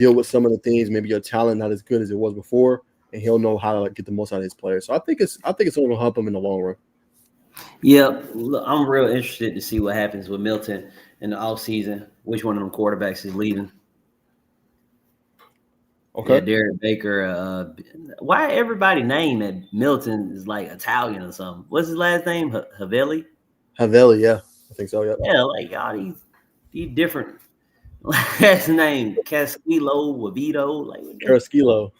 deal with some of the things. Maybe your talent not as good as it was before, and he'll know how to like, get the most out of his players. So I think it's only gonna help him in the long run. Yeah, look, I'm real interested to see what happens with Milton in the offseason. Which one of them quarterbacks is leaving? Yeah, Okay, Derek Baker. Why everybody name that Milton is like Italian or something? What's his last name? Haveli? Haveli, yeah, I think so. Yep, Yeah, like all these different last name. Casquillo, Wavito, like what the Karaskilo.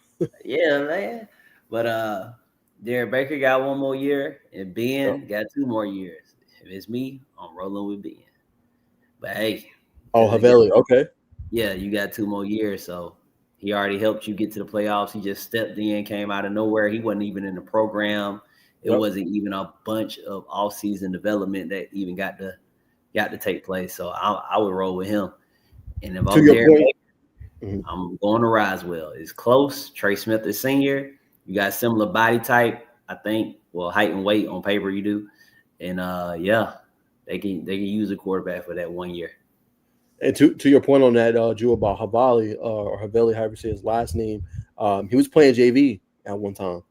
yeah, man. But Derek Baker got one more year, and Yep. Ben got 2 more years. If it's me, I'm rolling with Ben. But hey, Oh, because again, Haveli. Okay. yeah, you got 2 more years, so he already helped you get to the playoffs. He just stepped in, came out of nowhere. He wasn't even in the program. It Yep. wasn't even a bunch of off-season development that even got to take place. So I would roll with him. And if To I'm your Derek point. Baker, Mhm. I'm going to Roswell. It's close. Trey Smith is senior. You got similar body type, I think. Well, height and weight on paper you do. And yeah, they can use a quarterback for that 1 year. And to your point on that, Drew, about Havali or Haveli, however you say his last name, he was playing JV at one time.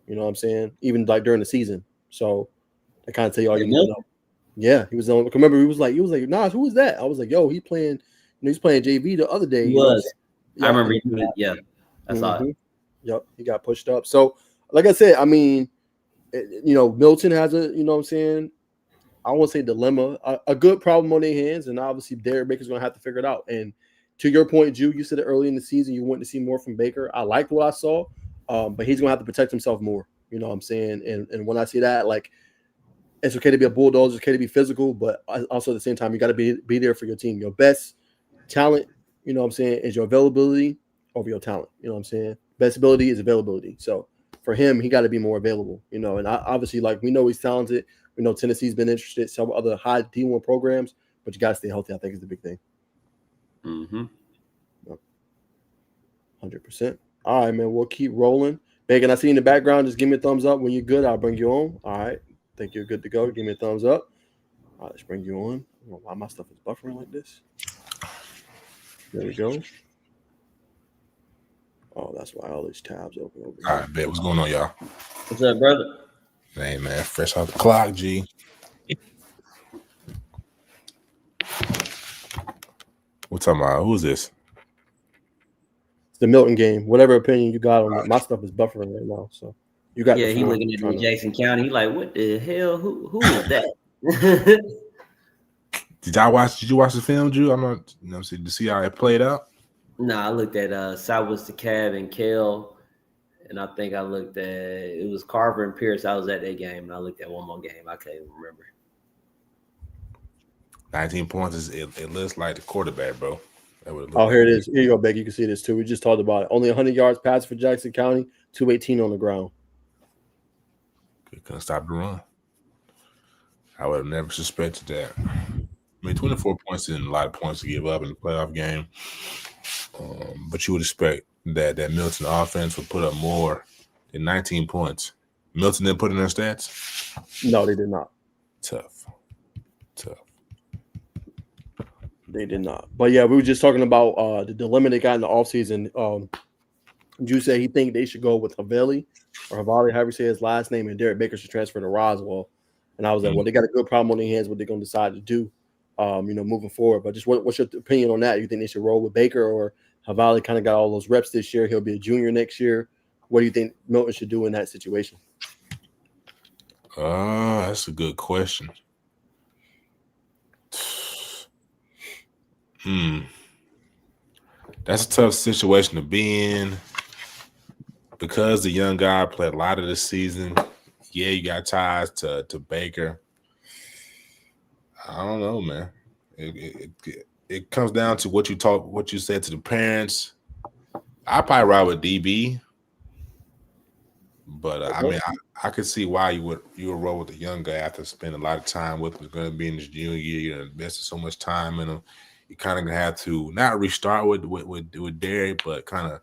You know what I'm saying? Even like during the season. So I kind of tell you all you And need to Milton, know. Yeah, he was on. Remember, he was like, Nas, who is that? I was like, yo, he's playing JV the other day. he You know what I'm was. saying? I Yeah, remember and you. Yeah, I saw it. hmm yep, he got pushed up. So, like I said, I mean, Milton has a, you know what I'm saying? I won't say dilemma, a good problem on their hands, and obviously Derek Baker's going to have to figure it out. And to your point, Jew, you said it early in the season you wanted to see more from Baker. I liked what I saw, but he's going to have to protect himself more. You know what I'm saying? And when I see that, like, it's okay to be a bulldog, it's okay to be physical, but also at the same time, you got to be there for your team. Your best talent, you know what I'm saying, is your availability over your talent. You know what I'm saying? Best ability is availability. So for him, he got to be more available. And obviously, like we know he's talented. We know Tennessee's been interested, some other high D1 programs, but you got to stay healthy. I think is the big thing. Mm-hmm. 100%. All right, man. We'll keep rolling. Bacon, I see in the background. Just give me a thumbs up when you're good. I'll bring you on. All right. Think you're good to go. Give me a thumbs up. All right, let's bring you on. I don't know why my stuff is buffering like this. There we go. Oh, that's why all these tabs open over All here. right, bet. What's going on, y'all? What's up, brother? Hey, man, fresh off the clock, G. What talking about? Who's this? It's the Milton game. Whatever opinion you got on it, my stuff is buffering right now. So you got the Yeah, he floor. looking I'm at trying the to. Jackson County. He like, what the hell? Who is that? Did you watch the film, Drew? I'm not. You know what I'm saying, to see how it played out. Nah, I looked at Southwest DeKalb and Kale, and I think I looked at it was Carver and Pierce. I was at that game, and I looked at one more game. I can't even remember. 19 points is it looks like the quarterback, bro. That would look Oh, like. here it is. Here you go, Beck. You can see this too. We just talked about it. Only 100 yards passed for Jackson County, 218 on the ground. Couldn't stop the run. I would have never suspected that. I mean, 24 points isn't a lot of points to give up in a playoff game. But you would expect that Milton offense would put up more than 19 points. Milton didn't put in their stats. No, they did not. Tough. They did not. But yeah, we were just talking about the dilemma they got in the offseason. Drew said he think they should go with Haveli or Havali, however you say his last name, and Derek Baker should transfer to Roswell. And I was like, well, they got a good problem on their hands. What they're going to decide to do, moving forward. But just what's your opinion on that? You think they should roll with Baker or Havali? Kind of got all those reps this year. He'll be a junior next year. What do you think Milton should do in that situation? That's a good question. That's a tough situation to be in because the young guy played a lot of the season. Yeah, you got ties to Baker. I don't know, man. It comes down to what you said to the parents. I probably ride with DB, but I mean, I could see why you would roll with the young guy after spending a lot of time with him. He's going to be in his junior year. You're invested so much time in him. You kind of gonna have to not restart with Derek, but kind of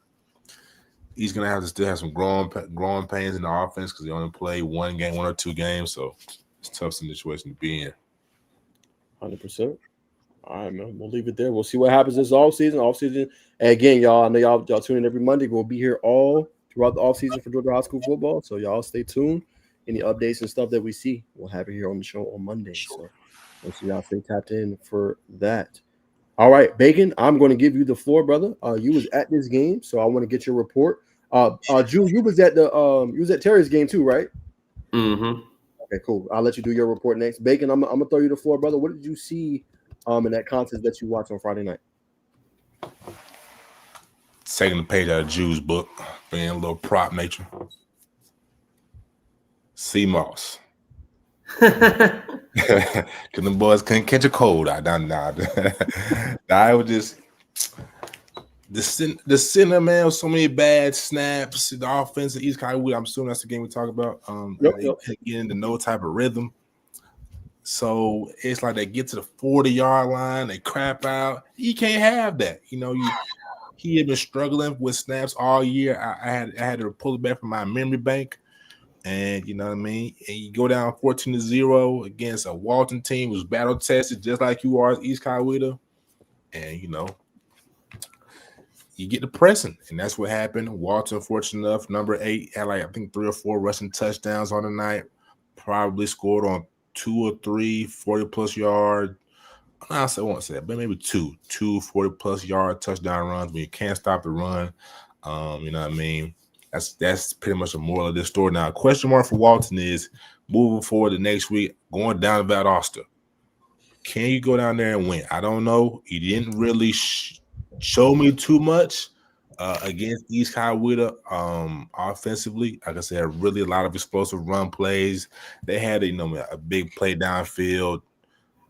he's gonna have to still have some growing pains in the offense because he only played one or two games. So it's a tough situation to be in. 100%. All right, man. We'll leave it there. We'll see what happens this offseason. Offseason. And again, y'all, I know y'all tune in every Monday. We'll be here all throughout the offseason for Georgia High School football. So y'all stay tuned. Any updates and stuff that we see, we'll have it here on the show on Monday. So make sure y'all stay tapped in for that. All right, Bacon, I'm going to give you the floor, brother. You was at this game, so I want to get your report. Drew, you was at Terry's game too, right? Mm-hmm. Okay, cool. I'll let you do your report next. Bacon, I'm gonna throw you the floor, brother. What did you see in that contest that you watched on Friday night? Taking the page out of Jew's book, being a little prop nature. Sea moss. Because the boys couldn't catch a cold. I was just the center, man, with so many bad snaps. The offense at East Carolina, I'm assuming that's the game we talk about. They get into no type of rhythm. So it's like they get to the 40-yard line, they crap out. You can't have that. He had been struggling with snaps all year. I had to pull it back from my memory bank. And you know what I mean? And you go down 14-0 against a Walton team who's battle tested just like you are at East Coweta. And you get the pressing. And that's what happened. Walton, fortunate enough, number 8, had I think 3 or 4 rushing touchdowns on the night. Probably scored on 2 or 3 40-plus yard. I won't say that, but maybe 2 40-plus yard touchdown runs when you can't stop the run. You know what I mean? That's pretty much the moral of this story. Now, a question mark for Walton is moving forward the next week, going down to Valdosta. Can you go down there and win? I don't know. He didn't really show me too much against East Coweta offensively. Like I said, really a lot of explosive run plays. They had a big play downfield.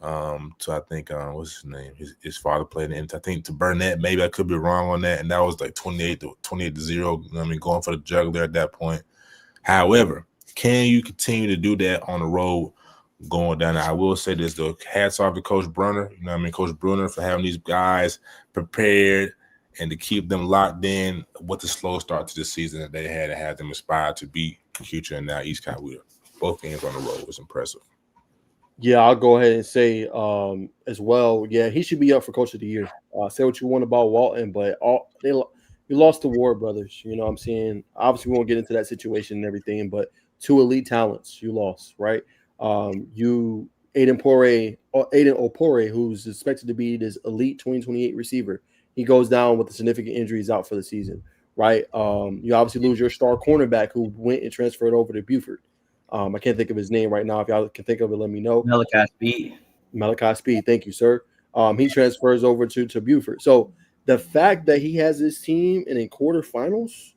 So I think what's his name? His father played in. I think to Burnett. Maybe I could be wrong on that, and that was like 28-0. Going for the juggler at that point. However, can you continue to do that on the road going down there? I will say this though, hats off to Coach Brunner. Coach Brunner for having these guys prepared and to keep them locked in with the slow start to the season that they had to have them inspired to beat Future and now East Coweta. Both games on the road was impressive. Yeah, I'll go ahead and say as well. Yeah, he should be up for Coach of the Year. Say what you want about Walton, but you lost to Ward Brothers. You know what I'm saying? Obviously, we won't get into that situation and everything, but 2 elite talents you lost, right? You Aiden Opore, who's expected to be this elite 2028 receiver, he goes down with a significant injuries out for the season, right? You obviously lose your star cornerback who went and transferred over to Buford. I can't think of his name right now. If y'all can think of it, let me know. Malachi Speed. Thank you, sir. He transfers over to Buford. So the fact that he has his team in quarterfinals,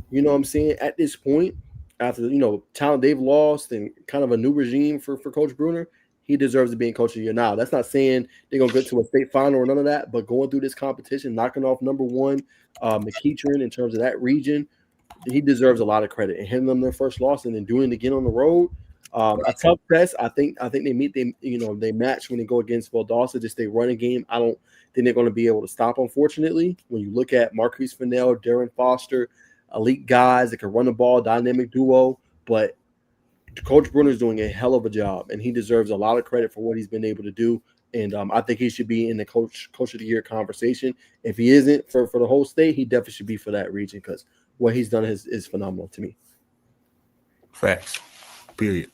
you know what I'm saying, at this point, after, talent they've lost and kind of a new regime for Coach Bruner, he deserves to be in Coach of the Year. Now, that's not saying they're going to get to a state final or none of that, but going through this competition, knocking off number 1, McEachern in terms of that region, he deserves a lot of credit. And handing them their first loss and then doing it again on the road, a tough test. I think they match when they go against Valdosta. Just they running game. I don't think they're going to be able to stop. Unfortunately, when you look at Marquise Fennell, Darren Foster, elite guys that can run the ball, dynamic duo, but Coach Bruner is doing a hell of a job, and he deserves a lot of credit for what he's been able to do. And I think he should be in the coach of the year conversation. If he isn't for the whole state, he definitely should be for that region because what he's done is phenomenal to me. Facts. Period.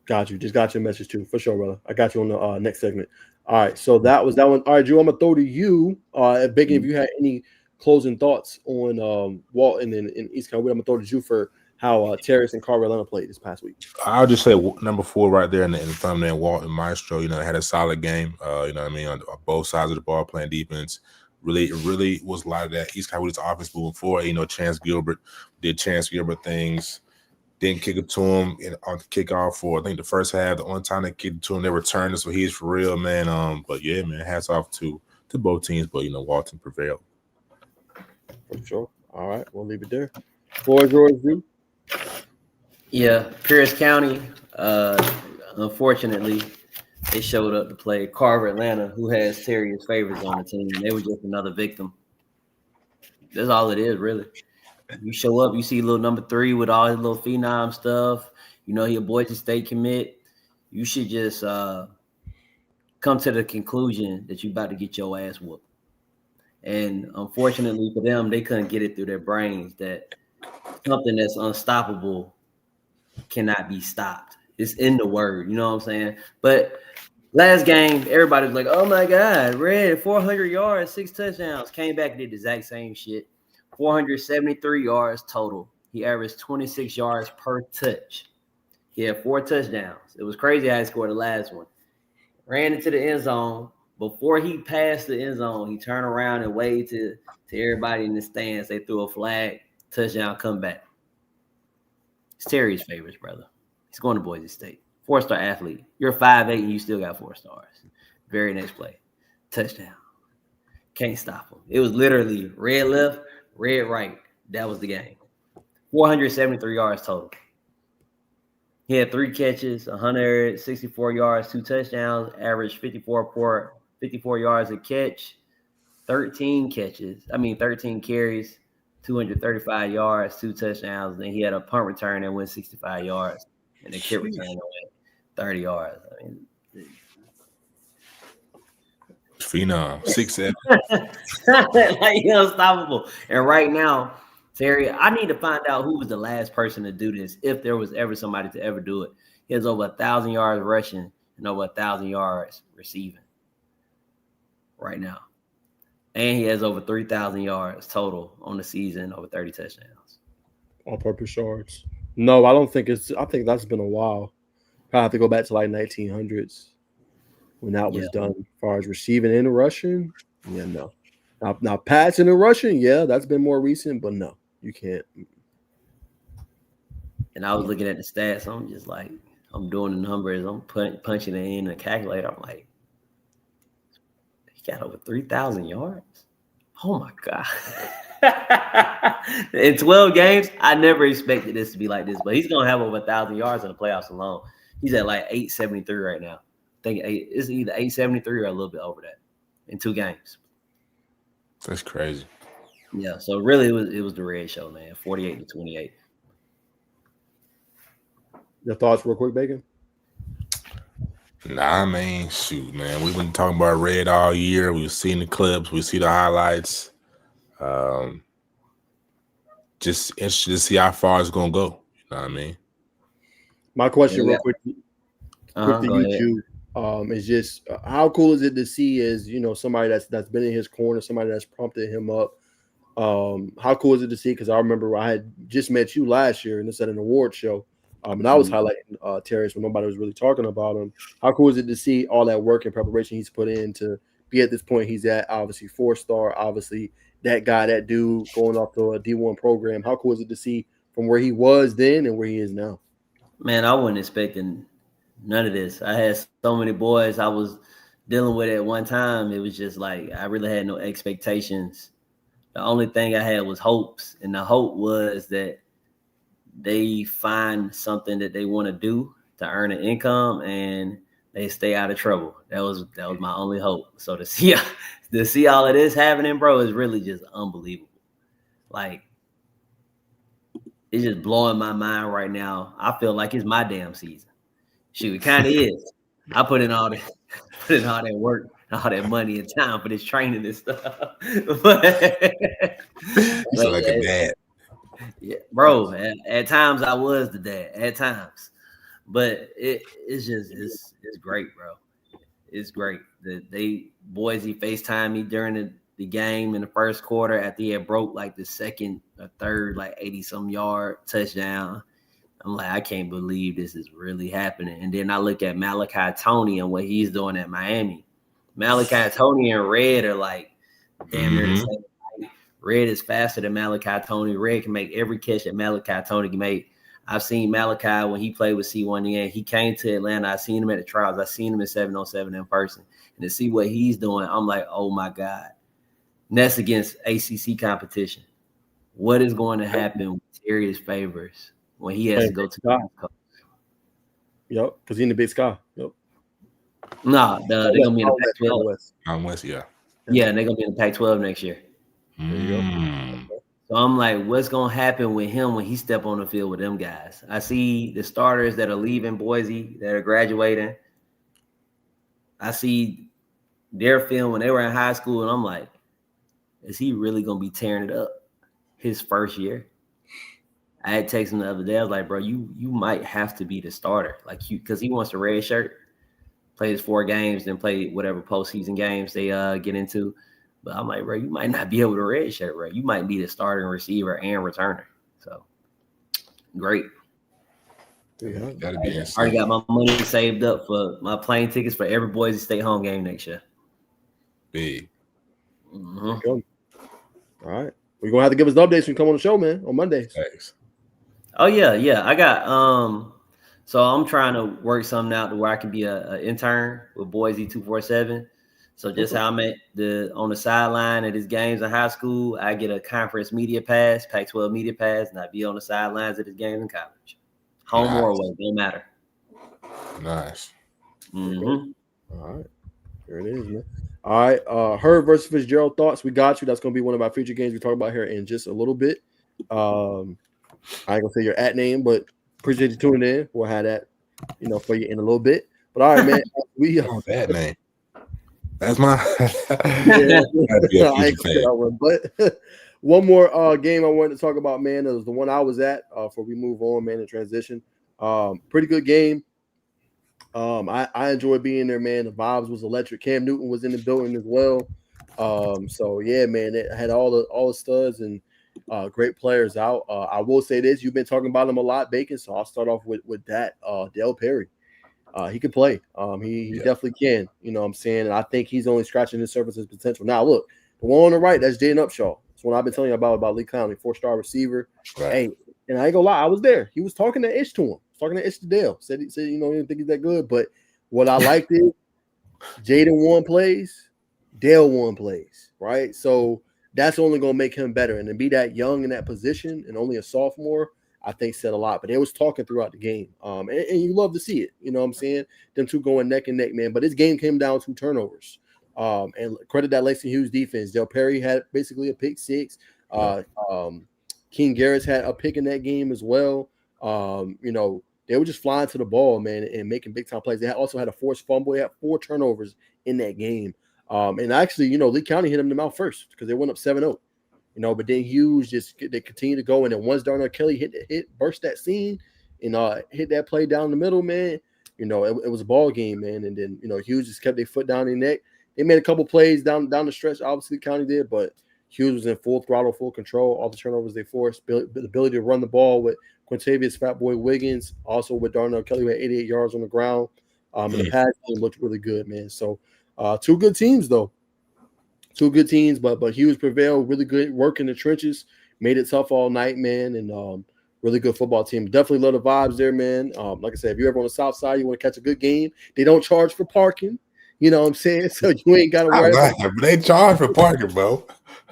Got you. Just got your message too, for sure, brother. I got you on the next segment. All right, so that was that one. All right, Drew, I'm gonna throw to you. Bacon, if you had any closing thoughts on Walton and East Carolina, I'm gonna throw to you for how Terrace and Carolina played this past week. I'll just say number 4 right there in the thumbnail, Walton Maestro. Had a solid game. On both sides of the ball, playing defense. Really was a lot of that East Carolina's offense moving forward. Chance Gilbert did Chance Gilbert things. Didn't kick it to him on the kickoff for I think the first half. The only time they kicked it to him, they returned it, so he's for real, man. But yeah, man, hats off to both teams, but Walton prevailed. For sure. All right, we'll leave it there. Floor is yours, Drew. Yeah, Pierce County, unfortunately, they showed up to play Carver Atlanta, who has serious favorites on the team. They were just another victim. That's all it is, really. You show up, you see little number 3 with all his little phenom stuff. He a Boise State commit. you should just come to the conclusion that you about to get your ass whooped. And unfortunately for them, they couldn't get it through their brains that something that's unstoppable cannot be stopped. It's in the word, you know what I'm saying? But last game, everybody was like, oh my God, Red, 400 yards, 6 touchdowns. Came back and did the exact same shit. 473 yards total. He averaged 26 yards per touch. He had 4 touchdowns. It was crazy how he scored the last one. Ran into the end zone. Before he passed the end zone, he turned around and waved to everybody in the stands. They threw a flag, touchdown, comeback. It's Terry's favorites, brother. He's going to Boise State. 4-star athlete. You're 5'8" and you still got 4 stars. Very next play. Touchdown. Can't stop him. It was literally red left, red right. That was the game. 473 yards total. He had 3 catches, 164 yards, 2 touchdowns, averaged 54 yards a catch, 13 carries, 235 yards, 2 touchdowns. Then he had a punt return that went 65 yards, and a kick return that went 30 yards. I mean, Phenom, 6'7". like, unstoppable. And right now, Terry, I need to find out who was the last person to do this, if there was ever somebody to ever do it. He has over 1,000 yards rushing and over 1,000 yards receiving right now. And he has over 3,000 yards total on the season, over 30 touchdowns. All-purpose yards. No, I don't think it's. I think that's been a while. I have to go back to like 1900s when that was done. As far as receiving and rushing, yeah, no. Now passing and rushing, yeah, that's been more recent, but no, you can't. And I was looking at the stats. I'm just like, I'm doing the numbers. I'm punching it in the calculator. I'm like, he got over 3,000 yards. Oh my God. In 12 games, I never expected this to be like this, but he's going to have over 1,000 yards in the playoffs alone. He's at like 873 right now. I think it's either 873 or a little bit over that in 2 games. That's crazy. Yeah, so really it was the Red Show, man. 48-28. Your thoughts real quick, Bacon? Nah, man, shoot, man. We've been talking about Red all year. We've seen the clips. We see the highlights. Just interested to see how far it's gonna go. You know what I mean? My question, real quick to you two, is just how cool is it to see as somebody that's been in his corner, somebody that's prompted him up. How cool is it to see? Because I remember I had just met you last year, and it's at an award show. And I was highlighting Terrence when nobody was really talking about him. How cool is it to see all that work and preparation he's put in to be at this point he's at? Obviously, 4-star. Obviously, that dude going off to a D1 program. How cool is it to see from where he was then and where he is now? Man, I wasn't expecting none of this. I had so many boys I was dealing with at one time. It was just like I really had no expectations. The only thing I had was hopes, and the hope was that they find something that they want to do to earn an income and they stay out of trouble. That was my only hope. So to see all of this happening, bro, is really just unbelievable. Like, it's just blowing my mind right now. I feel like it's my damn season. Shoot, it kind of is. I put in all that work, all that money and time for this training and stuff. But you sound like a dad. Yeah, bro. At times I was the dad. At times, but it's great, bro. It's great. Boise FaceTimed me during the game in the first quarter after he had broke like the second or third like 80-some yard touchdown. I'm like, I can't believe this is really happening. And then I look at Malachi Tony and what he's doing at Miami. Malachi Tony and Red are like damn near the same. Red is faster than Malachi Tony. Red can make every catch that Malachi Tony can make. I've seen Malachi when he played with C1N. He came to Atlanta. I seen him at the trials. I seen him in 7-on-7 in person. And to see what he's doing, I'm like, oh, my God. And that's against ACC competition. What is going to happen with Terry's favors when he has to go to the West Coast? Yep, because he's in the Big Sky. Yep. No, they're going to be in the Pac-12. I'm West, yeah. Yeah, and they're going to be in the Pac-12 next year. There you go. So I'm like, what's gonna happen with him when he step on the field with them guys? I see the starters that are leaving Boise, that are graduating. I see their film when they were in high school, and I'm like, is he really gonna be tearing it up his first year? I had texted him the other day. I was like, bro, you might have to be the starter, like you, because he wants a red shirt, play his 4 games, then play whatever postseason games they get into. But I'm like, bro, you might not be able to red shirt, bro. You might be the starting receiver and returner. So great. Yeah. That'd be I already got insane. my money saved up for my plane tickets for every Boise State home game next year. Big. Mm-hmm. All right. We're gonna have to give us the updates when you come on the show, man, on Mondays. Thanks. Oh yeah. I got so I'm trying to work something out to where I can be a intern with Boise 247. So just Okay. how I'm on the sideline at his games in high school, I get a conference media pass, Pac-12 media pass, and I be on the sidelines at his games in college. Home or Nice. away, don't matter. Nice. Mm-hmm. All right. Here it is, man. All right. Herb versus Fitzgerald thoughts. We got you. That's gonna be one of our future games we talk about here in just a little bit. I ain't gonna say your at name, but appreciate you tuning in. We'll have that, for you in a little bit. But all right, man. We Oh, that name. That's my. yeah, That'd be a I future ain't gonna say fan. that one. But one more game I wanted to talk about, man. It was the one I was at. Before we move on, man, in transition. Pretty good game. I enjoyed being there, man. The vibes was electric. Cam Newton was in the building as well. So yeah, man, it had all the studs and great players out. I will say this: you've been talking about him a lot, Bacon. So I'll start off with that. Dale Perry, he can play. He Yeah. definitely can. You know what I'm saying? And I think he's only scratching the surface of his potential. Now look, the one on the right, that's Jaden Upshaw. That's what I've been telling you about Lee County, 4-star receiver. Right. Hey, and I ain't gonna lie, I was there. He was talking to Ish to him. Talking to Ish to Dale. Said he didn't think he's that good. But what I liked is Jaden won plays, Dale won plays, right? So that's only gonna make him better. And to be that young in that position and only a sophomore, I think said a lot. But they was talking throughout the game. And you love to see it. You know what I'm saying? Them two going neck and neck, man. But this game came down to turnovers. And credit that Langston Hughes defense. Del Perry had basically a pick 6. King Garrett's had a pick in that game as well. They were just flying to the ball, man, and making big time plays. They also had a forced fumble. They had 4 turnovers in that game. And actually, Lee County hit them in the mouth first because they went up 7-0. But then Hughes they continue to go. And then once Darnell Kelly burst that scene and hit that play down the middle, man, it was a ball game, man. And then, Hughes just kept their foot down their neck. They made a couple plays down the stretch, obviously, County did, but Hughes was in full throttle, full control. All the turnovers they forced, the ability to run the ball with Quintavious Fatboy Wiggins, also with Darnell Kelly, who had 88 yards on the ground. And the pass game looked really good, man. So 2 good teams, though. 2 good teams, but Hughes prevailed. Really good work in the trenches. Made it tough all night, man. And really good football team. Definitely love the vibes there, man. Like I said, if you're ever on the south side, you want to catch a good game, they don't charge for parking. You know what I'm saying? So you ain't got to worry about But they charge for parking, bro.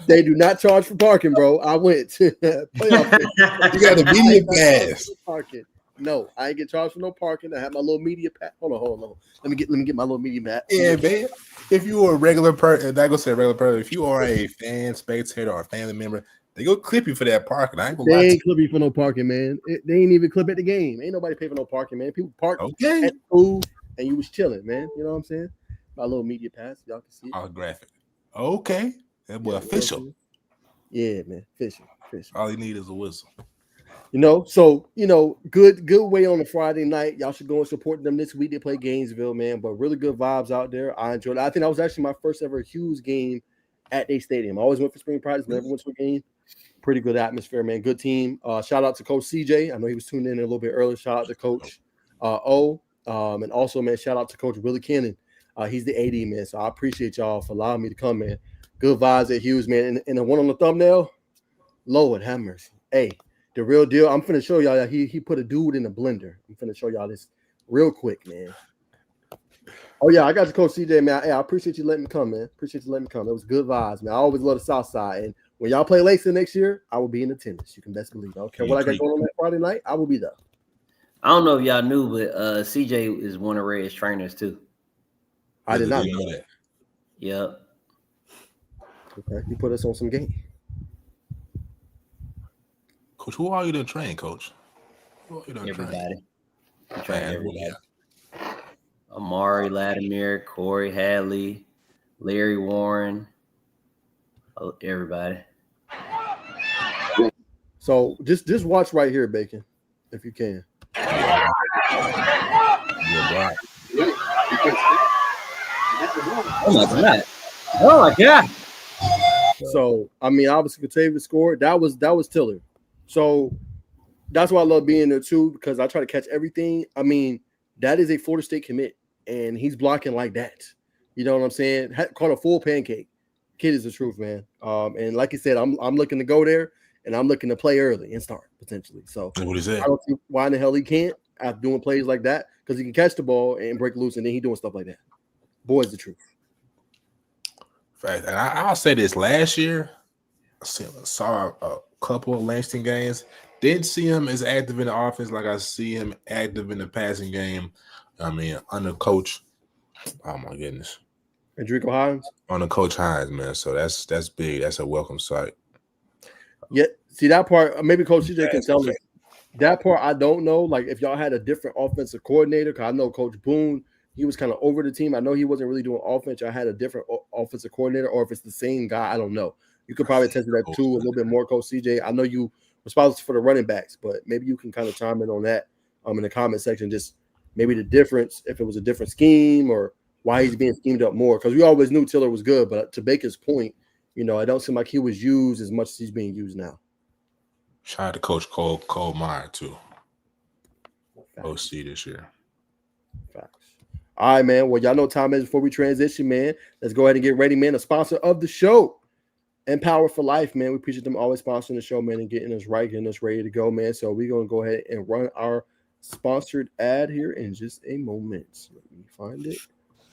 They do not charge for parking, bro. I went to playoff game. You got a media pass. Parking. No, I ain't get charged for no parking. I have my little media pass. Hold on. Let me get my little media pass. Yeah, man. If you are a regular person, I go say regular person. If you are a fan, spectator, or a family member, they go clip you for that parking. I ain't gonna lie. They ain't clipping for no parking, man. They ain't even clip at the game. Ain't nobody pay for no parking, man. People park Okay. at school and you was chilling, man. You know what I'm saying? My little media pass, y'all can see it. Holographic. Okay. That boy official. Yeah, man. Official. All he need is a whistle. Good way on a Friday night. Y'all should go and support them this week. They play Gainesville, man, but really good vibes out there. I enjoyed it. I think that was actually my first ever Hughes game at their stadium. I always went for spring practice, never went to a game. Pretty good atmosphere, man. Good team. Shout out to Coach CJ. I know he was tuning in a little bit early. Shout out to Coach O. And also, man, shout out to Coach Willie Cannon. He's the AD, man. So I appreciate y'all for allowing me to come, man. Good vibes at Hughes, man. And the one on the thumbnail, Lord have mercy. Hey, the real deal. I'm finna show y'all that he put a dude in a blender. I'm finna show y'all this real quick, man. Oh yeah, I got you, Coach CJ, man. Hey, I appreciate you letting me come, man. Appreciate you letting me come. It was good vibes, man. I always love the South Side, and when y'all play Langston next year, I will be in attendance. You can best believe. I don't care what I got going on that Friday night. I will be there. I don't know if y'all knew, but CJ is one of Red's trainers too. I did not know that. Yep. Okay, he put us on some game. who are you to train, Coach? Who are you to train? Everybody. I'm Man, training everybody. yeah. Amari Latimer, Corey Hadley, Larry Warren, everybody. So just watch right here, Bacon, if you can. Yeah, bro. Oh my god! Oh my god! So I mean, obviously, Katavius scored. That was Tiller. So that's why I love being there too, because I try to catch everything. I mean, that is a Florida State commit, and he's blocking like that. You know what I'm saying? Caught a full pancake. Kid is the truth, man. And like you said, I'm looking to go there, and I'm looking to play early and start potentially. So That's what he said. I don't see why in the hell he can't after doing plays like that, because he can catch the ball and break loose, and then he doing stuff like that. Boy's the truth. Fact. And I'll say this: last year, I saw a couple of Langston games. Didn't see him as active in the offense like I see him active in the passing game. I mean, under Coach. Oh my goodness. Enrico Hines? Under Coach Hines, man. So that's big. That's a welcome sight. Yeah, see that part, maybe Coach CJ can tell me. That part I don't know. Like if y'all had a different offensive coordinator, because I know Coach Boone, he was kind of over the team. I know he wasn't really doing offense. I had a different offensive coordinator, or if it's the same guy, I don't know. You could probably attest to that too a little bit more, Coach CJ. I know you responsible for the running backs, but maybe you can kind of chime in on that in the comment section. Just maybe the difference, if it was a different scheme or why he's being schemed up more. Because we always knew Tiller was good, but to Baker's point, I don't seem like he was used as much as he's being used now. Shout out to Coach Cole Meyer too. OC this year. Facts. All right, man. Well, y'all know time is before we transition, man. Let's go ahead and get ready, man. A sponsor of the show, Empower for Life, man. We appreciate them always sponsoring the show, man, and getting us right, getting us ready to go, man. So we're going to go ahead and run our sponsored ad here in just a moment. Let me find it.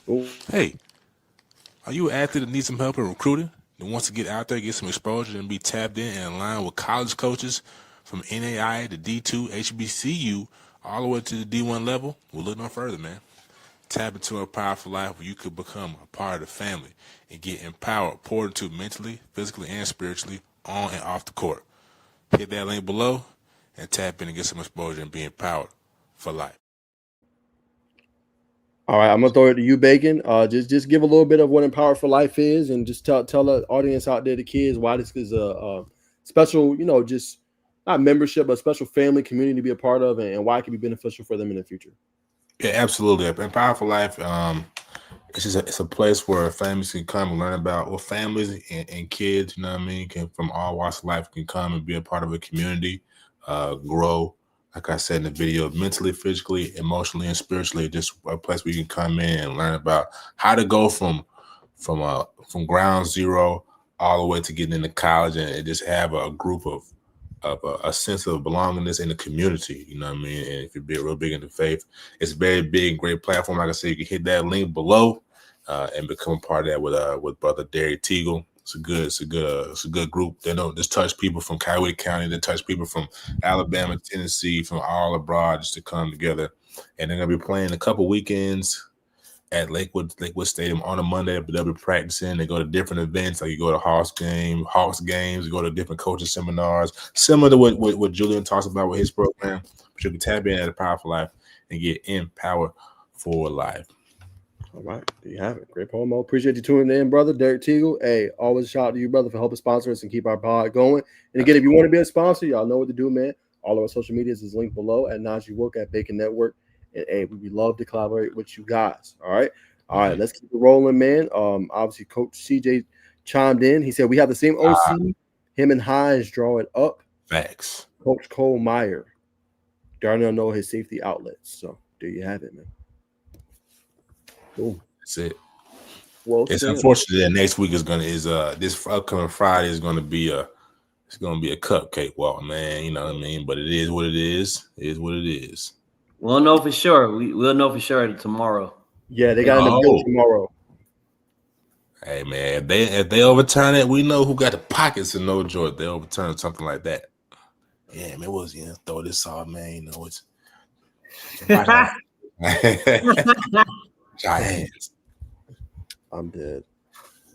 Boom. Hey, are you an athlete that needs some help in recruiting and wants to get out there, get some exposure, and be tapped in and aligned with college coaches from NAI to D2, HBCU, all the way to the D1 level? We'll look no further, man. Tap into a powerful life where you could become a part of the family and get empowered, poured into mentally, physically, and spiritually on and off the court. Hit that link below and tap in and get some exposure and be empowered for life. All right, I'm gonna throw it to you, Bacon. Just give a little bit of what Empower for Life is, and just tell the audience out there, the kids, why this is a special, just not membership, but special family community to be a part of, and why it can be beneficial for them in the future. Yeah, absolutely. Empower for Life. It's a place where families can come and learn about families and kids, you know what I mean, from all walks of life can come and be a part of a community, grow. Like I said in the video, mentally, physically, emotionally, and spiritually, just a place where you can come in and learn about how to go from ground zero all the way to getting into college and just have a group of a sense of belongingness in the community, you know what I mean? And if you're real big into faith, it's a very big, great platform. Like I said, you can hit that link below and become a part of that with Brother Derek Teagle. It's a good group. They don't just touch people from Coweta County. They touch people from Alabama, Tennessee, from all abroad just to come together. And they're gonna be playing a couple weekends at Lakewood Stadium on a Monday, but they'll be practicing. They go to different events, like you go to Hawks games, you go to different coaching seminars, similar to what Julian talks about with his program. But you can tap in at a Powerful Life and get empowered for life. All right, there you have it. Great promo. Appreciate you tuning in, brother. Derek Teagle. Hey, always shout out to you, brother, for helping sponsor us and keep our pod going. And again, if you want to be a sponsor, y'all know what to do, man. All of our social medias is linked below at Najee Wook at Bacon Network. And hey, we'd love to collaborate with you guys. All right. Let's keep it rolling, man. Obviously, Coach CJ chimed in. He said we have the same OC. Him and Hines draw it up. Facts. Coach Cole Meyer. Darnell know his safety outlets. So there you have it, man. Cool. That's it. Well, it's unfortunate that next week this upcoming Friday is gonna be a cupcake walk, man. You know what I mean? But it is what it is. It is what it is. We'll know for sure. We'll know for sure tomorrow. Yeah, they got in the bill tomorrow. Hey man, if they overturn it, we know who got the pockets to know George. They overturn something like that. Yeah, man, it was throw this off, man. It's Giants. I'm dead.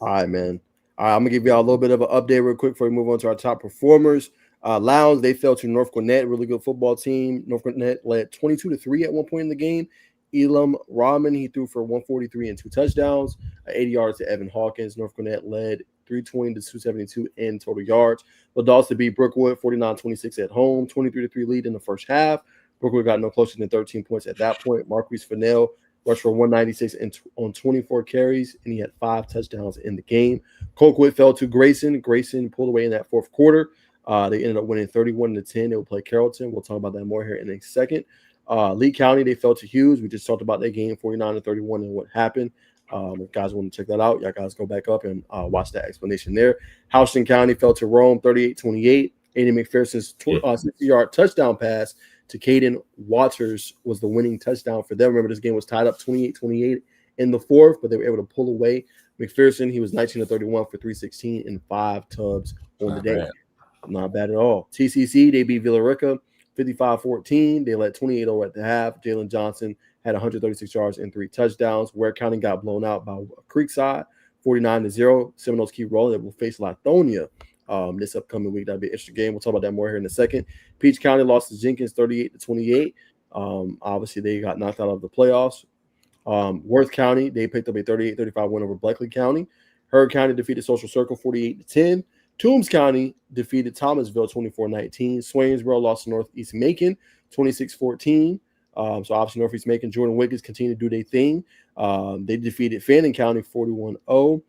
All right, man. All right, I'm gonna give y'all a little bit of an update real quick before we move on to our top performers. Lowndes, they fell to North Gwinnett, really good football team. North Gwinnett led 22-3 at one point in the game. Elam Rahman, he threw for 143 and 2 touchdowns, 80 yards to Evan Hawkins. North Gwinnett led 320 to 272 in total yards. Valdosta beat Brookwood 49-26 at home, 23-3 lead in the first half. Brookwood got no closer than 13 points at that point. Marquise Fennell rushed for 196 on 24 carries, and he had 5 touchdowns in the game. Colquitt fell to Grayson. Grayson pulled away in that fourth quarter. They ended up winning 31-10. They will play Carrollton. We'll talk about that more here in a second. Lee County, they fell to Hughes. We just talked about that game, 49-31, and what happened. If guys want to check that out, y'all guys go back up and watch that explanation there. Houston County fell to Rome, 38-28. Aiden McPherson's 60-yard touchdown pass to Caden Waters was the winning touchdown for them. Remember, this game was tied up 28-28 in the fourth, but they were able to pull away. McPherson, he was 19-31 for 316 and 5 tubs on the day. Not bad at all. TCC, they beat Villarica 55-14. They led 28-0 at the half. Jalen Johnson had 136 yards and 3 touchdowns. Ware County got blown out by Creekside 49-0. Seminoles keep rolling. They will face Lithonia this upcoming week. That'll be an interesting game. We'll talk about that more here in a second. Peach County lost to Jenkins 38-28. Obviously, they got knocked out of the playoffs. Worth County, they picked up a 38-35 win over Bleckley County. Heard County defeated Social Circle 48-10. Toombs County defeated Thomasville 24-19. Swainsboro lost to Northeast Macon 26-14. So obviously Northeast Macon, Jordan Wiggins continue to do their thing. They defeated Fannin County 41-0.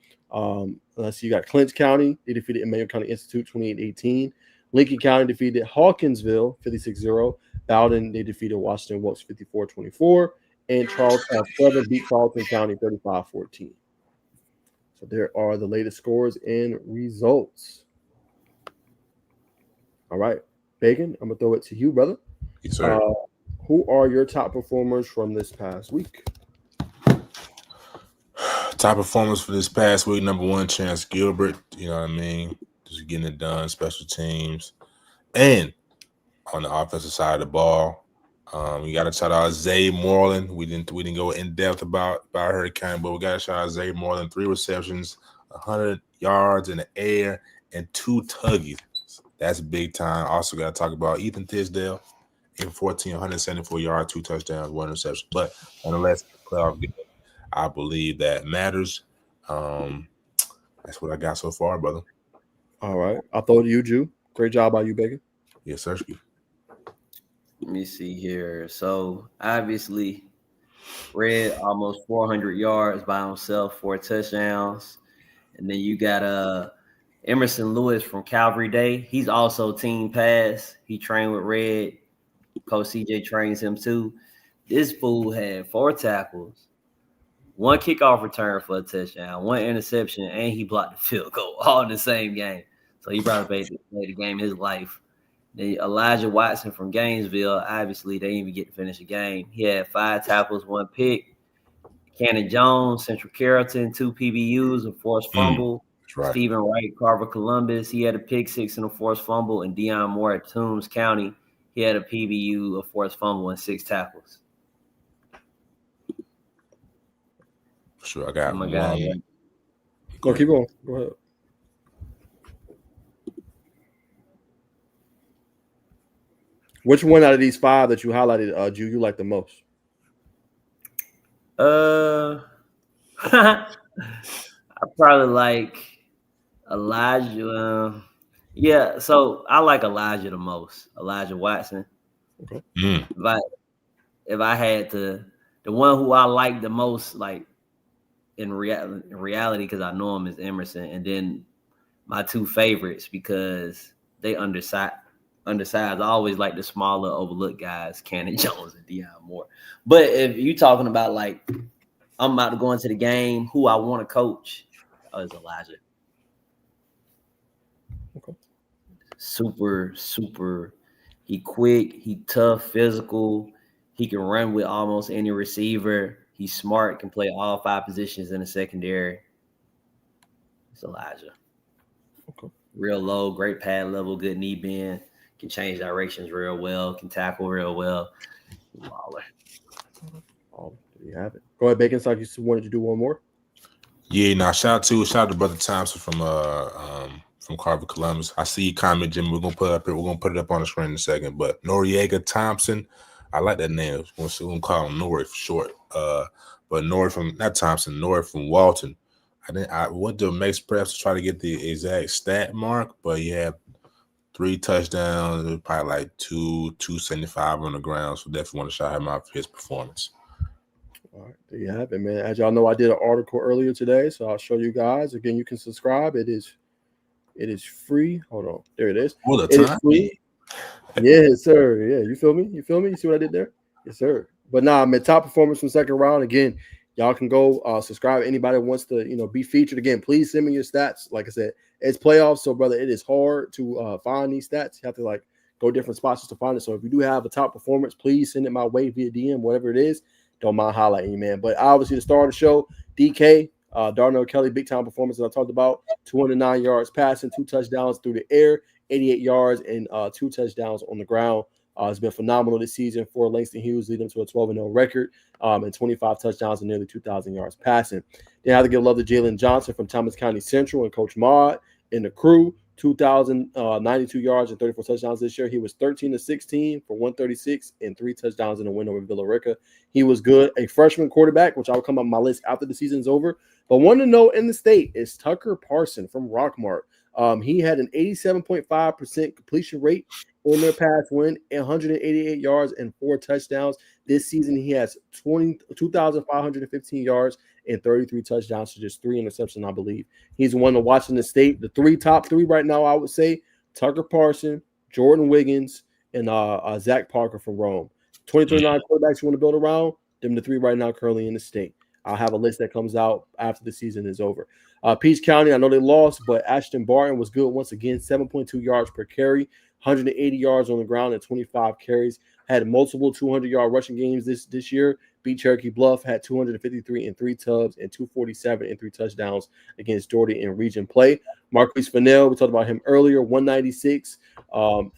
Let's see, you got Clinch County. They defeated Emmanuel County Institute 28-18. Lincoln County defeated Hawkinsville 56-0. Bowden, they defeated Washington Wilkes 54-24. And Trevor beat Charlton County 35-14. So there are the latest scores and results. All right, Bacon, I'm going to throw it to you, brother. Yes, sir. Who are your top performers from this past week? Top performers for this past week, number 1, Chance Gilbert. You know what I mean? Just getting it done, special teams. And on the offensive side of the ball, we got to shout out Zay Moreland. We didn't go in depth about Hurricane, but we got to shout out Zay Moreland. 3 receptions, 100 yards in the air, and 2 tuggies. That's big time. Also got to talk about Ethan Tisdale in 14, 174 yards, 2 touchdowns, 1 reception. But nonetheless, playoff game, I believe that matters. That's what I got so far, brother. All right, I'll throw it to you, Jew. Great job by you, Bacon. Yes, sir. Let me see here. So obviously, Red almost 400 yards by himself, 4 touchdowns, and then you got Emerson Lewis from Calvary Day. He's also team pass. He trained with Red. Coach CJ trains him too. This fool had 4 tackles, 1 kickoff return for a touchdown, 1 interception, and he blocked the field goal all in the same game. So he probably played the game of his life. Elijah Watson from Gainesville, obviously, they didn't even get to finish the game. He had 5 tackles, 1 pick. Cannon Jones, Central Carrollton, 2 PBUs, a forced fumble. Right. Stephen Wright, Carver Columbus, he had a pick 6 and a forced fumble. And Deion Moore at Toombs County, he had a PBU, a forced fumble, and 6 tackles. Sure, I got one. Yeah. Go, keep going. Go ahead. Which one out of these 5 that you highlighted, Jew, you like the most? I probably like Elijah. Yeah, so I like Elijah the most. Elijah Watson. Okay. If I had to, the one who I like the most, like in reality, because I know him, is Emerson, and then my 2 favorites because they undersized. I always like the smaller, overlooked guys, Cannon Jones and Deion Moore. But if you're talking about like I'm about to go into the game, who I want to coach, is Elijah. Okay. Super. He quick, he tough, physical. He can run with almost any receiver. He's smart, can play all 5 positions in the secondary. It's Elijah. Okay. Real low, great pad level, good knee bend. Can change directions real well, can tackle real well. Baller. Oh, there you have it. Go ahead, Bacon. So you wanted to do one more? Yeah, now shout out to Brother Thompson from Carver, Columbus. I see you comment, Jimmy. We're gonna put it up here. We're gonna put it up on the screen in a second. But Noriega Thompson, I like that name. We're gonna call him Nori for short. But Nori from not Thompson, Nori from Walton. I went to Max Preps to try to get the exact stat mark, but he had 3 touchdowns, probably like 275 on the ground. So definitely want to shout him out for his performance. All right, there you have it, man. As y'all know, I did an article earlier today, so I'll show you guys. Again, you can subscribe. It is free. Hold on, there it is. All the It is time. free. Yes, sir. Yeah, you feel me? You feel me? You see what I did there? Yes, sir. But nah, man, top performance from second round. Again, y'all can go subscribe. Anybody wants to, be featured. Again, please send me your stats. Like I said, it's playoffs, so brother, it is hard to find these stats. You have to go different spots just to find it. So if you do have a top performance, please send it my way via DM, whatever it is. Don't mind highlighting you, man. But obviously, the star of the show, DK, Darnell Kelly, big time performance that I talked about. 209 yards passing, 2 touchdowns through the air, 88 yards, and 2 touchdowns on the ground. It's been phenomenal this season for Langston Hughes, leading to a 12-0 record and 25 touchdowns and nearly 2,000 yards passing. Then I have to give love to Jalen Johnson from Thomas County Central and Coach Maud and the crew. 2,092 yards and 34 touchdowns this year. He was 13-16 for 136 and 3 touchdowns in a win over Villa Rica. He was good. A freshman quarterback, which I'll come on my list after the season's over. But one to know in the state is Tucker Parson from Rockmart. He had an 87.5% completion rate in their past win, 188 yards and 4 touchdowns. This season, he has 2,515 yards and 33 touchdowns to just 3 interceptions, I believe. He's one to watch in the state. The top three right now, I would say, Tucker Parson, Jordan Wiggins, and Zach Parker from Rome. 2029 quarterbacks you want to build around, them the 3 right now currently in the state. I'll have a list that comes out after the season is over. Peach County, I know they lost, but Ashton Barton was good once again, 7.2 yards per carry, 180 yards on the ground and 25 carries. Had multiple 200-yard rushing games this year. Beat Cherokee Bluff, had 253 and 3 tubs and 247 and 3 touchdowns against Doherty in region play. Marquise Fennell, we talked about him earlier, 196 and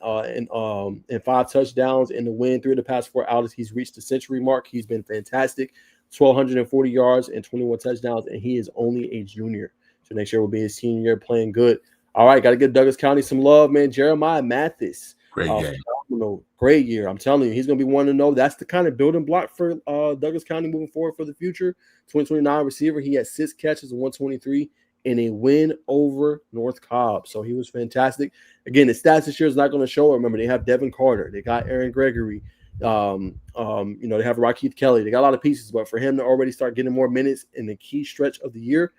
5 touchdowns in the win. 3 of the past 4 outings, he's reached the century mark. He's been fantastic. 1,240 yards and 21 touchdowns, and he is only a junior. So next year will be his senior year playing good. All right, got to give Douglas County some love, man. Jeremiah Mathis. Great game. Great year. I'm telling you, he's going to be one to know. That's the kind of building block for Douglas County moving forward for the future. 2029 receiver. He had 6 catches and 123 in a win over North Cobb. So he was fantastic. Again, the stats this year is not going to show it. Remember, they have Devin Carter. They got Aaron Gregory. They have Rakeith Kelly. They got a lot of pieces, but for him to already start getting more minutes in the key stretch of the year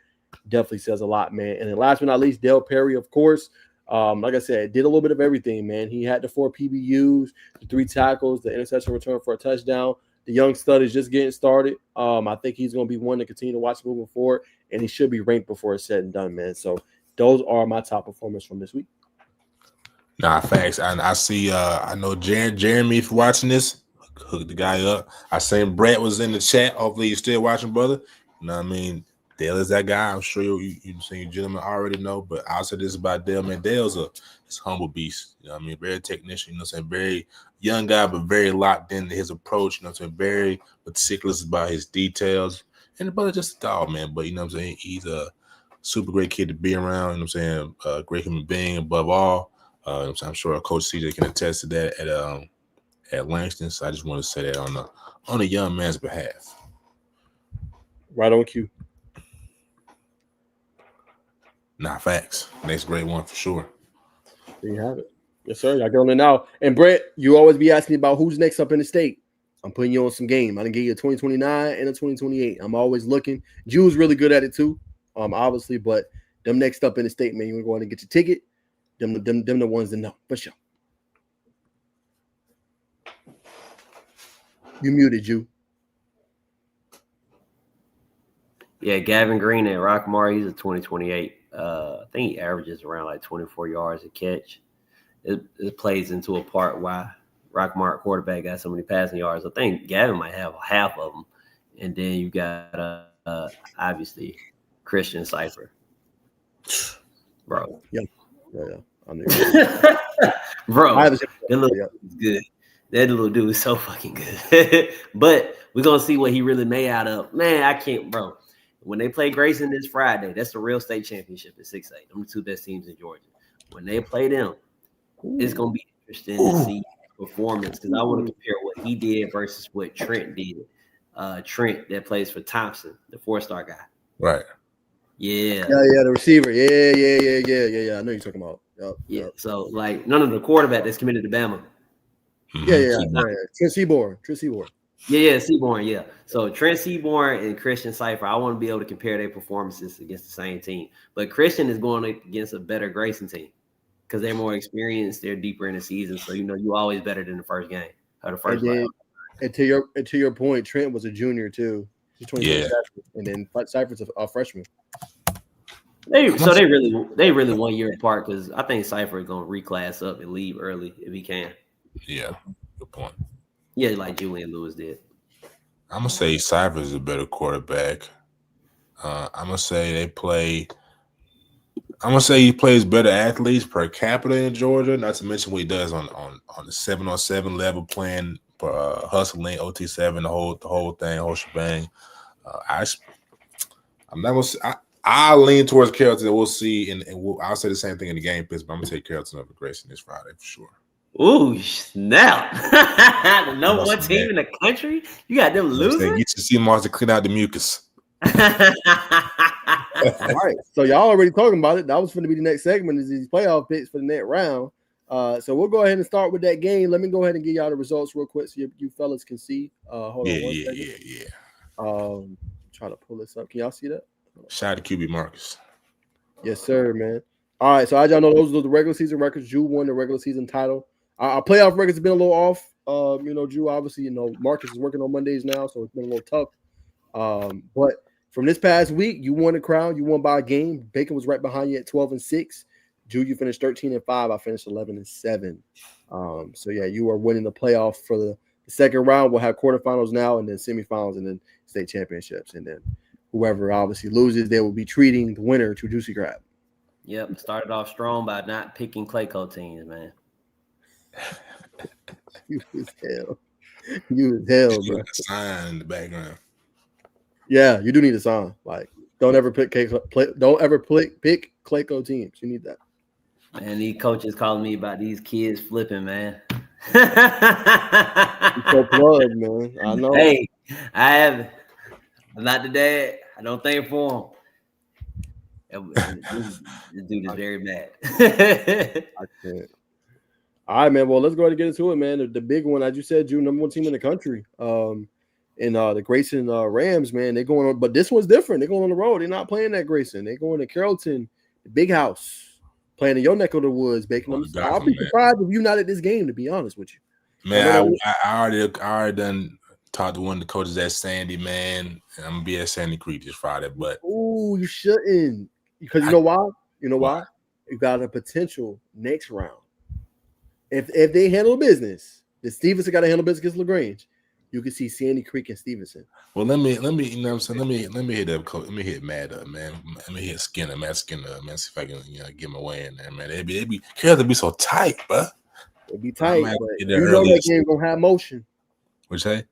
definitely says a lot, man. And then last but not least, Dale Perry, of course. Like I said, did a little bit of everything, man. He had the 4 PBUs, the 3 tackles, the interception return for a touchdown. The young stud is just getting started. I think he's going to be one to continue to watch moving forward, and he should be ranked before it's said and done, man. So those are my top performers from this week. Nah, facts. And I see, I know Jeremy, if you're watching this, hook the guy up. I seen Brett was in the chat. Hopefully you're still watching, brother. You know what I mean? Dale is that guy. I'm sure you gentlemen already know, but I'll say this about Dale, man. Dale's he's a humble beast. You know what I mean? Very technician, you know what I'm saying? Very young guy, but very locked into his approach, you know what I'm saying? Very meticulous about his details. And the brother just a dog, man. But you know what I'm saying? He's a super great kid to be around, you know what I'm saying? A great human being above all. I'm sure Coach CJ can attest to that at Langston. So I just want to say that on a young man's behalf. Right on cue. Nah, facts. Next great one for sure. There you have it. Yes, sir. Y'all get on it now. And Brett, you always be asking me about who's next up in the state. I'm putting you on some game. I didn't get you a 2029 and a 2028. I'm always looking. Jew's really good at it too, obviously, but them next up in the state, man, you're going to get your ticket. Them the ones that know. For sure. You muted, Jew. Yeah, Gavin Green at Rockmart, he's a 2028. I think he averages around like 24 yards a catch. It plays into a part why Rockmart quarterback got so many passing yards. I think Gavin might have half of them. And then you got, obviously, Christian Cypher. Bro. Yeah. I knew Bro, that little dude is good. That little dude is so fucking good. But we're going to see what he really made out of. Man, I can't, bro. When they play Grayson this Friday, that's the real state championship at 6A. Them the two best teams in Georgia. When they play them, it's gonna be interesting to see performance because I want to compare what he did versus what Trent did. Trent that plays for Thompson, the 4-star guy. Right. Yeah. Yeah, the receiver. Yeah. I know you're talking about. Yep. So like none of the quarterback that's committed to Bama. Yeah. Trent Seaborn. Yeah, Seaborn, yeah. So Trent Seaborn and Christian Cypher, I want to be able to compare their performances against the same team. But Christian is going against a better Grayson team because they're more experienced, they're deeper in the season. So you always better than the first game or the first round. And to your point, Trent was a junior too. He's 2027, and then Cypher's a freshman. They really 1 year apart because I think Cypher is gonna reclass up and leave early if he can. Yeah, good point. Yeah, like Julian Lewis did. I'm gonna say Cypher is a better quarterback. I'm gonna say he plays better athletes per capita in Georgia. Not to mention what he does on the 7-on-7 level, playing hustling, OT7, the whole thing, whole shebang. I'm not gonna. I lean towards Carrollton. We'll see, and I'll say the same thing in the game picks, but I'm gonna take Carrollton over Grayson this Friday for sure. Ooh, snap! The number one team in the country. You got them losing. Get to see Mars to clean out the mucus. All right, so y'all already talking about it. That was going to be the next segment, is these playoff picks for the next round. So we'll go ahead and start with that game. Let me go ahead and give y'all the results real quick so you fellas can see. Hold on one second. Yeah. Try to pull this up. Can y'all see that? Shout out to QB Marcus. Yes, sir, man. All right, so as y'all know, those are the regular season records. Drew won the regular season title. Our playoff records have been a little off. Drew, obviously, Marcus is working on Mondays now, so it's been a little tough. But from this past week, you won the crown. You won by a game. Bacon was right behind you at 12-6. Drew, you finished 13-5. I finished 11-7. So yeah, you are winning the playoff for the second round. We'll have quarterfinals now, and then semifinals, and then state championships, and then whoever obviously loses, they will be treating the winner to Juicy Grab. Yep, started off strong by not picking Clayco teams, man. You as hell. You as hell, bro. A sign in the background. Yeah, you do need a sign. Like, don't ever pick Clayco teams. You need that. Man, these coaches calling me about these kids flipping, man. So plug, man. I know. Hey, I'm not the dad. I don't think for him. This dude is very mad. I can't. All right, man. Well, let's go ahead and get into it, man. The big one, as you said, Drew, number one team in the country. And the Grayson Rams, man, they're going on, but this one's different. They're going on the road. They're not playing at Grayson. They're going to Carrollton, the big house, playing in your neck of the woods, Bacon. I'll be surprised if you're not at this game, to be honest with you. Man, I already done talked to one of the coaches at Sandy, man, and I'm gonna be at Sandy Creek this Friday. But you shouldn't, because you know why? You know why? You got a potential next round. If they handle business, the Stevenson got to handle business against LaGrange. You can see Sandy Creek and Stevenson. Well, let me, you know what I'm saying? Let me hit up, coach. Let me hit Matt up, man. Let me hit Matt Skinner, man. See if I can, get my way in there, man. It'd be so tight, bro. It'd be tight, but you know that game gonna have motion. What'd you say?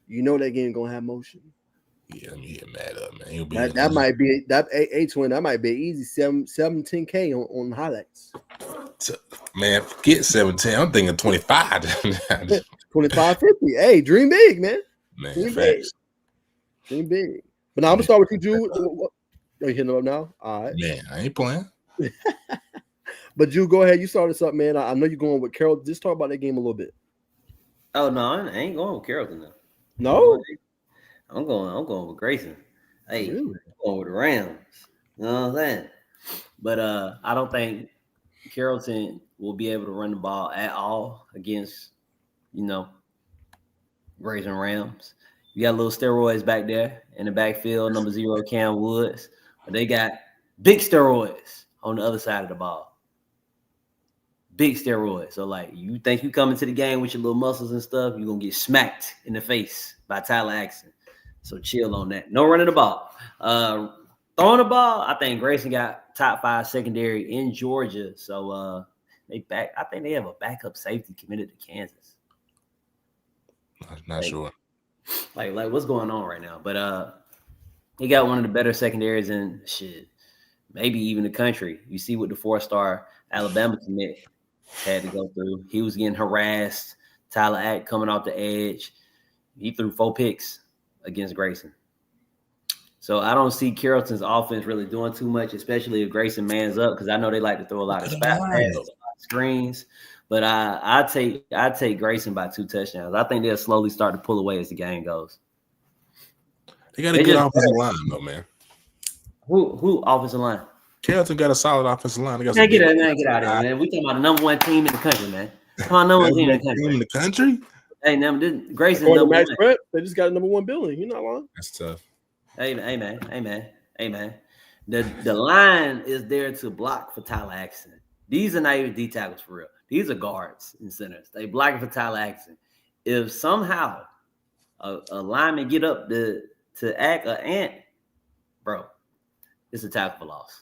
You know that game gonna have motion. Yeah, let me hit Matt up, man. He'll be that might be that A-Twin. That might be easy 10K on highlights. Man, forget 17. I'm thinking 25. 25-50. Hey, dream big, man. Man, dream facts. Big. Dream big. But now I'm gonna start with you, Drew. Are you hitting them up now? All right. Man, I ain't playing. But Drew, go ahead. You started something, man. I know you're going with Carroll. Just talk about that game a little bit. Oh no, I ain't going with Carrollton though. No, I'm going with Grayson. Hey, really? I'm going with the Rams. You know what I'm saying? But I don't think Carrollton will be able to run the ball at all against, Grayson Rams. You got little steroids back there in the backfield, number 0 Cam Woods, but they got big steroids on the other side of the ball. Big steroids. So, like, you think you come into the game with your little muscles and stuff, you're going to get smacked in the face by Tyler Axon. So, chill on that. No running the ball. Throwing the ball, I think Grayson got top 5 secondary in Georgia. So, I think they have a backup safety committed to Kansas. Not sure. Like what's going on right now? But He got one of the better secondaries in shit, maybe even the country. You see what the 4-star Alabama commit had to go through. He was getting harassed. Tyler Ack coming off the edge. He threw 4 picks against Grayson. So I don't see Carrollton's offense really doing too much, especially if Grayson mans up, because I know they like to throw a lot of spot passes, a lot of screens. But I take Grayson by 2 touchdowns. I think they'll slowly start to pull away as the game goes. They got a good offensive line, though, man. Who offensive line? Carrollton got a solid offensive line. They got get out of here, man. We talking about the number 1 team in the country, man. Come on, number 1 team in the country. Hey, now Grayson number 1. Prep, they just got a number 1 building. You're not lying. That's tough. Hey man. The line is there to block for Tyler Axton. These are not even D tackles for real. These are guards and centers. They blocking for Tyler Axton. If somehow a lineman get up to act an ant, bro, it's a tackle for loss.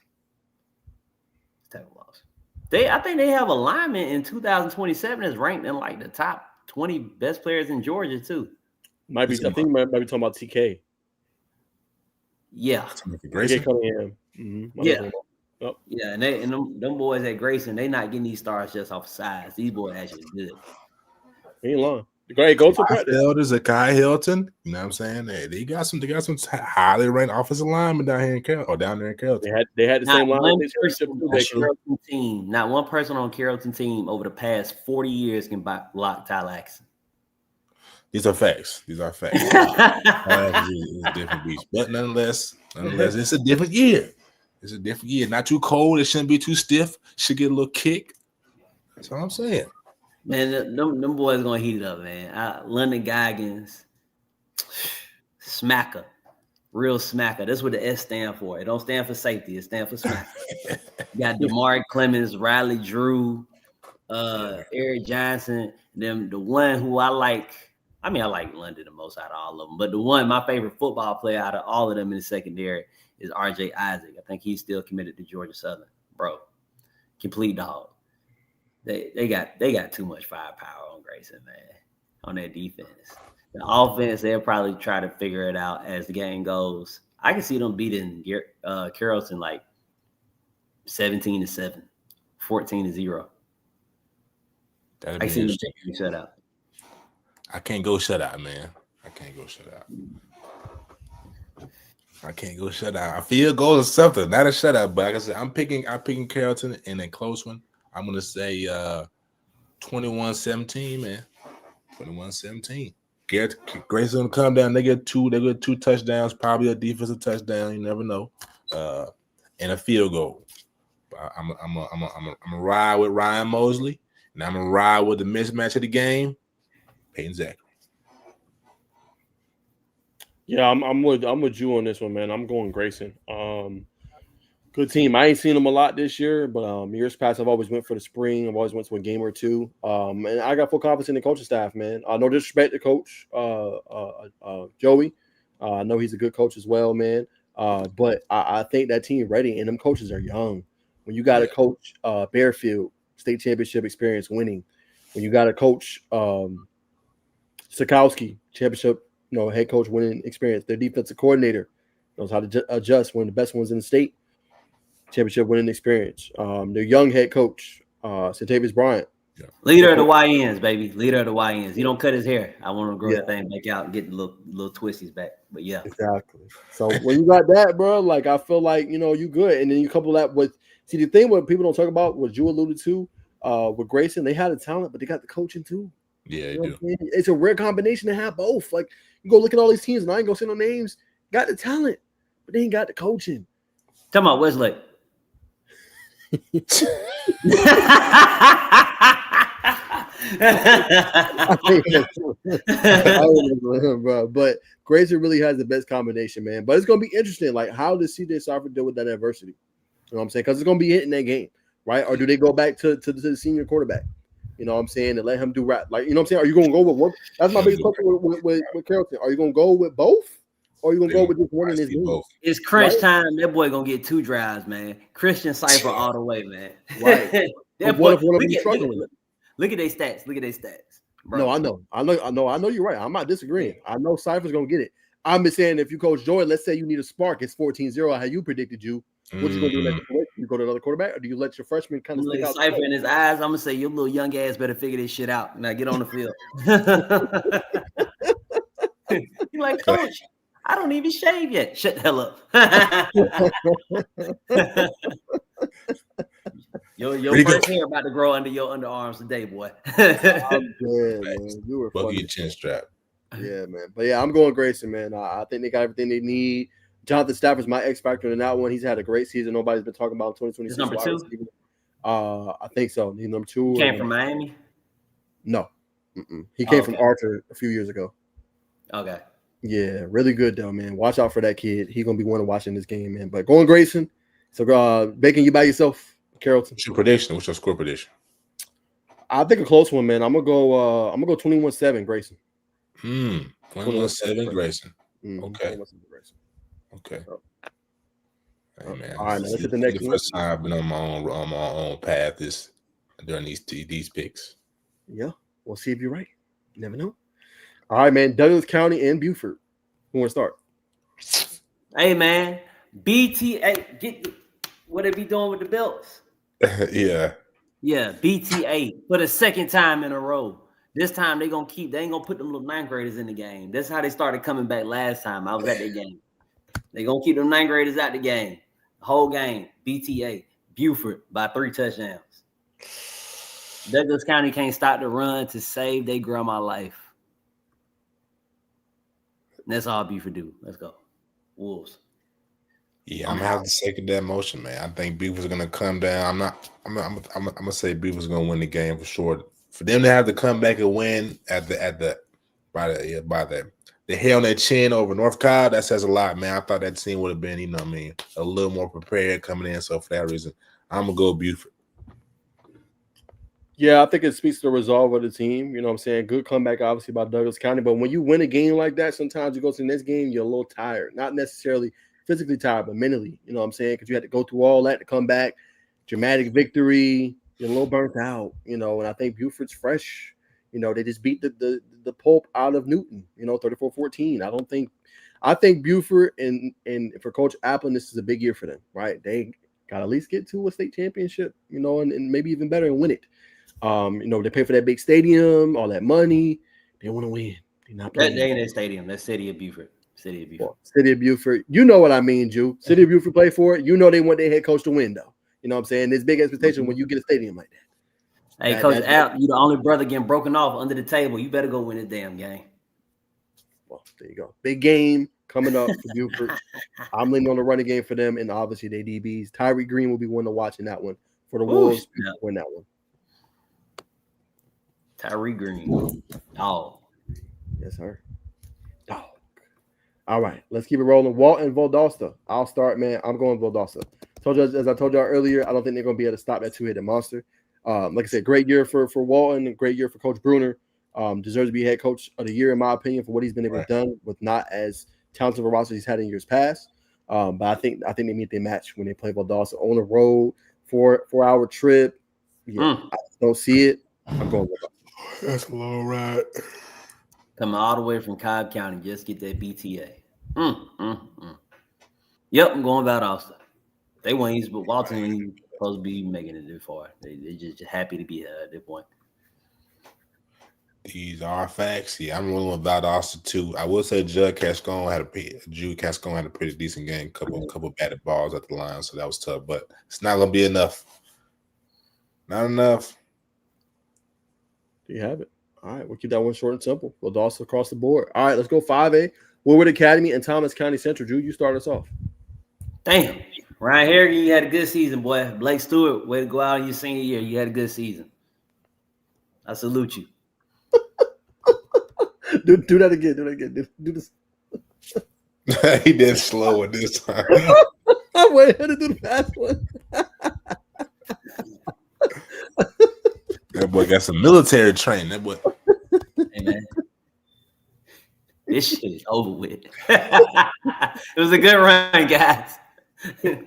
I think they have a lineman in 2027 that's ranked in like the top 20 best players in Georgia too. I think might be talking about TK. Yeah. Mm-hmm. Yeah. Yep. Yeah, and them boys at Grayson, they not getting these stars just off size. These boys actually good. Ain't lying. Great, go to practice. There's a Kai Hilton. You know what I'm saying? They got some highly ranked offensive linemen down there in Carrollton. They had the same line. Carrollton team. Not one person on Carrollton team over the past 40 years can block Tyler Axton. These are facts. It's a different beast. But nonetheless, it's a different year. It's a different year. Not too cold. It shouldn't be too stiff. Should get a little kick. That's what I'm saying. Man, them boys going to heat it up, man. London Goggins, smacker. Real smacker. That's what the S stand for. It don't stand for safety. It stands for smacker. You got Damari Clemens, Riley Drew, Eric Johnson. Them the one who I like. I mean, I like London the most out of all of them. But my favorite football player out of all of them in the secondary is R.J. Isaac. I think he's still committed to Georgia Southern. Bro, complete dog. They got too much firepower on Grayson, man, on their defense. The offense, they'll probably try to figure it out as the game goes. I can see them beating Carrollton like 17-7, 14-0. I see them taking shut out. I can't go shut out, man. I can't go shut out. A field goal or something, not a shutout. But like I said, I'm picking Carrollton in a close one. I'm gonna say 21-17, man. 21-17. Grayson gonna come down. They get two touchdowns, probably a defensive touchdown. You never know. And a field goal. I'm gonna ride with Ryan Mosley, and I'm gonna ride with the mismatch of the game. Peyton Zachary. Yeah, I'm with you on this one, man. I'm going Grayson. Good team. I ain't seen them a lot this year, but years past I've always went for the spring. I've always went to a game or two. And I got full confidence in the coaching staff, man. No disrespect to Coach Joey. I know he's a good coach as well, man. But I think that team ready, and them coaches are young. When you got a coach Bearfield, state championship experience winning. When you got a coach Sikowski, championship, head coach winning experience. Their defensive coordinator knows how to adjust, one of the best ones in the state. Championship winning experience. Their young head coach, Centavious Bryant. Yeah. Leader of the YNs, baby. Leader of the YNs. You don't cut his hair. I want to grow that thing back out and get the little twisties back. But yeah. Exactly. So when you got that, bro, like I feel like, you good. And then you couple that with, see, the thing what people don't talk about, what you alluded to with Grayson, they had the talent, but they got the coaching too. Yeah, they do. It's a rare combination to have both. Like, you go look at all these teams, and I ain't gonna say no names. Got the talent, but they ain't got the coaching. Come on, Wesley. But Grayson really has the best combination, man. But it's gonna be interesting. Like, how does CJ Sarford deal with that adversity? You know what I'm saying? Because it's gonna be hitting that game, right? Or do they go back to the senior quarterback? You know what I'm saying? And let him do rap. Like, you know what I'm saying? Are you going to go with one? That's my biggest question with Carrollton. Are you going to go with both? Or are you going to go with just one in this game? It's crunch time. That boy going to get 2 drives, man. Christian Cypher all the way, man. Right. Look at their stats. Look at their stats. Bro. No, I know you're right. I'm not disagreeing. I know Cypher's going to get it. I'm just saying, if you coach Jordan, let's say you need a spark, it's 14-0, how you predicted you. What are you going to do in that situation? You go to another quarterback, or do you let your freshman kind of stick out? Cypher in his eyes, I'm going to say, your little young ass better figure this shit out. Now get on the field. You're like, Coach, I don't even shave yet. Shut the hell up. Your first hair about to grow under your underarms today, boy. I'm dead, man. You were funny. Your chin strap. Yeah, man. But yeah, I'm going Grayson, man. I think they got everything they need. Jonathan Stafford's my X factor in that one. He's had a great season. Nobody's been talking about 2026. Number 2? I think so. He's number 2. He came from Miami? No. He came from Arthur a few years ago. Okay. Yeah, really good though, man. Watch out for that kid. He's gonna be one to watch in this game, man. But going Grayson. So Bacon, you by yourself, Carrollton. What's your prediction? What's your score prediction? I think a close one, man. I'm gonna go 21-7, Grayson. 21-7, Grayson. Okay. 21-7, Grayson. Okay. Hey, man. All right, man. Let's hit the next one. First time I've been on my own path during these picks. Yeah, we'll see if you're right. You never know. All right, man. Douglas County and Buford. Who want to start? Hey, man. BTA, get what they be doing with the belts. Yeah. Yeah, BTA for the second time in a row. This time they ain't gonna put them little 9th graders in the game. That's how they started coming back last time. I was at the game. They gonna keep them 9th graders out the game. The whole game. BTA, Buford by 3 touchdowns. Douglas County can't stop the run to save their grandma life. And that's all Buford do. Let's go. Wolves. Yeah, I'm gonna have to second that motion, man. I think Beaver's gonna come down. I'm gonna say Beaver's gonna win the game for sure. For them to have to come back and win by the hair on their chin over North Cobb, that says a lot, man. I thought that team would have been, a little more prepared coming in. So for that reason, I'm gonna go Buford. Yeah, I think it speaks to the resolve of the team. You know what I'm saying? Good comeback, obviously, by Douglas County. But when you win a game like that, sometimes you go to the next game, you're a little tired. Not necessarily physically tired, but mentally. You know what I'm saying? Because you had to go through all that to come back. Dramatic victory. You're a little burnt out, and I think Buford's fresh. They just beat the pulp out of Newton, 34-14. I think Buford and for Coach Applin, this is a big year for them, right? They got to at least get to a state championship, and maybe even better and win it. They pay for that big stadium, all that money. They want to win. They're not playing. That ain't that stadium. That's City of Buford. City of Buford. Well, City of Buford. You know what I mean, Jew. City of Buford play for it. They want their head coach to win, though. You know what I'm saying? There's big expectation when you get a stadium like that. Hey, Coach App, you the only brother getting broken off under the table. You better go win this damn game. Well, there you go. Big game coming up for Buford. I'm leaning on the running game for them, and obviously they DBs. Tyree Green will be one to watch in that one. For the Wolves, win that one. Tyree Green. Oh. Yes, sir. Dog. All right, let's keep it rolling. Walton, Valdosta. I'll start, man. I'm going Valdosta. As I told y'all earlier, I don't think they're going to be able to stop that 2-headed monster. Like I said, great year for Walton, and great year for Coach Bruner. Deserves to be head coach of the year, in my opinion, for what he's been able to done with not as talented of a roster he's had in years past. But I think they meet their match when they play Valdosta on the road, 4-hour trip. Yeah, I don't see it. I'm going Valdosta. That's a long ride. Coming all the way from Cobb County, just get that BTA. Yep, I'm going Valdosta. They weren't easy, but Walton ain't supposed to be making it this far. They just happy to be here at this point. These are facts. Yeah, I'm rolling with Valdosta too. I will say Jude Cascone had a pretty decent game. Couple batted balls at the line, so that was tough. But it's not gonna be enough. Not enough. There you have it. All right, we'll keep that one short and simple. Valdosta across the board. All right, let's go 5A. Woodward Academy and Thomas County Central. Drew, you start us off. Damn. Ryan Harrigan, you had a good season, boy. Blake Stewart, way to go out in your senior year. You had a good season. I salute you. Do that again. Do this. He did slow at this time. I'm way ahead to do the fast one. That boy got some military training. That boy. Hey, man. This shit is over with. It was a good run, guys.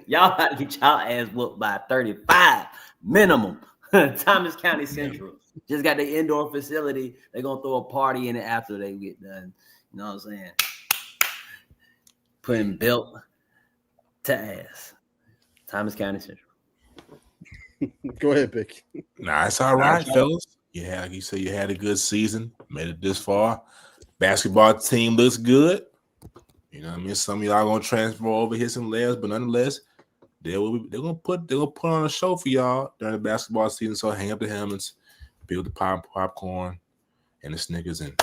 Y'all got to get y'all ass whooped by 35 minimum. Thomas County Central just got the indoor facility. They're gonna throw a party in it after they get done. You know what I'm saying? putting belt to ass. Thomas County Central. Go ahead, Pick. Nah, it's all right, fellas. Yeah, like you said, you had a good season, made it this far. Basketball team looks good. You know what I mean? Some of y'all gonna transfer over, hit some layers, but nonetheless, they're gonna put on a show for y'all during the basketball season. So hang up the helmets, build the popcorn and the Snickers, and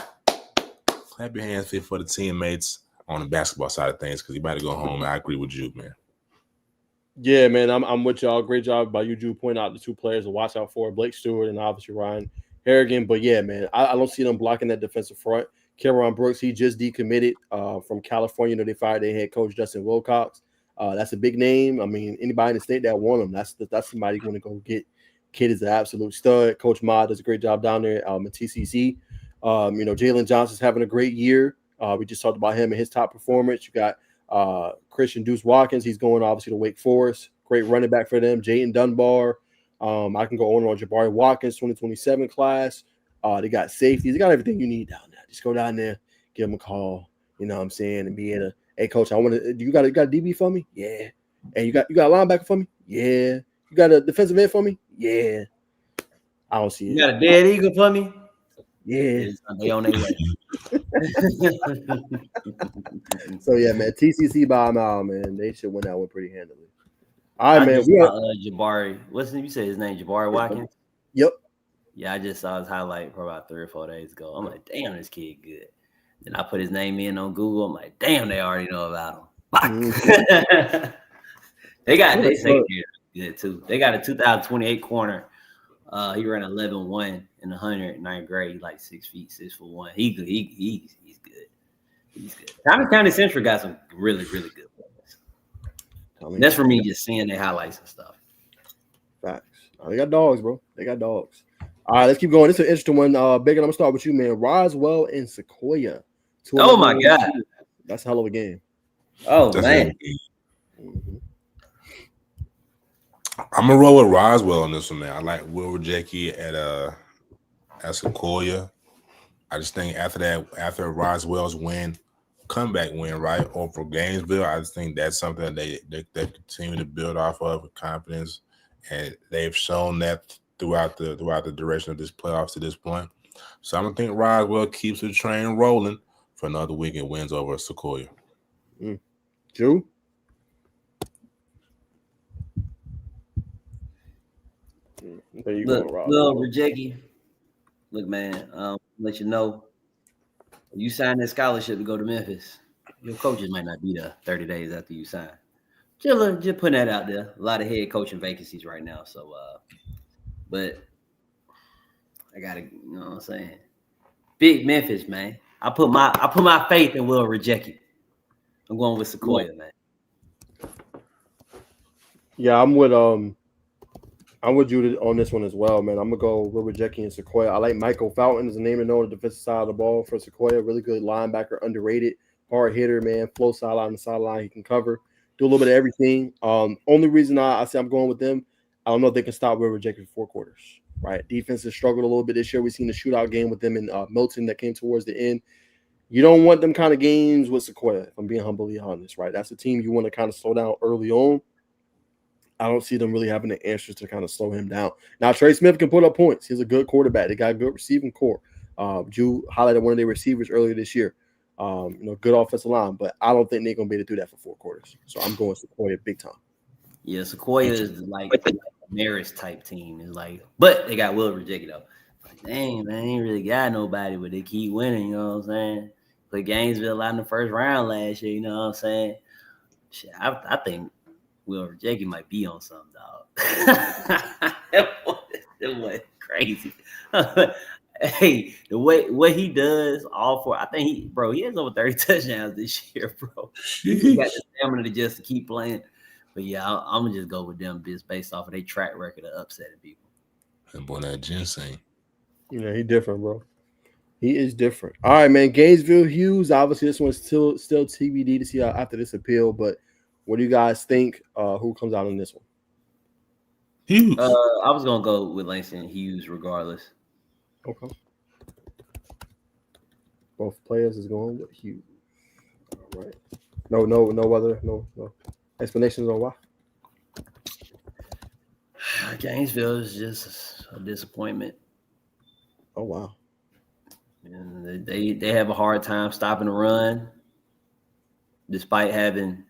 clap your hands for the teammates on the basketball side of things, because you better go home. I agree with you, man. Yeah, man, I'm with y'all. Great job by you, Drew, pointing out the two players to watch out for, Blake Stewart and obviously Ryan Harrigan. But yeah, man, I don't see them blocking that defensive front. Cameron Brooks, he just decommitted from California. They fired their head coach Justin Wilcox. That's a big name. I mean, anybody in the state that want him, that's somebody you want to go get. Kid is an absolute stud. Coach Ma does a great job down there at TCC. Jalen Johnson's having a great year. We just talked about him and his top performance. You got Christian Deuce Watkins, he's going obviously to Wake Forest. Great running back for them. Jayden Dunbar. I can go on Jabari Watkins, 2027 class. They got safeties. They got everything you need down there. Just go down there, give them a call. You know what I'm saying? And be in hey coach, I want to. You got a DB for me? Yeah. Hey, you got a linebacker for me? Yeah. You got a defensive end for me? Yeah. I don't see it. You got a dead eagle for me? Yeah. They on their way. So yeah, man, TCC by a mile, man. They should win that one pretty handily. All right, I man. just saw Jabari. What's his name? You say his name? Jabari Watkins? Yep. Yeah, I just saw his highlight for about 3 or 4 days ago. I'm like, damn, this kid good. Then I put his name in on Google. I'm like, damn, they already know about him. Mm-hmm. they say good too. They got a 2028 corner. He ran 11-1 in the 109th grade. He's like 6 feet, 6'1". He's good. He's good. He's good. Thomas County Central got some really, really good players. That's for me just seeing their highlights and stuff. Facts. They got dogs, bro. They got dogs. All right, let's keep going. This is an interesting one. Big, I'm gonna start with you, man. Roswell and Sequoia. Oh my God, that's a hell of a game. Oh man. Mm-hmm. I'm gonna roll with Roswell on this one, man. I like Will Rejecki at Sequoia. I just think after Roswell's comeback win, right, over Gainesville, I just think that's something they continue to build off of with confidence, and they've shown that throughout the duration of this playoffs to this point. So I'm gonna think Roswell keeps the train rolling for another week and wins over Sequoia. Drew? There you go, Will Rejecki. Look, man, let you know, you sign that scholarship to go to Memphis, your coaches might not be there 30 days after you sign. Just putting that out there. A lot of head coaching vacancies right now. So, but I gotta, you know what I'm saying? Big Memphis, man. I put my faith in Will Rejecki. I'm going with Sequoia, man. Yeah, I'm with you on this one as well, man. I'm gonna go Will Rejecki and Sequoia. I like Michael Fountain as a name to know on the defensive side of the ball for Sequoia. Really good linebacker, underrated, hard hitter, man. Flow sideline to sideline, he can cover, do a little bit of everything. Only reason I say I'm going with them, I don't know if they can stop Will Rejecki for 4 quarters. Right, defense has struggled a little bit this year. We've seen the shootout game with them in Milton that came towards the end. You don't want them kind of games with Sequoia, if I'm being humbly honest, right? That's a team you want to kind of slow down early on. I don't see them really having the answers to kind of slow him down. Now, Trey Smith can put up points. He's a good quarterback. They got a good receiving core. Drew highlighted one of their receivers earlier this year. Good offensive line, but I don't think they're going to be able to do that for 4 quarters. So I'm going Sequoia big time. Yeah, Sequoia is like a Marist type team. It's like, but they got Will Rejecki though. Like, dang, man, ain't really got nobody, but they keep winning. You know what I'm saying? Played Gainesville a lot in the first round last year. You know what I'm saying? Shit, I think Will Rejecki might be on something, dog. That was crazy. Hey, the way what he does, I think he has over 30 touchdowns this year, bro. He got the stamina to just keep playing. But yeah, I'm gonna just go with them just based off of their track record of upsetting people. And boy, that ginseng. Yeah, he different, bro. He is different. All right, man. Gainesville Hughes. Obviously, this one's still TBD to see how after this appeal. But what do you guys think? Who comes out on this one? Hughes. I was gonna go with Langston Hughes, regardless. Okay. Both players is going with Hughes. All right. No other no explanations on why. Gainesville is just a disappointment. Oh wow. And they have a hard time stopping the run, despite having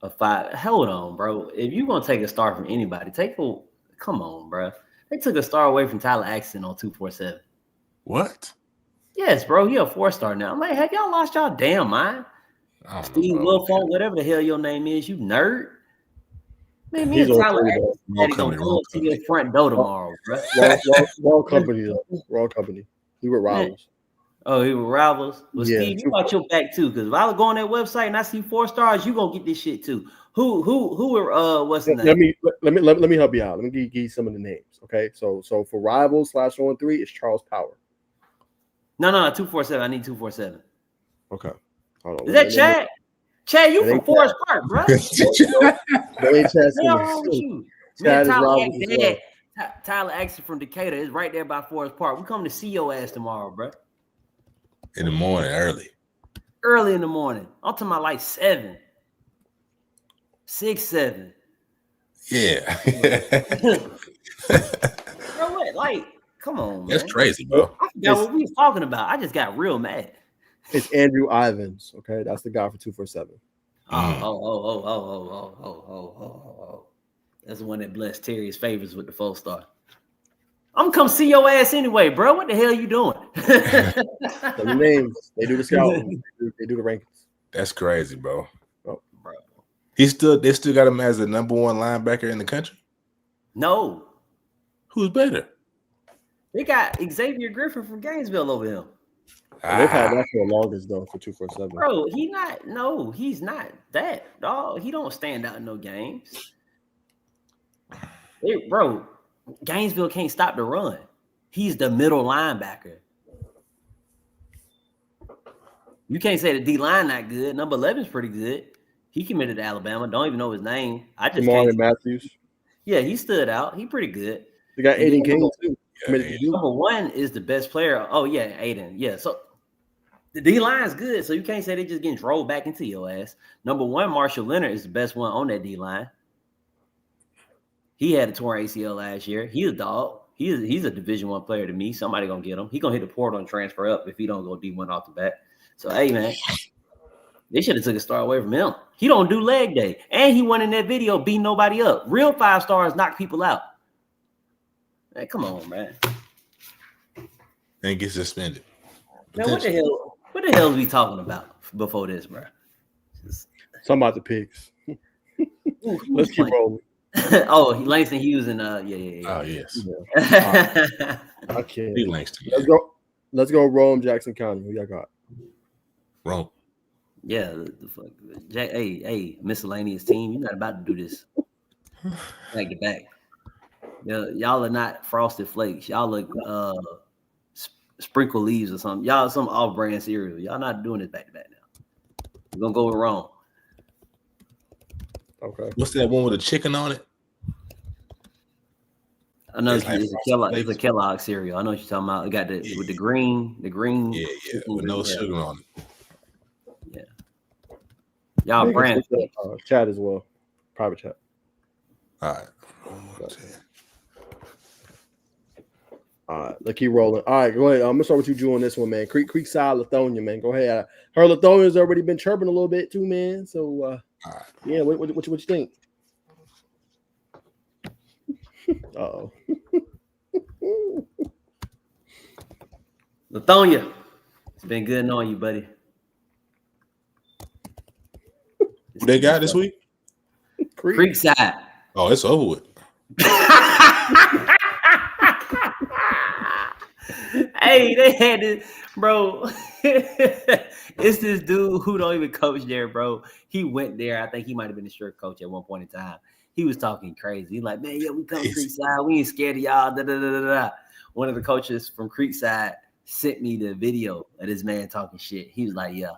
a five. Hold on, bro. If you're gonna take a star from anybody, come on, bro. They took a star away from Tyler Axton on 247. What? Yes, bro. He a 4-star now. I'm like, have y'all lost y'all damn mind? I don't Steve know, bro. Wilfont, whatever the hell your name is, you nerd. Man, me He's and on Tyler three, Axton Wrong said he gonna company, pull wrong up to your front door tomorrow, bro. Wrong company though. Wrong company. He with rivals. Oh, he was rivals. Well, Yeah, Steve, you watch your back too, because if I go on that website and I see 4 stars, you gonna get this shit too. Who what's the name? Let me help you out. Let me give you some of the names. Okay, so for rivals /on 3, it's Charles Power. No, 247. I need 247. Okay, hold on. Is that Chad? Chad, you It from ain't Forest Park, bro? They ain't Chad Hell Simmons. wrong with you? Me Chad and is Tyler rivals as well. Tyler Axton from Decatur is right there by Forest Park. We come to see your ass tomorrow, bro. In the morning, early. Early in the morning. I'm talking about like 7, 6, 7. Yeah. Bro, what? Like, come on, That's man. crazy, bro. I forgot what we was talking about. I just got real mad. It's Andrew Ivins. Okay, that's the guy for 247. Oh. That's the one that blessed Terry's favors with the 4-star. I'm gonna come see your ass anyway, bro. What the hell you doing? The names, they do the scouting. They do the rankings. That's crazy, bro. Oh. Bro. They still got him as the number 1 linebacker in the country. No. Who's better? They got Xavier Griffin from Gainesville over him. They've had that for the longest though for 247. Bro, he's not that, dog. He don't stand out in no games. Bro, Gainesville can't stop the run. He's the middle linebacker. You can't say the D-line not good. Number 11 is pretty good. He committed to Alabama. Don't even know his name. I just Jamari Matthews. Yeah, he stood out. He pretty good. They got Aiden King too. Number 1 is the best player. Oh, yeah, Aiden. Yeah, so the D-line's good, so you can't say they just getting rolled back into your ass. Number 1, Marshall Leonard is the best one on that D-line. He had a torn ACL last year. He's a dog. He's a Division I player to me. Somebody gonna get him. He gonna hit the portal and transfer up if he don't go D1 off the bat. So hey man, they should have took a star away from him. He don't do leg day, and he went in that video beating nobody up. Real 5 stars knock people out. Man, come on, man. And get suspended. Man, what the hell are we talking about before this, bro? Something about the pigs. Let's keep rolling. Oh, Langston Hughes and yeah. Oh yes. Yeah. Okay. Langston. Let's go Rome, Jackson County. Who y'all got? Rome. Yeah, the fuck. Hey, miscellaneous team. You're not about to do this back to back. Y'all are not Frosted Flakes. Y'all look sprinkle leaves or something. Y'all some off-brand cereal. Y'all not doing this back to back now. We're gonna go with Rome. Okay. What's that one with the chicken on it? I know it's a Kellogg cereal. I know what you're talking about. It got with the green. Yeah, with no sugar on it. Yeah. Y'all brand chat as well. Private chat. All right. All right, let's keep rolling. All right, go ahead. I'm gonna start with you, Drew, on this one, man. Creekside, Lithonia, man. Go ahead. Her Lithonia's already been chirping a little bit too, man. So, yeah, what you think? Uh-oh. Lithonia, it's been good knowing you, buddy. Who they got this week? Creekside. Oh, it's over with. Hey, they had this, bro. It's this dude who don't even coach there, bro. He went there. I think he might have been a strength coach at one point in time. He was talking crazy. He's like, man, yeah, we come Creekside. We ain't scared of y'all. Da, da, da, da, da. One of the coaches from Creekside sent me the video of this man talking shit. He was like, yeah,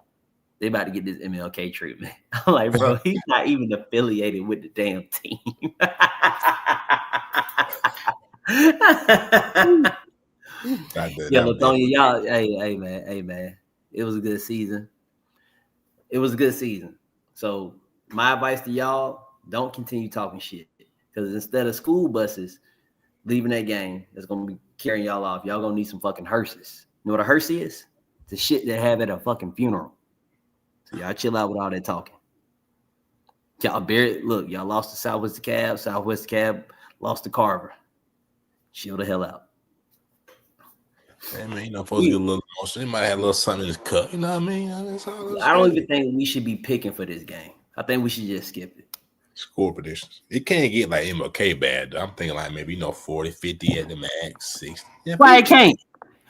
they about to get this MLK treatment. I'm like, bro, he's not even affiliated with the damn team. Yeah, Lithonia, y'all, hey, man. It was a good season. So my advice to y'all: don't continue talking shit. Because instead of school buses leaving that game, that's gonna be carrying y'all off. Y'all gonna need some fucking hearses. You know what a hearse is? It's the shit they have at a fucking funeral. So y'all chill out with all that talking. Y'all lost to Southwest Cab. Southwest Cab lost to Carver. Chill the hell out. Hey, man, supposed to get a little emotion. He might have a little something in his cup. You know what I mean? I don't even think we should be picking for this game. I think we should just skip it. Score predictions. It can't get like MLK bad, though. I'm thinking like maybe 40, 50 at the max, 60. Yeah, Why it can't?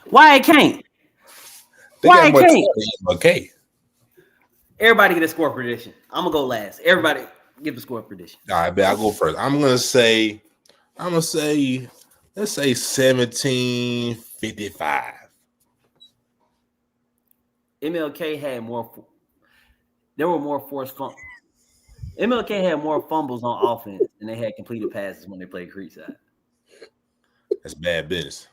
Why it can't? They got more time than MLK. Everybody get a score prediction. I'm gonna go last. Everybody give a score prediction. All right, I'll go first. I'm gonna say, let's say 17-55. MLK had more. There were more forced fumbles. MLK had more fumbles on offense than they had completed passes when they played Creekside. That's bad business.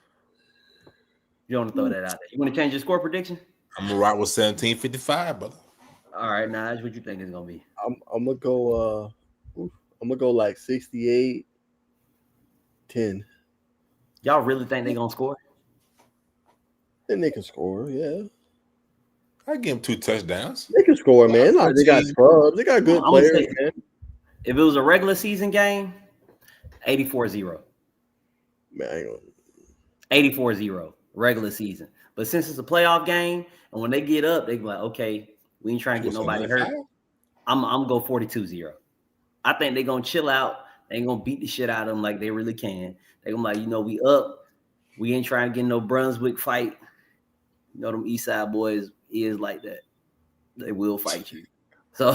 You don't want to throw that out there. You want to change your score prediction? I'm gonna rock with 17-55, brother. All right, Naj, what you think it's gonna be? I'm gonna go. I'm gonna go like 68-10. Y'all really think they're gonna score? Then they can score. Yeah, I give them 2 touchdowns. they can score, man. Like, they got scrubs. They got good players, man. If it was a regular season game, 84-0. Man, I ain't gonna... 84-0 regular season. But since it's a playoff game, and when they get up, they be like, okay, we ain't trying to get nobody hurt. I'm gonna go 42-0. I think they're gonna chill out. They ain't gonna beat the shit out of them like they really can. They're gonna be like, we up. We ain't trying to get no Brunswick fight. You know, them East Side boys is like that. They will fight you. So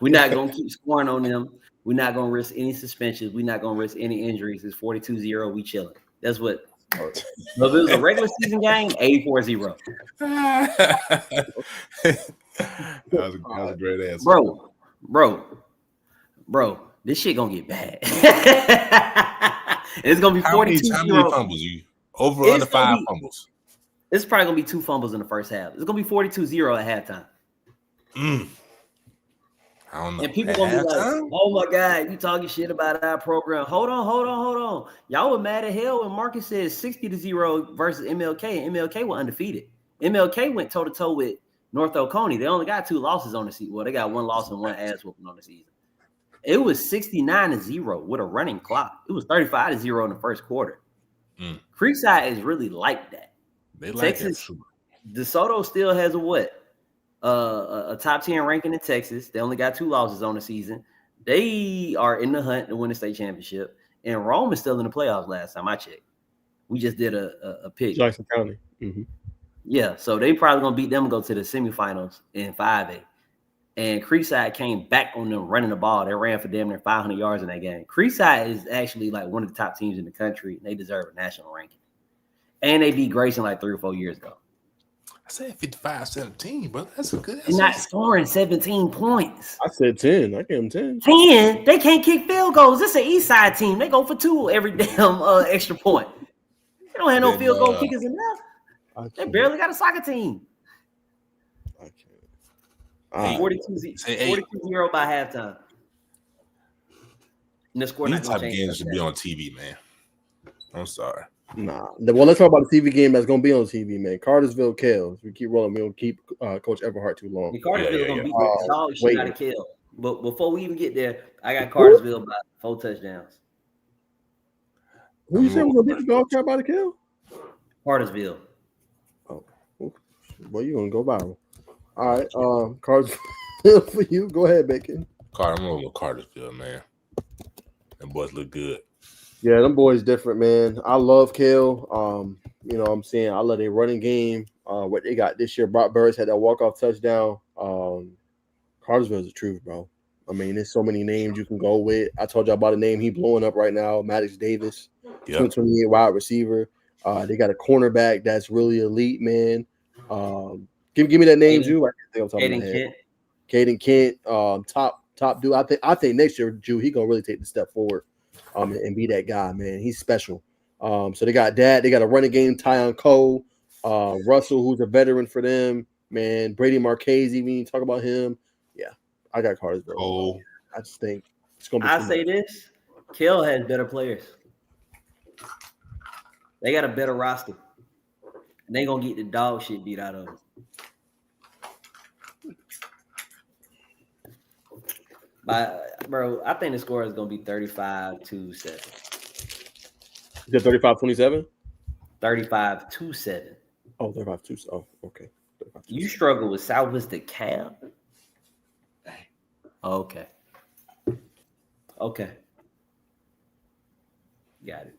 we're not gonna keep scoring on them. We're not gonna risk any suspensions. We're not gonna risk any injuries. It's 42-0. We chilling. That's what. So if it was a regular season game, 84-0. that was a great answer. Bro, this shit gonna get bad. It's gonna be 42-0. How many fumbles you? Over or under 5 fumbles? It's probably gonna be 2 fumbles in the first half. It's gonna be 42-0 at halftime. I don't know. And people gonna be like, "Oh my God, you talking shit about our program?" Hold on. Y'all were mad at hell when Marcus said 60-0 versus MLK, and MLK were undefeated. MLK went toe to toe with North Oconee. They only got 2 losses on the season. Well, they got 1 loss and 1 ass whooping on the season. It was 69-0 with a running clock. It was 35-0 in the first quarter. Creekside is really like that. They like Texas. DeSoto still has a top 10 ranking in Texas. They only got 2 losses on the season. They are in the hunt to win the state championship. And Rome is still in the playoffs last time I checked. We just did a pick. Jackson County. Mm-hmm. Yeah, so they probably going to beat them and go to the semifinals in 5A. And Creekside came back on them running the ball. They ran for damn near 500 yards in that game. Creekside is actually like one of the top teams in the country. They deserve a national ranking. And they beat Grayson like 3 or 4 years ago. I said 55-17, bro. That's a good. They're not scoring 17 points. I said 10. I gave them 10. 10? They can't kick field goals. This is an East Side team. They go for 2 every damn extra point. They don't have no field goal kickers enough. They barely got a soccer team. I can't. 42-0 by halftime. And the score These not type gonna of change. games should be on TV, man. I'm sorry. Nah. Well, let's talk about the TV game that's going to be on TV, man. Cartersville Kales. We keep rolling. We don't keep Coach Everhart too long. And Cartersville gonna beat the dog shit out of Kell. But before we even get there, I got Cartersville by 4 touchdowns. Who you said was going to beat the dog crap out of Kell? Cartersville. Oh, boy, you going to go viral. All right, Cartersville for you. Go ahead, Bacon. I'm rolling with Cartersville, man. Them boys look good. Yeah, them boys different, man. I love Kell. You know what I'm saying? I love their running game. What they got this year, Brock Burris had that walk-off touchdown. Cartersville is the truth, bro. I mean, there's so many names you can go with. I told you about a name he blowing up right now, Maddox Davis, 2028 wide receiver. They got a cornerback that's really elite, man. Give me that name, Jew. I can't think I'm talking about. Caden Kent, top dude. I think next year, Jew, he gonna really take the step forward. And be that guy, man. He's special. So they got that. They got a running game, Tyon Cole, Russell, who's a veteran for them, man. Brady Marchese, we need to talk about him. Yeah, I got Cartersville. Cole. I just think it's gonna be. I say this: Kel has better players. They got a better roster. And they gonna get the dog shit beat out of them. Bro, I think the score is gonna be 35-7. You said 35-27? 35-7. Oh, 35-2. Oh, okay. 35-2. You struggle with Southwest DeKalb? Okay. Okay. Got it.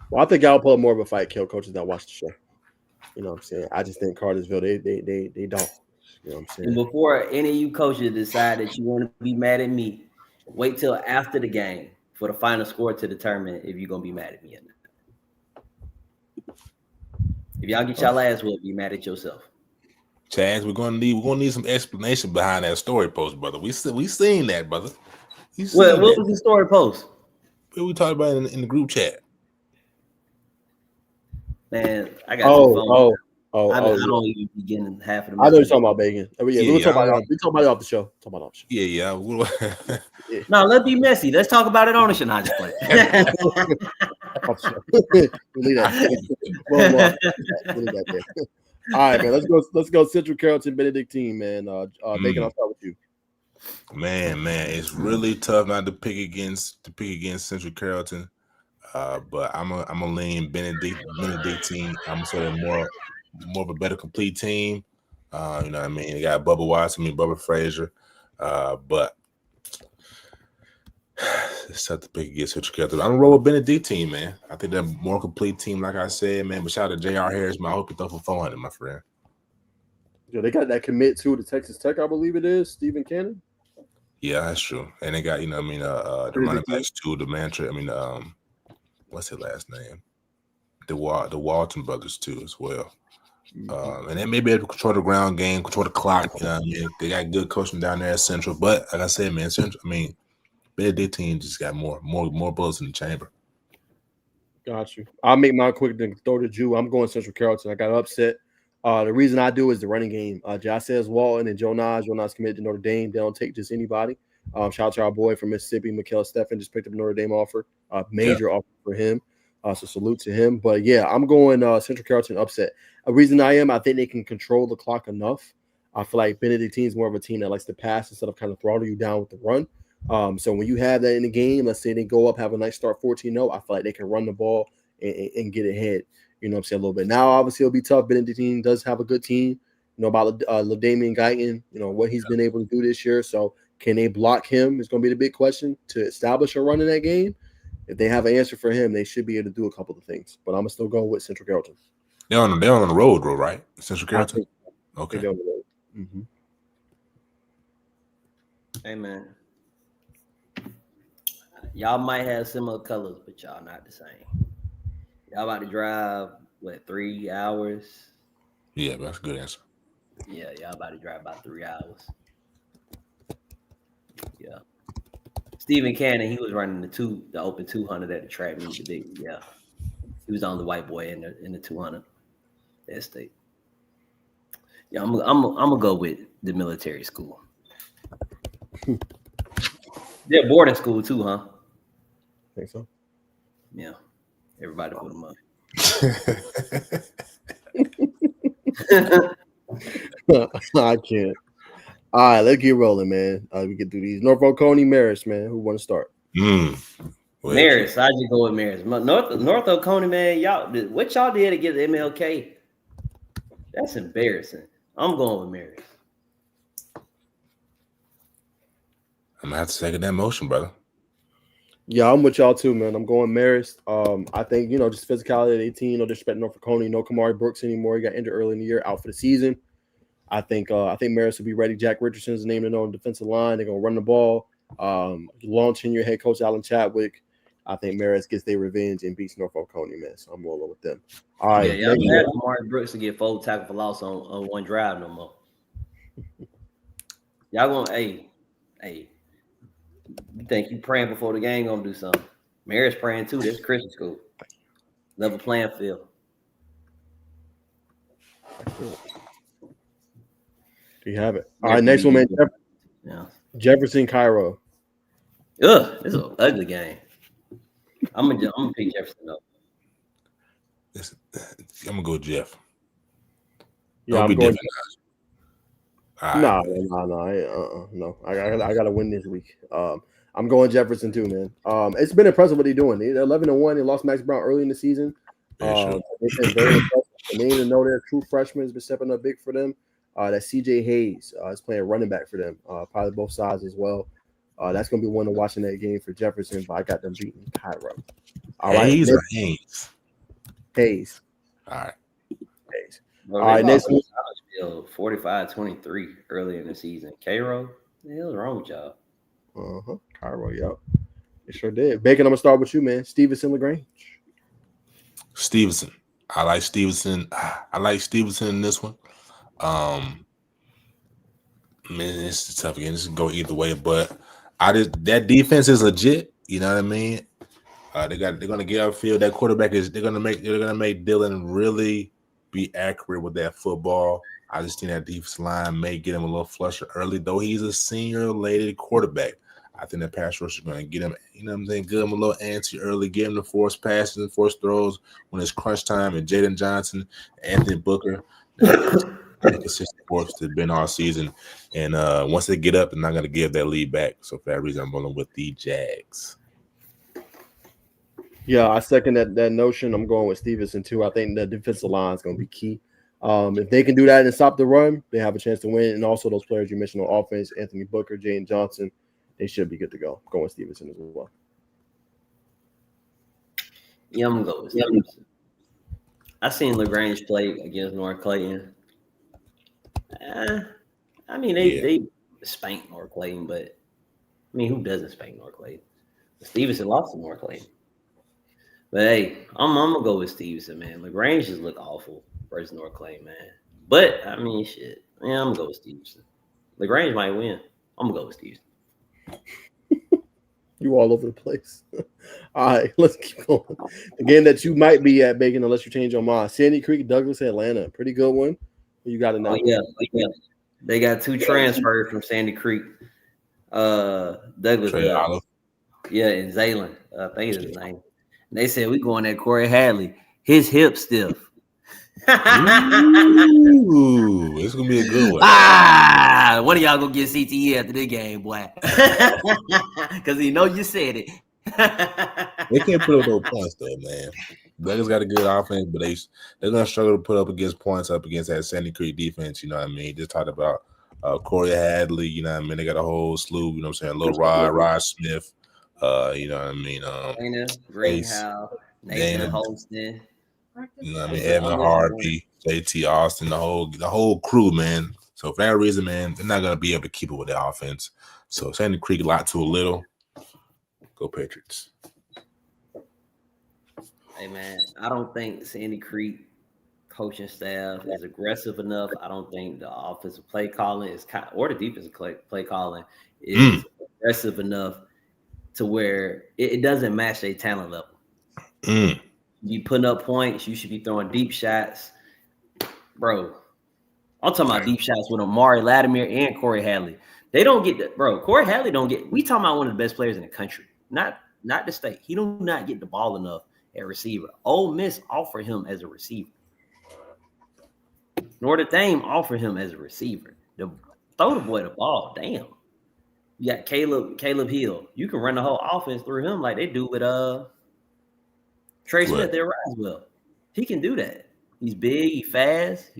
Well, I think I'll put up more of a fight, kill coaches that watch the show. You know what I'm saying? I just think Cartersville, they don't. You know what I'm saying? And before any of you coaches decide that you want to be mad at me, wait till after the game for the final score to determine if you're gonna be mad at me or not. If y'all get y'all ass whooped, be mad at yourself. Chaz, we're gonna need some explanation behind that story post, brother. We seen that, brother. What was the story post? We talked about it in the group chat. Man, I got two phones. I don't even be getting half of them. I know you're talking about Bacon. We were talking about it off the show. Yeah. No, let's be messy. Let's talk about it on the show. Nah, just play. We'll leave that there. All right, man. Let's go Central Carrollton Benedictine, man. Bacon, I'll start with you. Man, it's really tough not to pick against Central Carrollton. But I'm a lean Benedictine. I'm gonna say they're more of a better complete team. You know what I mean? They got Bubba Watson, Bubba Frazier. But it's tough to pick against Central Carrollton. I'm gonna roll with Benedictine, man. I think they're a more complete team, like I said, man. But shout out to J.R. Harris, man. I hope you throw for 400, my friend. Yo, they got that commit to Texas Tech, I believe it is, Stephen Cannon. Yeah, that's true. And they got, the running backs too, the mantra. What's his last name? The Walton brothers too, as well. And they may be able to control the ground game, control the clock. You know what I mean? They got good coaching down there at Central. But like I said, man, Benedictine just got more bullets in the chamber. Got you. I'll make mine quick then throw to Jew. I'm going Central Carrollton. I got upset. The reason I do is the running game. Jasez Walton and Joe Nas committed to Notre Dame. They don't take just anybody. Shout out to our boy from Mississippi, Mikael Steffen, just picked up a Notre Dame offer. Major offer for him. So salute to him. But yeah, I'm going Central Carrollton upset. A reason I think they can control the clock enough. I feel like Benedictine is more of a team that likes to pass instead of kind of throttle you down with the run. So when you have that in the game, let's say they go up, have a nice start 14-0, I feel like they can run the ball and get ahead. You know what I'm saying? A little bit. Now, obviously, it'll be tough. Benedictine does have a good team. You know about LaDamian Guyton, what he's been able to do this year. So can they block him? It's going to be the big question to establish a run in that game. If they have an answer for him, they should be able to do a couple of things. But I'm going to still go with Central Carrollton. They're on the road, bro, right? Central Carrollton? Okay. They're on the road. Mm-hmm. Hey, man. Y'all might have similar colors, but y'all not the same. Y'all about to drive, 3 hours? Yeah, that's a good answer. Yeah, y'all about to drive about 3 hours. Yeah. Stephen Cannon, he was running the open 200 at the track meet. Yeah. He was on the white boy in the 200 at state. Yeah, I'm gonna go with the military school. They're boarding school too, huh? Think so? Yeah. Everybody put them up. I can't. All right, let's get rolling, man. We can do these. Norfolk Coney, Marist, man. Who want to start? Marist. I just go with Marist. North Oconee, man. What y'all did to get the MLK? That's embarrassing. I'm going with Marist. I'm gonna have to second that motion, brother. Yeah, I'm with y'all too, man. I'm going Marist. I think just physicality at 18. No disrespect to Norfolk Coney. No Kamari Brooks anymore. He got injured early in the year, out for the season. I think Marist will be ready. Jack Richardson's named to know on the defensive line. They're gonna run the ball. Long tenure head coach Alan Chadwick. I think Marist gets their revenge and beats Norfolk Coney, man. So I'm rolling with them. All right. Yeah, y'all don't have Kamari Brooks to get 4 tackle for loss on one drive no more. Y'all gonna hey. You think you praying before the game gonna do something? Marist praying too. That's Christian school. Level playing field. You have it. All right, next one, man. Yeah. Jefferson Cairo. Ugh, this is an ugly game. I'm gonna pick Jefferson up. I'm gonna go Jeff. Yeah, Don't I'm be going. different. No. I gotta win this week. I'm going Jefferson too, man. It's been impressive what they're doing. They're 11-1. They lost Max Brown early in the season. They've been very impressive. And they even know their true freshman has been stepping up big for them. That CJ Hayes is playing running back for them, probably both sides as well. That's gonna be one to watch in that game for Jefferson. But I got them beating Cairo. All right, Hayes or Hayes? Hayes. All right. Hayes. Bro, All right, next one. 45-23 early in the season. K-Row, what the hell's wrong with y'all? Cairo, yep. It sure did. Bacon, I'm gonna start with you, man. Stevenson LaGrange. Stevenson. I like Stevenson. I like Stevenson in this one. Man, it's tough again. This can go either way, but that defense is legit. You know what I mean? They're gonna get upfield. That quarterback they're gonna make Dylan really be accurate with that football. I just think that defensive line may get him a little flusher early, though he's a senior-related quarterback. I think the pass rush is going to get him, you know what I'm saying, give him a little antsy early, give him the forced passes and forced throws when it's crunch time, and Jaden Johnson, Anthony Booker, consistent force they've been all season. And once they get up, they're not going to give that lead back. So for that reason, I'm rolling with the Jags. Yeah, I second that notion. I'm going with Stevenson too. I think the defensive line is going to be key. If they can do that and stop the run, they have a chance to win. And also those players you mentioned on offense, Anthony Booker, Jaden Johnson, they should be good to go. Going with Stevenson as well. Yeah, I'm gonna go with Stevenson. I seen LaGrange play against North Clayton. I mean, they spanked North Clayton, but I mean, who doesn't spank North Clayton? Stevenson lost to North Clayton. But hey, I'm gonna go with Stevenson, man. LaGrange just look awful versus North Clayton, man. But I mean, shit. Yeah, I'm gonna go with Stevenson. LaGrange might win. I'm gonna go with Stevenson. You all over the place. All right, let's keep going. The game that you might be at, Bacon, unless you change your mind. Sandy Creek, Douglas, Atlanta. Pretty good one. You got it now. Yeah. They got two transfers from Sandy Creek. Douglas. Trey Olive. Yeah, and Zaylen. I think is his name. And they said we going at Corey Hadley. His hip stiff. Ooh, it's gonna be a good one. One of y'all gonna get CTE after this game, boy? Because you know you said it. They can't put up no points though, man. Douglas got a good offense, but they're gonna struggle to put up points up against that Sandy Creek defense. You know what I mean? Just talked about Corey Hadley. You know what I mean? They got a whole slew. You know what I'm saying? Little Rod Smith. You know what I mean? Dana Greenhouse, Nathan Holston. You know what I mean? Evan Harvey, JT Austin, the whole crew, man. So for that reason, man, they're not gonna be able to keep it with the offense. So Sandy Creek a lot to a little. Go Patriots. Hey man, I don't think Sandy Creek coaching staff is aggressive enough. I don't think the offensive play calling or the defensive play calling is aggressive enough to where it doesn't match their talent level. You putting up points, you should be throwing deep shots. Bro, I'm talking about deep shots with Amari Latimer and Corey Hadley. They don't get that, bro. Corey Hadley don't get. We talking about one of the best players in the country, not the state. He do not get the ball enough at receiver. Ole Miss offered him as a receiver. Notre Dame offered him as a receiver. Throw the boy the ball. Damn. You got Caleb Hill. You can run the whole offense through him like they do with Trey Smith at Roswell. He can do that. He's big. He fast.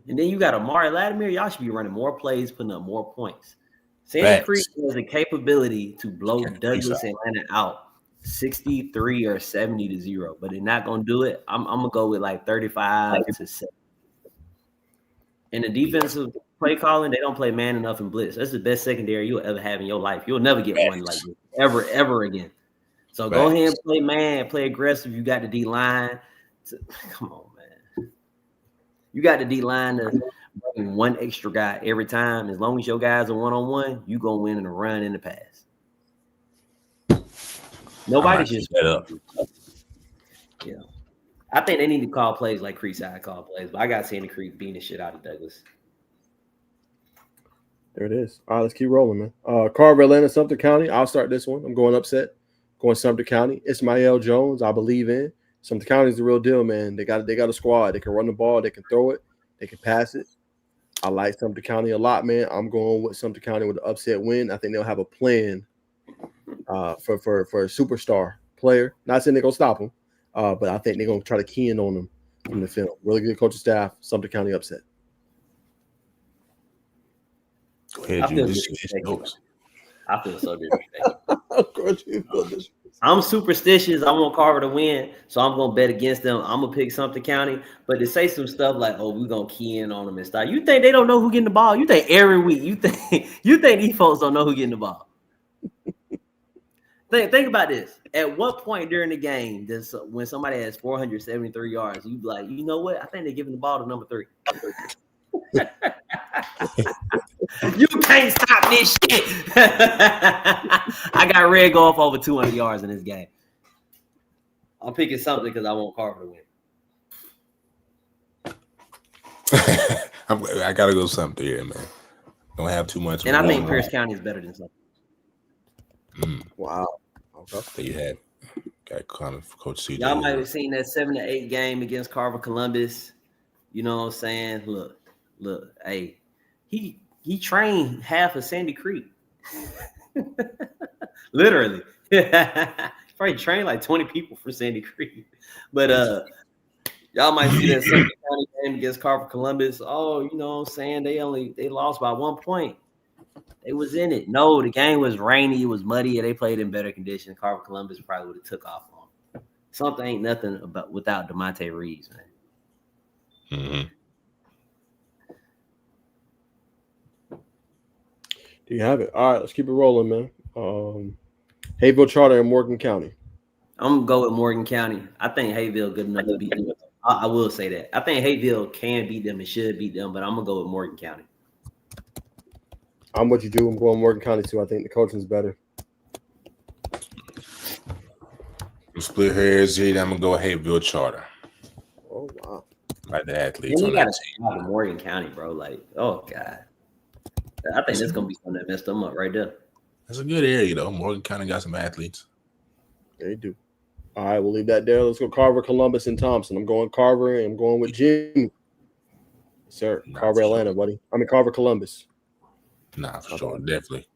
And then you got Amari Latimer. Y'all should be running more plays, putting up more points. Sandy Creek has the capability to blow Douglas and Atlanta out 63 or 70-0, but they're not going to do it. I'm going to go with like 35-7. And the defensive play calling, they don't play man enough in blitz. That's the best secondary you'll ever have in your life. You'll never get one like this ever again. So go ahead and play man, play aggressive. You got the D-line. Come on, man. You got the D-line to bring one extra guy every time. As long as your guys are one-on-one, you going to win in the run and the pass. Nobody's just set up. Yeah. I think they need to call plays like Creekside call plays, but I got Sandy Creek beating the shit out of Douglas. There it is. All right, let's keep rolling, man. Carver, Atlanta, Sumter County. I'll start this one. I'm going upset. Going Sumter County. Ismael Jones, I believe in. Sumter County is the real deal, man. They got a squad. They can run the ball. They can throw it. They can pass it. I like Sumter County a lot, man. I'm going with Sumter County with an upset win. I think they'll have a plan for a superstar player. Not saying they're gonna stop him, but I think they're gonna try to key in on him from the film. Really good coaching staff. Sumter County upset. Go ahead, I you. feel This disrespected. goes. I feel so disrespected. Of course you feel this. I'm superstitious. I want Carver to win, so I'm gonna bet against them. I'm gonna pick Sumter County, but to say some stuff like, "Oh, we're gonna key in on them and stuff," you think they don't know who getting the ball? You think every week? You think these folks don't know who getting the ball? Think about this. At what point during the game does when somebody has 473 yards, you be like, you know what? I think they're giving the ball to number 3. You can't stop this shit. I got Red go off over 200 yards in this game. I'm picking something because I want Carver to win. I gotta go something here, man. Don't have too much. And I think Pierce County is better than something. Wow. Okay. There you have got kind of Coach CJ. Y'all might have seen that 7-8 game against Carver Columbus. You know what I'm saying? Look, hey, he trained half of Sandy Creek. Literally. Probably trained like 20 people for Sandy Creek. But y'all might see that 7 County game against Carver Columbus. Oh, you know what I'm saying? They lost by 1 point. They was in it. No, the game was rainy. It was muddy. They played in better conditions. Carver Columbus probably would have took off on them. Something ain't nothing about without DeMonte Reeves, man. Mm-hmm. Do you have it? All right, let's keep it rolling, man. Hayville Charter in Morgan County. I'm gonna go with Morgan County. I think Hayville good enough to beat them. I will say that. I think Hayville can beat them and should beat them, but I'm gonna go with Morgan County. I'm what you do. I'm going Morgan County too. I think the coaching's better. Split hairs here. I'm gonna go Hayville Charter. Oh wow! Like the athletes You on got that team. to Morgan County, bro. Like, oh god, I think that's gonna be something that messed them up right there. That's a good area though. Morgan County got some athletes. They do. All right, we'll leave that there. Let's go Carver, Columbus, and Thompson. I'm going Carver, and I'm going with Jimmy. Sir, Carver, Atlanta, buddy. I mean Carver, Columbus. Nah, for sure, definitely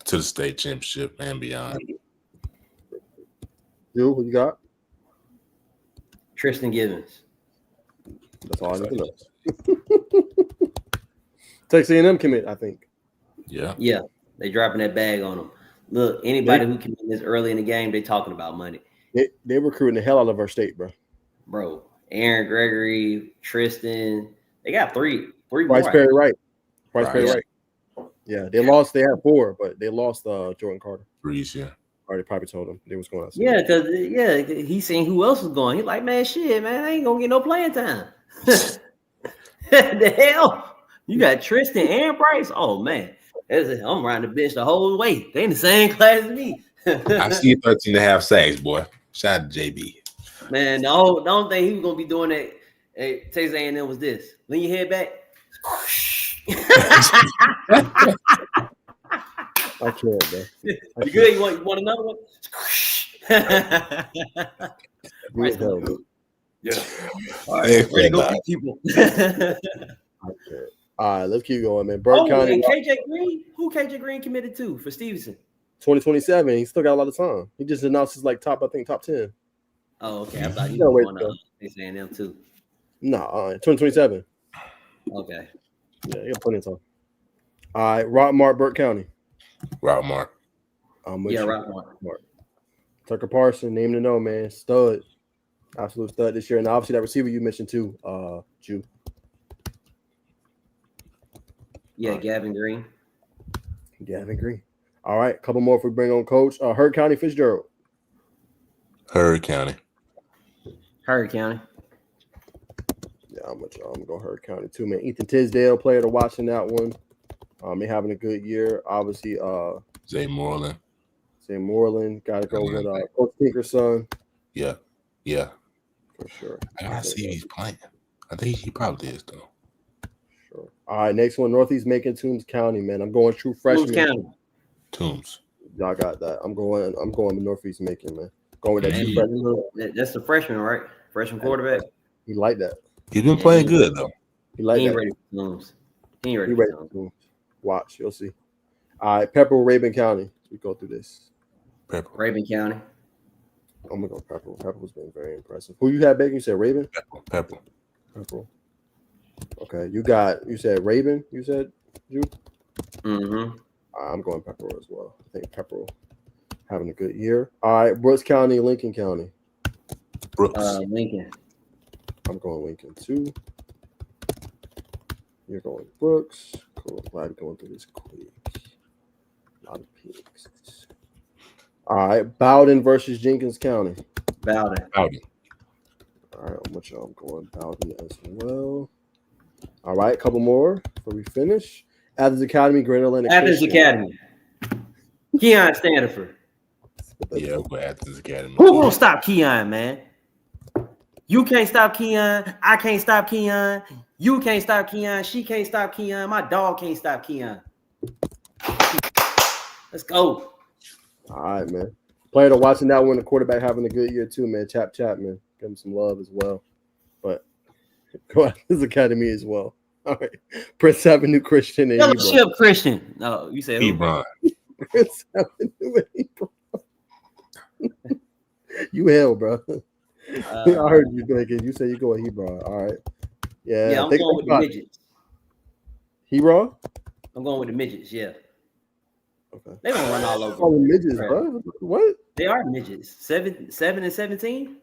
to the state championship and beyond. You, who you got? Tristan Givens. That's all I need to know. Texas A&M commit, I think. Yeah, they dropping that bag on them. Look, anybody who can win this early in the game, they talking about money. They recruiting the hell out of our state, bro. Aaron Gregory, Tristan, they got three Bryce more. Perry Wright. Perry yeah. Wright. Yeah, they lost. They had 4, but they lost Jordan Carter. Breeze, yeah. Already probably told him they was going out. Yeah, because he seen who else was going. He like, man, I ain't gonna get no playing time. The hell, you got Tristan and Bryce. Oh man, I'm riding the bench the whole way. They in the same class as me. I see 13 and a half sacks, boy. Shout out to JB. Man, the only thing he was gonna be doing at Texas A&M was this: lean your head back. I can't, bro. You good? You want another one? Right, yeah. All right, ready to go beat people. All right, let's keep going, man. Burke County. And KJ Green. Who KJ Green committed to for Stevenson? 2027. He still got a lot of time. He just announced his top 10. Oh, okay. I thought you were going to Texas A&M too. No, 2027. Okay. Yeah, you got plenty of time. All right, Rockmart, Burke County. Rockmart. Rockmart. Tucker Parson, name to know, man. Stud. Absolute stud this year. And obviously that receiver you mentioned too, Jew. Yeah, Gavin Green. Gavin Green. All right, a couple more if we bring on Coach. Heard County, Fitzgerald. Heard County. Yeah, I'm gonna go Heard County too, man. Ethan Tisdale, player to watch in that one. He having a good year. Obviously, Zay Moreland. Got to go with Coach Tinker's son. Yeah. For sure. I gotta see if he's playing. I think he probably is though. Sure. All right, next one, Northeast Macon, Toombs County, man. I'm going true freshman. County. Toombs. Y'all got that. I'm going with Northeast Macon, man. Going with that Man, true freshman. that's the freshman, right? Freshman quarterback. He like that. He's been playing good though. He like He ain't that. ready for Toombs. He ain't ready He for ready Toombs. for Toombs. Watch, you'll see. All right, Pepperell, Rabin County. We go through this. Pepper. Raven County. I'm gonna go Pepperell. Pepperell's been very impressive. Who you had, Bacon? You said Rabin? Pepper. Pepperell. Okay, you said Rabin. You said you. Mm-hmm. I'm going Pepperell as well. I think Pepperell having a good year. All right, Brooks County, Lincoln County. Brooks. Lincoln. I'm going Lincoln too. You're going Brooks. Cool. Glad we're going through this quick. A lot of picks. All right, Bowden versus Jenkins County. Bowden. All right, I'm with y'all. I'm going Bowden as well. All right, couple more before we finish. Athens Academy, Great Atlantic Athens Christian. Academy. Keon Standiford. Yeah, we're Athens Academy. Who gonna stop Keon, man? You can't stop Keon. I can't stop Keon. You can't stop Keon. She can't stop Keon. My dog can't stop Keon. Let's go. All right, man. Player to watching that one. The quarterback having a good year too, man. Chapman. Give him some love as well. But go Athens Academy as well. All right. Prince Avenue Christian and Hebron. Fellowship Christian. No, you said who? Hebron. Prince Avenue and Hebron. You hell, bro. I heard you thinking. You said you go with Hebron. All right. Yeah, I'm going with the midgets. Hebron? I'm going with the midgets, yeah. Okay. They don't run all over. Oh, the midgets, bro. What? They are midgets. 7 and 17.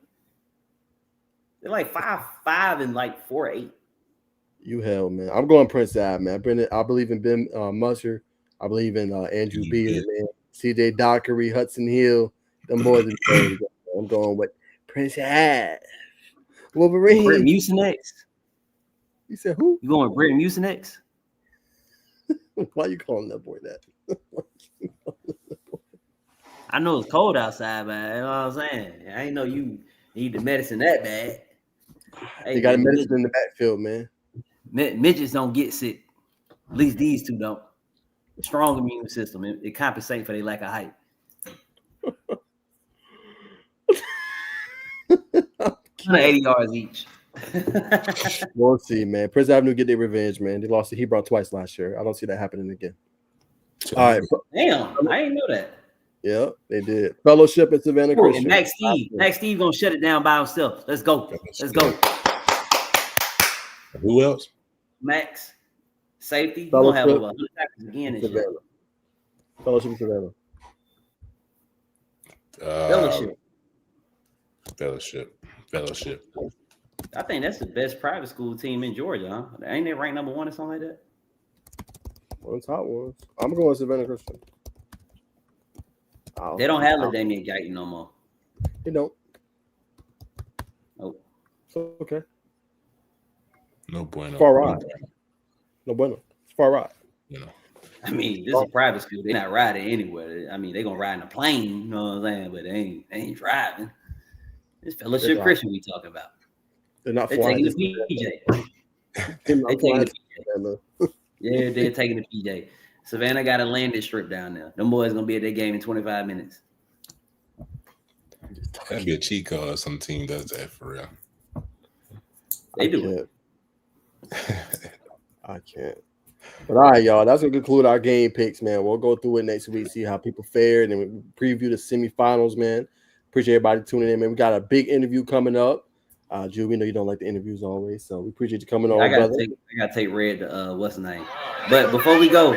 They're like 5'5" and like 4'8". You hell, man. I'm going Prince Ave, man. I believe in Ben Musser. I believe in Andrew Beard, man. CJ Dockery, Hudson Hill. Them boys are good. I'm going with Prince Ave. Wolverine. Brent Mucinex. You said who? You going with Brent Mucinex? Why you calling that boy that? I know it's cold outside, man. You know what I'm saying? I ain't know you need the medicine that bad. Hey, you got a medicine in the backfield, man. Midgets don't get sick. At least these two don't. Strong immune system. It compensates for their lack of height. 180 yards each. We'll see, man. Prince Avenue get their revenge, man. They lost to Hebron twice last year. I don't see that happening again. All right. Damn, I didn't know that. Yeah, they did. Fellowship at Savannah Christian. And Max Steve gonna shut it down by himself. Let's go. Let's go. Who else? Max, safety. He's gonna have over 100 tackles again this year. Fellowship at Savannah. Fellowship. I think that's the best private school team in Georgia, huh? Ain't they ranked number 1 or something like that? One top ones. I'm going Savannah Christian. They don't have LaDamian Guyton no more. They don't. Nope. So okay. No bueno. Far right. No bueno. It's far right. You know. I mean, this is a private school. They're not riding anywhere. I mean, they're gonna ride in a plane, you know what I'm saying? But they ain't driving. It's Fellowship Christian we talking about. They're not They're flying. taking the PJ. They're taking the PJ. Yeah, they're taking the PJ. Savannah got a landing strip down there. Them boys gonna be at their game in 25 minutes. That'd be a cheat code if some team does that for real. They do it. I can't. But all right, y'all. That's gonna conclude our game picks, man. We'll go through it next week, see how people fared, and we preview the semifinals, man. Appreciate everybody tuning in, man. We got a big interview coming up. Drew, we know you don't like the interviews always, so we appreciate you coming on, brother. I gotta take Red to what's the name? But before we go,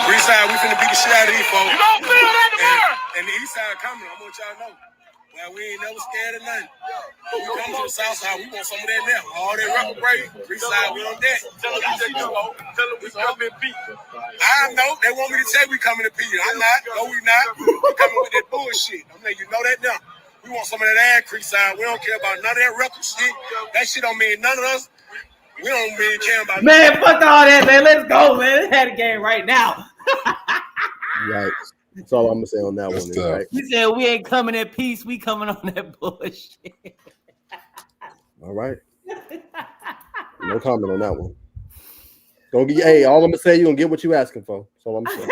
Freestyle, we finna beat the shit out of these folks. You don't feel that tomorrow. And the east side coming, I want y'all to know. Well, we ain't never scared of nothing. We come to the south side, we want some of that now. All that record break, east side, we on that. Tell them we coming to beat. I know, they want me to say we coming to beat. I'm not. No, we not. We coming with that bullshit. I'm letting you know that now. We want some of that ad creek side. We don't care about none of that record shit. That shit don't mean none of us. We don't really care about man, fuck all that, man. Let's go, man. Let's have a game right now. Right. That's all I'm gonna say on that one. Right. We said we ain't coming at peace. We coming on that bullshit. All right. No comment on that one. Don't get. Hey, all I'm gonna say, you gonna get what you asking for. That's all I'm saying.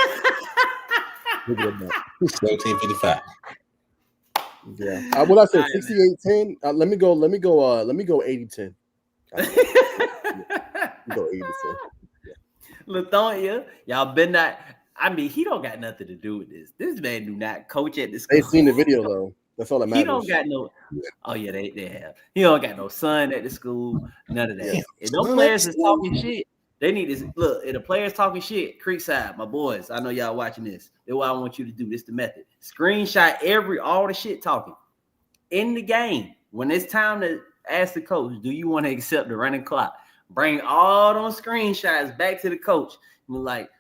Leave it at that. 1755. Yeah. What I said, All right, 68-10. Let me go. Let me go. Let me go 80-10. man. Go 80-10. Lithonia, y'all been not. I mean, he don't got nothing to do with this. This man do not coach at the They school. seen the video though. That's all that He matters. don't got no. Oh yeah, they have. He don't got no son at the school. None of that. Yeah. And those players is talking shit. They need to look. If the players talking shit, Creekside, my boys. I know y'all watching this. That's what I want you to do. This the method. Screenshot all the shit talking in the game. When it's time to ask the coach, do you want to accept the running clock? Bring all those screenshots back to the coach. And be like,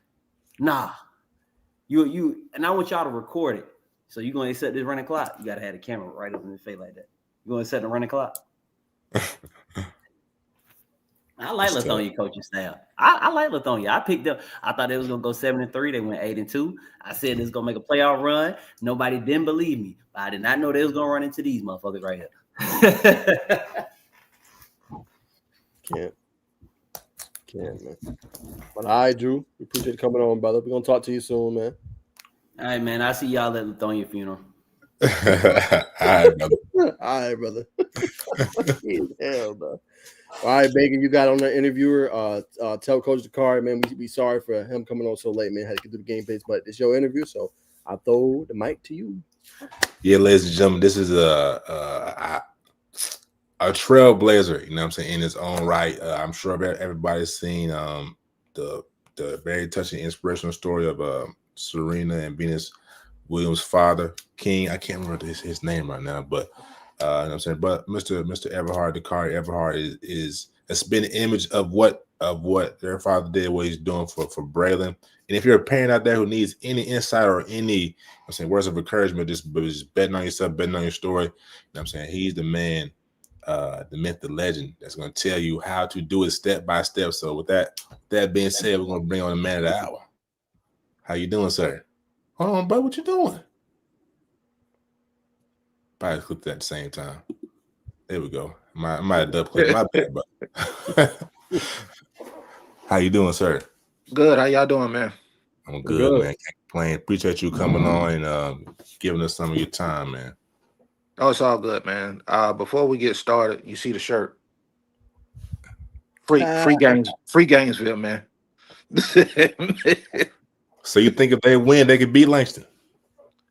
nah, you, and I want y'all to record it. So you gonna accept this running clock? You gotta have the camera right up in the face like that. You gonna accept the running clock? I like Lithonia coaching style. I like Lithonia. I picked up. I thought they was gonna go 7-3. They went 8-2. I said it's gonna make a playoff run. Nobody didn't believe me. But I did not know they was gonna run into these motherfuckers right here. Can't, man. But all right, Drew. We appreciate you coming on, brother. We're gonna talk to you soon, man. All right, man. I'll see y'all at Lithonia funeral. All right, brother. All right, brother. Hell, bro. All right, Bacon, you got on the interviewer. Tell Coach Dakari, man, we sorry for him coming on so late, man. Had to get through the game pace, but it's your interview, so I'll throw the mic to you. Yeah, ladies and gentlemen, this is a trailblazer, you know what I'm saying, in its own right. I'm sure everybody's seen the very touching, inspirational story of Serena and Venus Williams' father, King. I can't remember his name right now, but you know what I'm saying. But Mr. Everhard, Dakari Everhard is it's been an image of what their father did, what he's doing for Braylon. And if you're a parent out there who needs any insight or any, I'm saying, words of encouragement, just betting on yourself, betting on your story, you know what I'm saying, he's the man, the myth, the legend that's going to tell you how to do it step by step. So with that being said, we're going to bring on the man of the hour. How you doing, sir? Hold on, bud. What you doing? Probably clipped that at the same time. There we go. I might have double clicked. My bad, bro. How you doing, sir? Good. How y'all doing, man? I'm good, man. Can't complain. Appreciate you coming on and giving us some of your time, man. Oh, it's all good, man. Before we get started, you see the shirt. Free Gainesville, man. So you think if they win, they could beat Langston?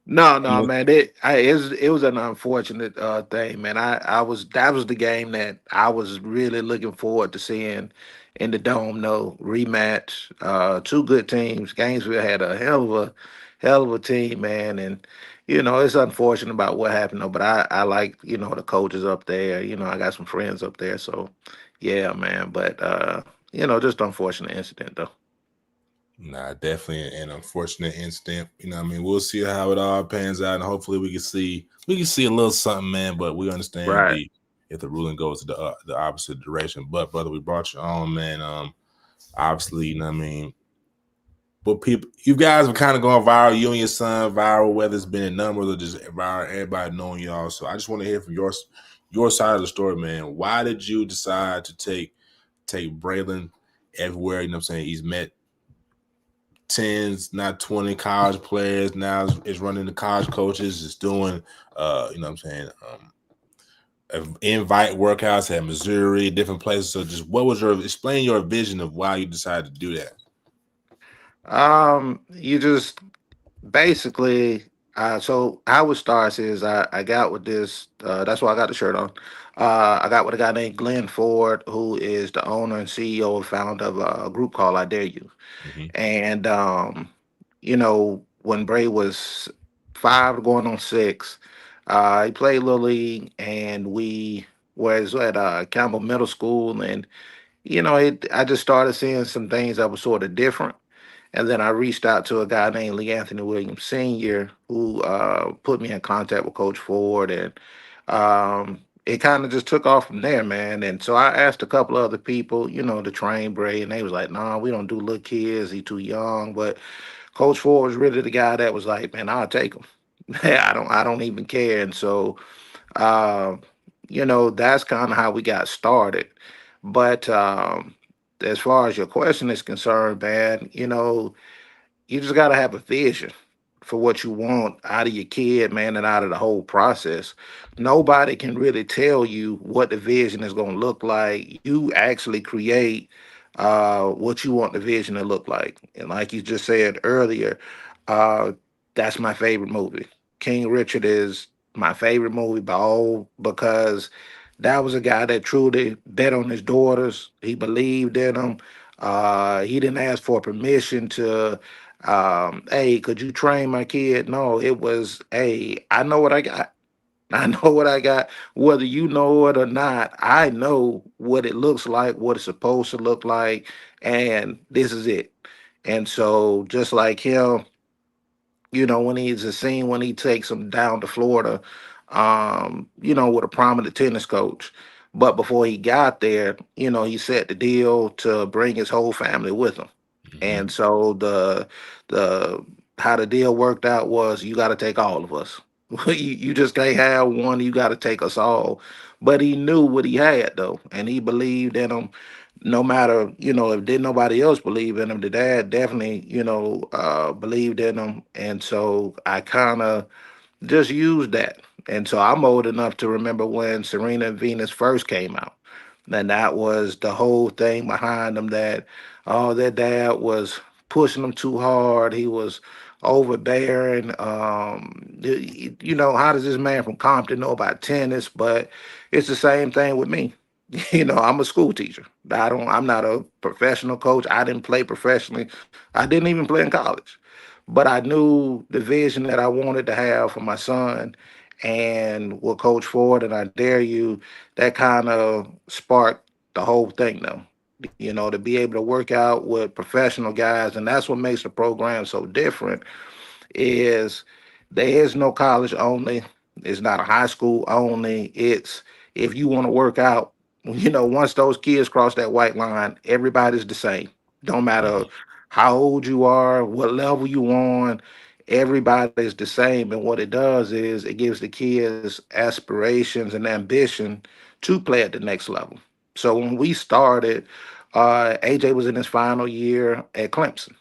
No, man. It was an unfortunate thing, man. That was the game that I was really looking forward to seeing in the dome. No rematch. Two good teams. Gainesville had a hell of a team, man, and it's unfortunate about what happened though. But I like the coaches up there. I got some friends up there, so yeah, man. But just unfortunate incident though. Nah, definitely an unfortunate incident. I mean, we'll see how it all pans out, and hopefully we can see a little something, man. But we understand Right. if the ruling goes to the opposite direction. But brother, we brought you on, man. Obviously, what I mean, but you guys are kind of going viral. You and your son viral, whether it's been in numbers or just viral. Everybody knowing y'all. So I just want to hear from your side of the story, man. Why did you decide to take Braylon everywhere? You know what I'm saying? He's met 10s, not 20 college players. Now is running the college coaches. Is doing, you know what I'm saying, invite workouts at Missouri, different places. So just explain your vision of why you decided to do that. You just basically, so how it starts is I got with this. That's why I got the shirt on. I got with a guy named Glenn Ford, who is the owner and CEO and founder of a group called I Dare You. Mm-hmm. And when Bray was 5 going on 6, he played Little League, and we was at Campbell Middle School, and I just started seeing some things that were sort of different. And then I reached out to a guy named Lee Anthony Williams Sr., who put me in contact with Coach Ford, and it kind of just took off from there, man. And so I asked a couple other people, to train Bray, and they was like, "Nah, we don't do little kids. He too young." But Coach Ford was really the guy that was like, "Man, I'll take him. I don't even care." And so, uh, that's kind of how we got started. But as far as your question is concerned, man, you just got to have a vision for what you want out of your kid, man, and out of the whole process. Nobody can really tell you what the vision is going to look like. You actually create what you want the vision to look like. And like you just said earlier, uh, that's my favorite movie. King Richard is my favorite movie by all because that was a guy that truly bet on his daughters. He believed in them. He didn't ask for permission to hey, could you train my kid? No, it was, hey, I know what I got. I know what I got. Whether you know it or not, I know what it looks like, what it's supposed to look like, and this is it. And so, just like him, when he's a scene when he takes him down to Florida, with a prominent tennis coach. But before he got there, he set the deal to bring his whole family with him. Hmm. And so the how the deal worked out was you got to take all of us. You just can't have one. You got to take us all. But he knew what he had though, and he believed in him. No matter if didn't nobody else believe in him, the dad definitely believed in him, and so I kind of just used that. And so I'm old enough to remember when Serena and Venus first came out. And that was the whole thing behind them that their dad was pushing them too hard. He was overbearing. How does this man from Compton know about tennis? But it's the same thing with me. I'm a school teacher. I'm not a professional coach. I didn't play professionally. I didn't even play in college. But I knew the vision that I wanted to have for my son and with Coach Ford and I dare you, that kind of sparked the whole thing though. To be able to work out with professional guys, and that's what makes the program so different is there is no college only. It's not a high school only. It's if you want to work out, once those kids cross that white line, everybody's the same. Don't matter how old you are, what level you on, everybody's the same. And what it does is it gives the kids aspirations and ambition to play at the next level. So when we started, AJ was in his final year at Clemson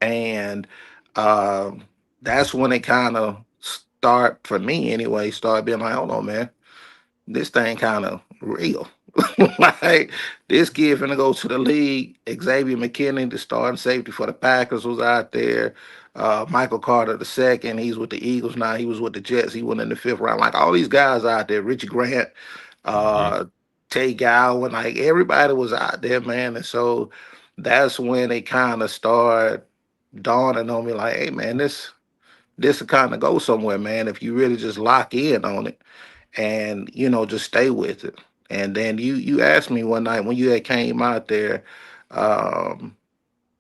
and that's when it kind of start for me anyway. Start being like, hold on, man, this thing kind of real. Like this kid finna go to the league. Xavier McKinney, the starting safety for the Packers, was out there. Michael Carter the second, he's with the Eagles now. He was with the Jets. He went in the fifth round. Like all these guys out there, Richie Grant, Hmm. uh, Tay Gowan, like everybody was out there, man. And so that's when it kind of started dawning on me, like, hey, man, this will kind of go somewhere, man, if you really just lock in on it and just stay with it. And then you asked me one night when you had came out there, um,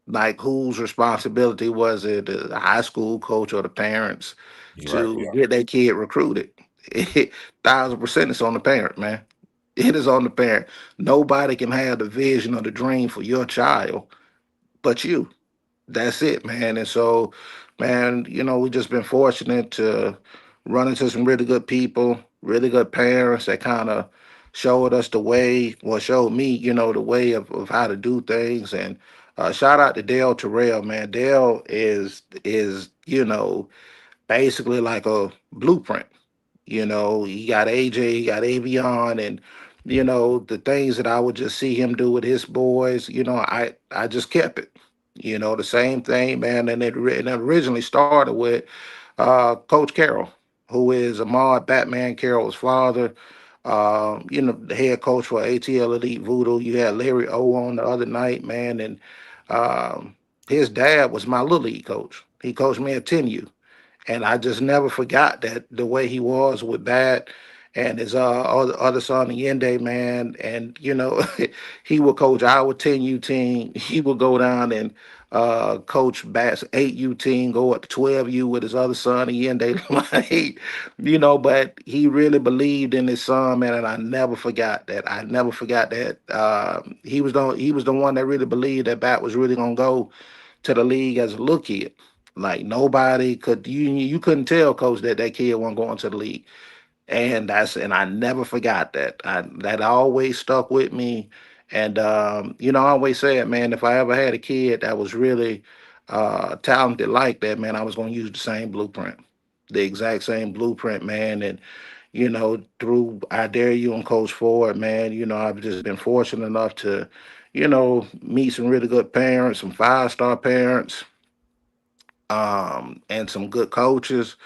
like whose responsibility was it, the high school coach or the parents, You're right. to Yeah. get that kid recruited? 1,000% it's on the parent, man. It is on the parent. Nobody can have the vision or the dream for your child but you. That's it, man. And so, man, we just been fortunate to run into some really good people, really good parents that kind of showed us the way, well, showed me, the way of how to do things. And shout out to Dale Terrell, man. Dale is basically like a blueprint. He got AJ, he got Avion, and the things that I would just see him do with his boys. I just kept it. The same thing, man. And it originally started with Coach Carroll, who is Ahmad Batman Carroll's father. The head coach for ATL Elite Voodoo. You had Larry O on the other night, man, and um, his dad was my little league coach. He coached me at 10U. And I just never forgot that the way he was with Bat and his other son Yende, man. And he would coach our 10U team. He would go down and coach Bat's 8U team, go up to 12U with his other son Yende. Like, but he really believed in his son, man. And I never forgot that. I never forgot that. He was the one that really believed that Bat was really gonna go to the league as a little kid. Like nobody could you couldn't tell coach that that kid wasn't going to the league. And I never forgot that. That always stuck with me. And I always said, man, if I ever had a kid that was really talented like that, man, I was gonna use the same blueprint. The exact same blueprint, man. And through I Dare You and Coach Ford, man, I've just been fortunate enough to, meet some really good parents, some 5-star parents, and some good coaches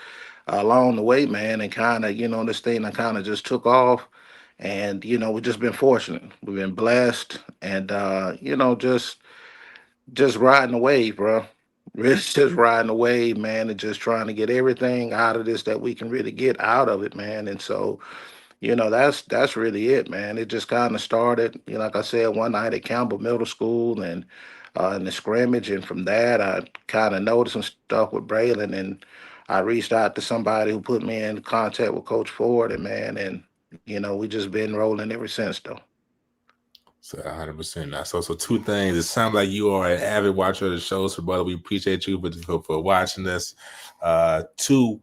along the way, man, and kind of, this thing I kind of just took off. And, we've just been fortunate. We've been blessed and, just riding the wave, bro. Really just riding the wave, man, and just trying to get everything out of this that we can really get out of it, man. And so, that's really it, man. It just kind of started, like I said, one night at Campbell Middle School and in the scrimmage, and from that, I kind of noticed some stuff with Braylon, and I reached out to somebody who put me in contact with Coach Ford, and man, and we just been rolling ever since, though. So 100% now. So two things. It sounds like you are an avid watcher of the show, so brother, we appreciate you for watching this. Two,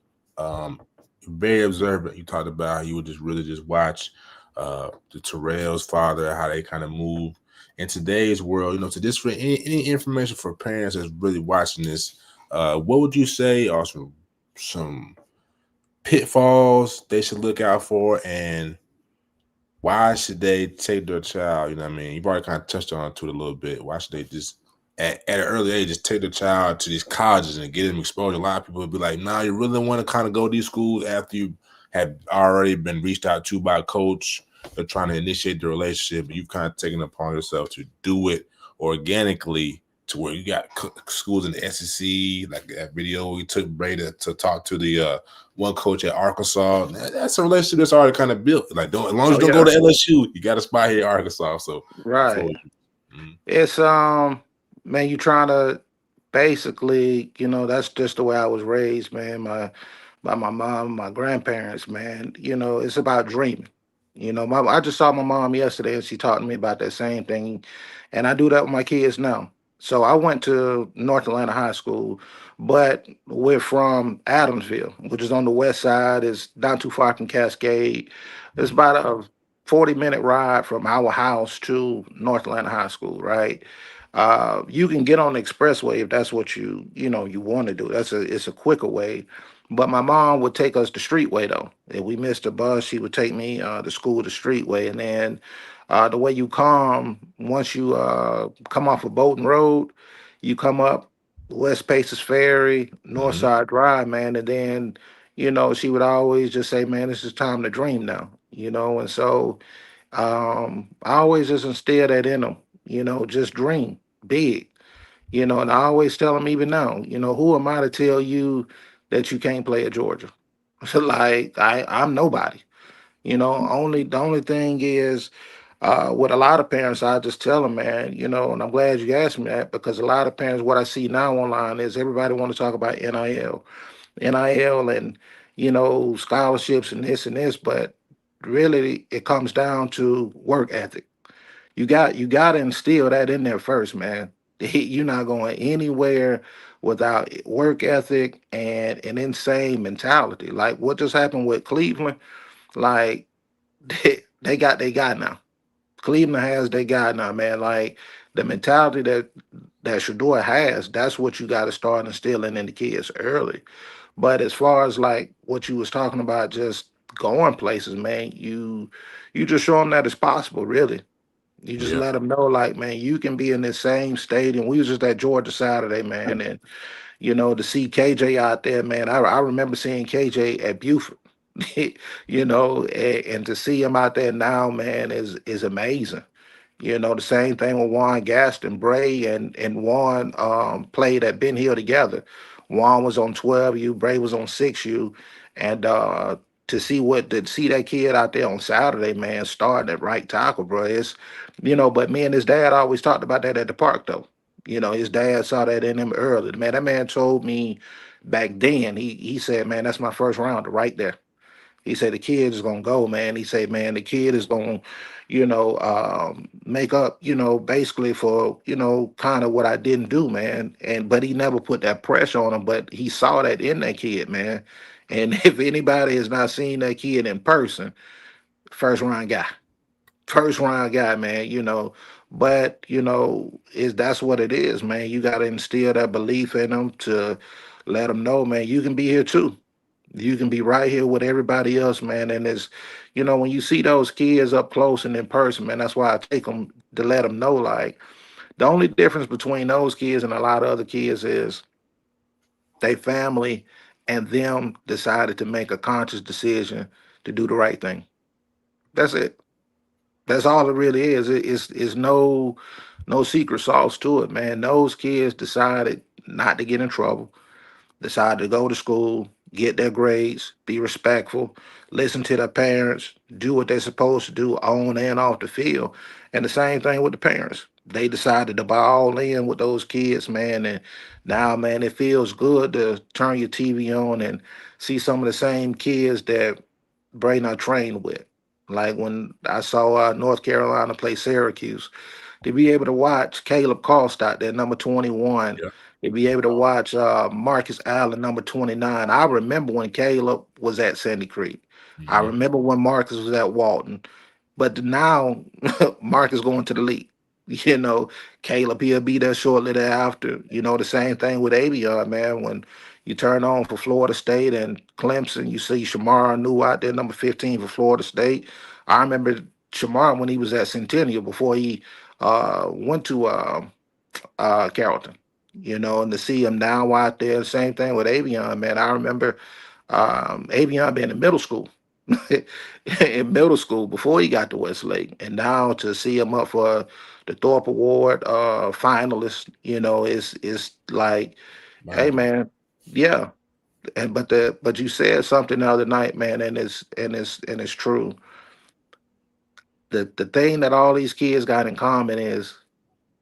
very observant. You talked about how you would just really just watch the Terrell's father, how they kind of move in today's world. To just for any information for parents that's really watching this, what would you say are some pitfalls they should look out for, and why should they take their child? You know what I mean? You've already kind of touched on it a little bit. Why should they just at an early age just take their child to these colleges and get them exposure? A lot of people would be like, nah, you really want to kind of go to these schools after you have already been reached out to by a coach. They're trying to initiate the relationship, but you've kind of taken it upon yourself to do it organically, to where you got schools in the SEC, like that video we took Brady to talk to the one coach at Arkansas. That's a relationship that's already kind of built. Like, don't, as long as Oh you don't go yeah, to LSU, you got a spot here at Arkansas. So the floor right. is yours. Mhm. It's man, you trying to basically, that's just the way I was raised, man. By my mom, my grandparents, man. It's about dreaming. I just saw my mom yesterday and she talked to me about that same thing. And I do that with my kids now. So I went to North Atlanta High School, but we're from Adamsville, which is on the west side. It's not too far from Cascade. It's Mhm. about a 40-minute ride from our house to North Atlanta High School, right? You can get on the expressway if that's what you want to do. It's a quicker way. But my mom would take us the street way though. If we missed a bus, she would take me to school the street way, and then the way you come once you come off of Bolton Road, you come up West Paces Ferry, North Mhm. Side Drive, man, and then she would always just say, "Man, this is time to dream now," and so I always just instill that in them, just dream big, and I always tell them even now, who am I to tell you that you can't play at Georgia? Like I'm nobody. Only the only thing is with a lot of parents, I just tell them, man, and I'm glad you asked me that because a lot of parents, what I see now online is everybody want to talk about NIL, and scholarships and this, but really it comes down to work ethic. You got to instill that in there first, man. You're not going anywhere without work ethic and an insane mentality. Like what just happened with Cleveland, like they got they guy now. Cleveland has they guy now, man. Like the mentality that Shador has, that's what you got to start instilling in the kids early. But as far as like what you was talking about, just going places, man, you just show them that it's possible, really. You just Yeah. let them know, like, man, you can be in this same stadium. We was just at Georgia Saturday, man, and to see KJ out there, man. I remember seeing KJ at Buford, and to see him out there now, man, is amazing. The same thing with Juan Gaston, Bray, and Juan played at Ben Hill together. Juan was on 12U, Bray was on 6U, and to see that kid out there on Saturday, man, starting at right tackle, bro. But me and his dad always talked about that at the park, though. His dad saw that in him early. Man, that man told me back then. He said, man, that's my first rounder right there. He said the kid is gonna go, man. He said, man, the kid is gonna, make up, basically for, kind of what I didn't do, man. But he never put that pressure on him. But he saw that in that kid, man. And if anybody has not seen that kid in person, first round guy, first round guy, man. But is that's what it is, man. You got to instill that belief in them to let them know, man. You can be here too. You can be right here with everybody else, man. And it's, when you see those kids up close and in person, man, that's why I take them to let them know, like, the only difference between those kids and a lot of other kids is they family and them decided to make a conscious decision to do the right thing. That's it. That's all it really is. It's no secret sauce to it, man. Those kids decided not to get in trouble, decided to go to school, get their grades, be respectful, listen to their parents, do what they're supposed to do on and off the field. And the same thing with the parents. They decided to buy all in with those kids, man. And now, man, it feels good to turn your TV on and see some of the same kids that Braden I trained with. Like when I saw North Carolina play Syracuse, to be able to watch Caleb Cost out there, number 21, Yeah. to be able to watch Marcus Allen, number 29. I remember when Caleb was at Sandy Creek. I Hmm. remember when Marcus was at Walton. But now Marcus going to the league. You know, Caleb, he'll be there shortly thereafter. The same thing with Avion, man. When you turn on for Florida State and Clemson, you see Shamar New out there, number 15 for Florida State. I remember Shamar when he was at Centennial before he went to Carrollton, and to see him now out there, same thing with Avion, man. I remember Avion being in middle school, in middle school before he got to Westlake, and now to see him up for the Thorpe Award finalist, is like, hey, Wow. man, yeah. But you said something the other night, man, and it's true. The thing that all these kids got in common is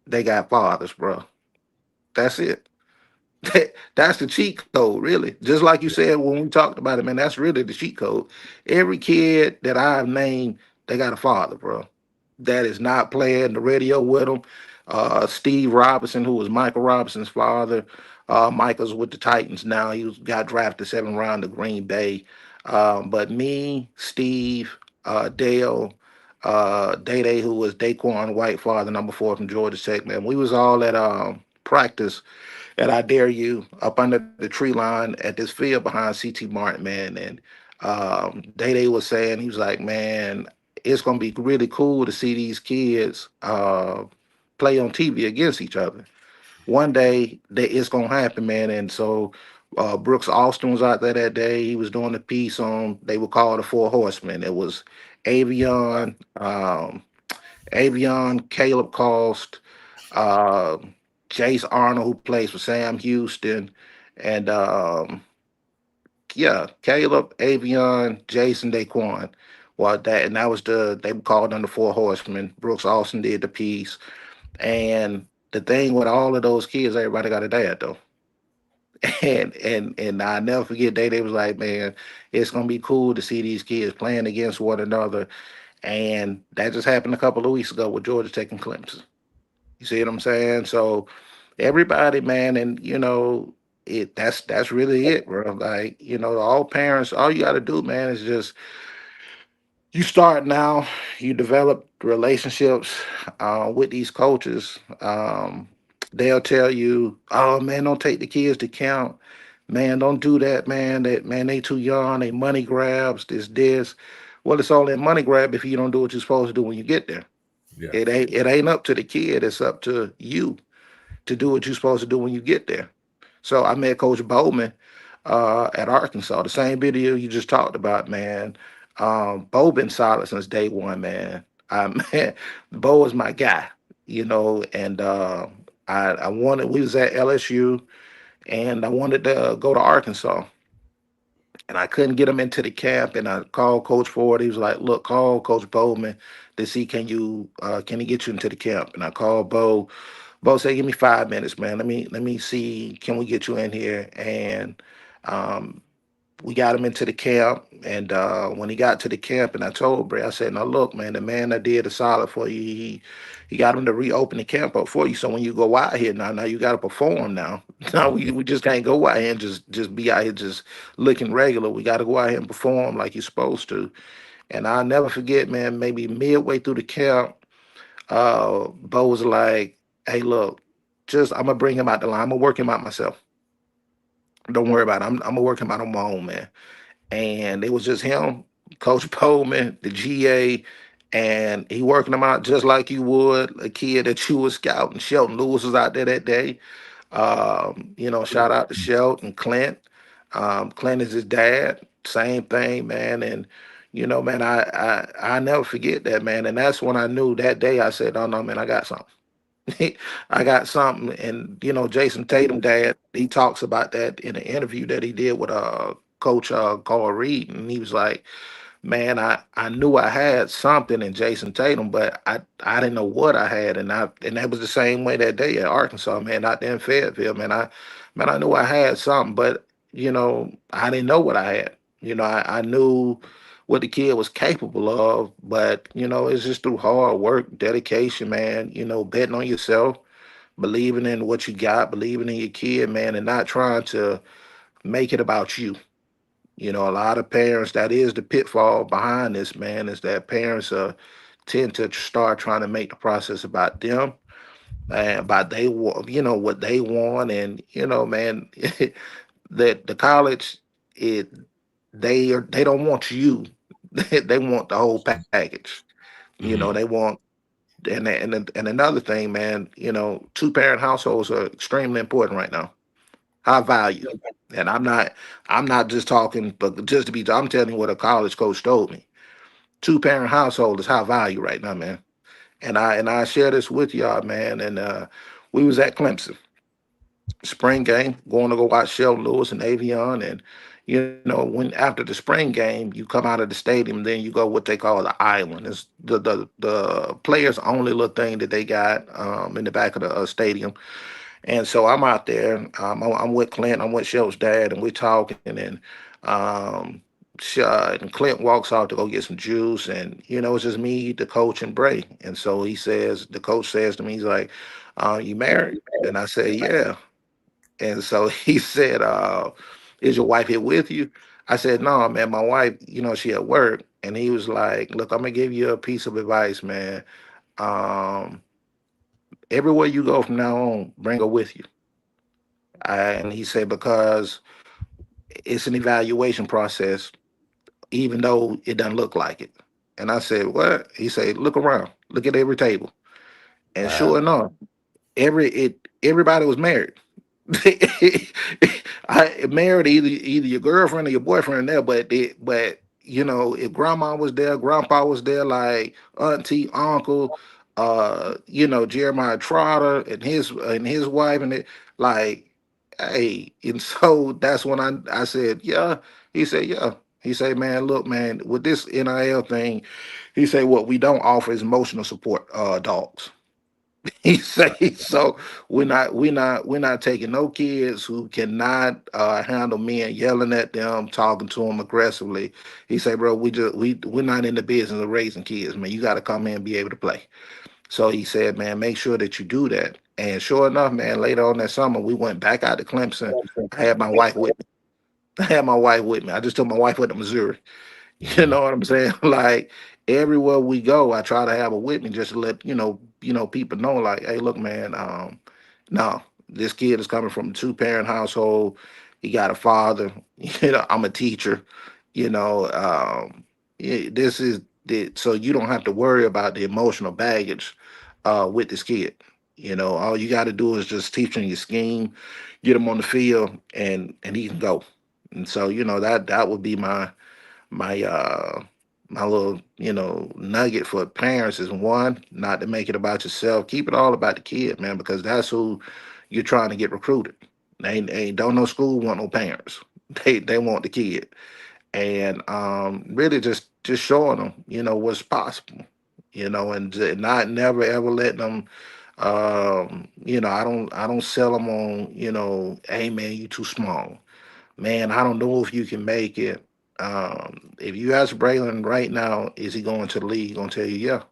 they got fathers, bro. That's it. That's the cheat code, really. Just like you Yeah. said when we talked about it, man, that's really the cheat code. Every kid that I've named, they got a father, bro. That is not playing the radio with them. Steve Robinson, who was Michael Robinson's father, Michael's with the Titans now. Got drafted 7th round to Green Bay. But me, Steve, Dale, Day Day, who was Daquan White, father number 4 from Georgia Tech, man, we was all at practice and I dare you up under the tree line at this field behind CT Martin, man. And Day Day was saying, he was like, man, it's gonna be really cool to see these kids play on TV against each other. One day that it's gonna happen, man. And so Brooks Austin was out there that day. He was doing a piece on they would call the Four Horsemen. It was Avion, Caleb Cost, uh, Jace Arnold, who plays for Sam Houston, and yeah, Caleb, Avion, Jason, Daquan. Well, that was they were called them the Four Horsemen. Brooks Austin did the piece, and the thing with all of those kids, everybody got a dad though. And I never forget they was like, man, it's gonna be cool to see these kids playing against one another, and that just happened a couple of weeks ago with Georgia Tech and Clemson. You see what I'm saying? So everybody, man, and that's really it, bro. Like, all parents, all you gotta do, man, is just you start now, you develop relationships with these coaches. They'll tell you, oh man, don't take the kids to camp. Man, don't do that, man. That man, they too young, they money grabs, this. Well, it's only a money grab if you don't do what you're supposed to do when you get there. Yeah. It ain't up to the kid, it's up to you to do what you're supposed to do when you get there. So I met Coach Bowman at Arkansas. The same video you just talked about, man. Bo been solid since day one, man. Man, Bo is my guy, and I wanted. We was at LSU, and I wanted to go to Arkansas, and I couldn't get him into the camp. And I called Coach Ford. He was like, "Look, call Coach Bowman to see can he get you into the camp?" And I called Bo. Bo said, "Give me 5 minutes, man. Let me see. Can we get you in here?" And um, we got him into the camp. And when he got to the camp, and I told Bray, I said, "Now look, man, the man that did a solid for you, he got him to reopen the camp up for you. So when you go out here now you got to perform now. Now we just can't go out here and just be out here just looking regular. We got to go out here and perform like you're supposed to." And I'll never forget, man. Maybe midway through the camp, Bo was like, "Hey, look, just I'm gonna bring him out the line. I'm gonna work him out myself. Don't worry about it. I'm gonna work him out on my own, man." And it was just him, Coach Pullman, the GA, and he working them out just like you would a kid that you was scouting. Shelton Lewis was out there that day. Shout out to Shelton, Clint. Clint is his dad. Same thing, man. And man, I never forget that, man. And that's when I knew that day. I said, "Oh no, man, I got something." I got something. And Jason Tatum dad, he talks about that in an interview that he did with Coach Carl Reed, and he was like, "Man, I knew I had something in Jason Tatum, but I didn't know what I had." And that was the same way that day at Arkansas, man, out there in Fayetteville, man, I knew I had something, but I didn't know what I had. I knew what the kid was capable of, but it's just through hard work, dedication, man, betting on yourself, believing in what you got, believing in your kid, man, and not trying to make it about you. A lot of parents, that is the pitfall behind this, man, is that parents tend to start trying to make the process about them and about they want, what they want. And, man, that the college, it they don't want you. They want the whole package. They Mhm. want and another thing, man, two-parent households are extremely important right now. High value. And I'm not just talking, but just to be, I'm telling you what a college coach told me. Two-parent household is high value right now, man. And I share this with y'all, man. And we was at Clemson spring game, going to go watch Sheldon Lewis and Avion. And when after the spring game, you come out of the stadium, then you go what they call the island. It's the players only little thing that they got in the back of the stadium. And so I'm out there. I'm with Clint. I'm with Shel's dad, and we're talking. And and Clint walks out to go get some juice, and it's just me, the coach, and Bray. And so the coach says to me, he's like, "You married?" And I say, "Yeah." And so he said, "Is your wife here with you?" I said, "No, man. My wife, she at work." And he was like, "Look, I'm gonna give you a piece of advice, man. Um, Everywhere you go from now on, bring her with you." And he said, "Because it's an evaluation process, even though it doesn't look like it." And I said, "What?" He said, "Look around, look at every table." And Wow. sure enough, everybody was married. I married either your girlfriend or your boyfriend there, but if grandma was there, grandpa was there, like auntie, uncle, Jeremiah Trotter and his wife, and it like, hey, and so that's when I said, "Yeah." He said, "Yeah." He said, "Man, look, man, with this NIL thing," he said, "what we don't offer is emotional support dogs." He say so. We're not taking no kids who cannot handle men yelling at them, talking to them aggressively. He say, "Bro, we're not in the business of raising kids, man. You got to come in and be able to play." So he said, "Man, make sure that you do that." And sure enough, man, later on that summer, we went back out to Clemson. I had my wife with me. I had my wife with me. I just took my wife with to Missouri. You Mhm. know what I'm saying? Like everywhere we go, I try to have a with me just to let people know, like, hey, look, man, no, this kid is coming from a two-parent household. He got a father. I'm a teacher. This is so you don't have to worry about the emotional baggage with this kid. All you got to do is just teach him your scheme, get him on the field, and he can go. And so that would be my my little nugget for parents is, one, not to make it about yourself. Keep it all about the kid, man, because that's who you're trying to get recruited. They don't know school want no parents. They want the kid. And really just showing them what's possible, and not never ever letting them I don't sell them on, hey man, you too small, man, I don't know if you can make it. If you ask Braylon right now, is he going to the league? He's gonna tell you, yeah.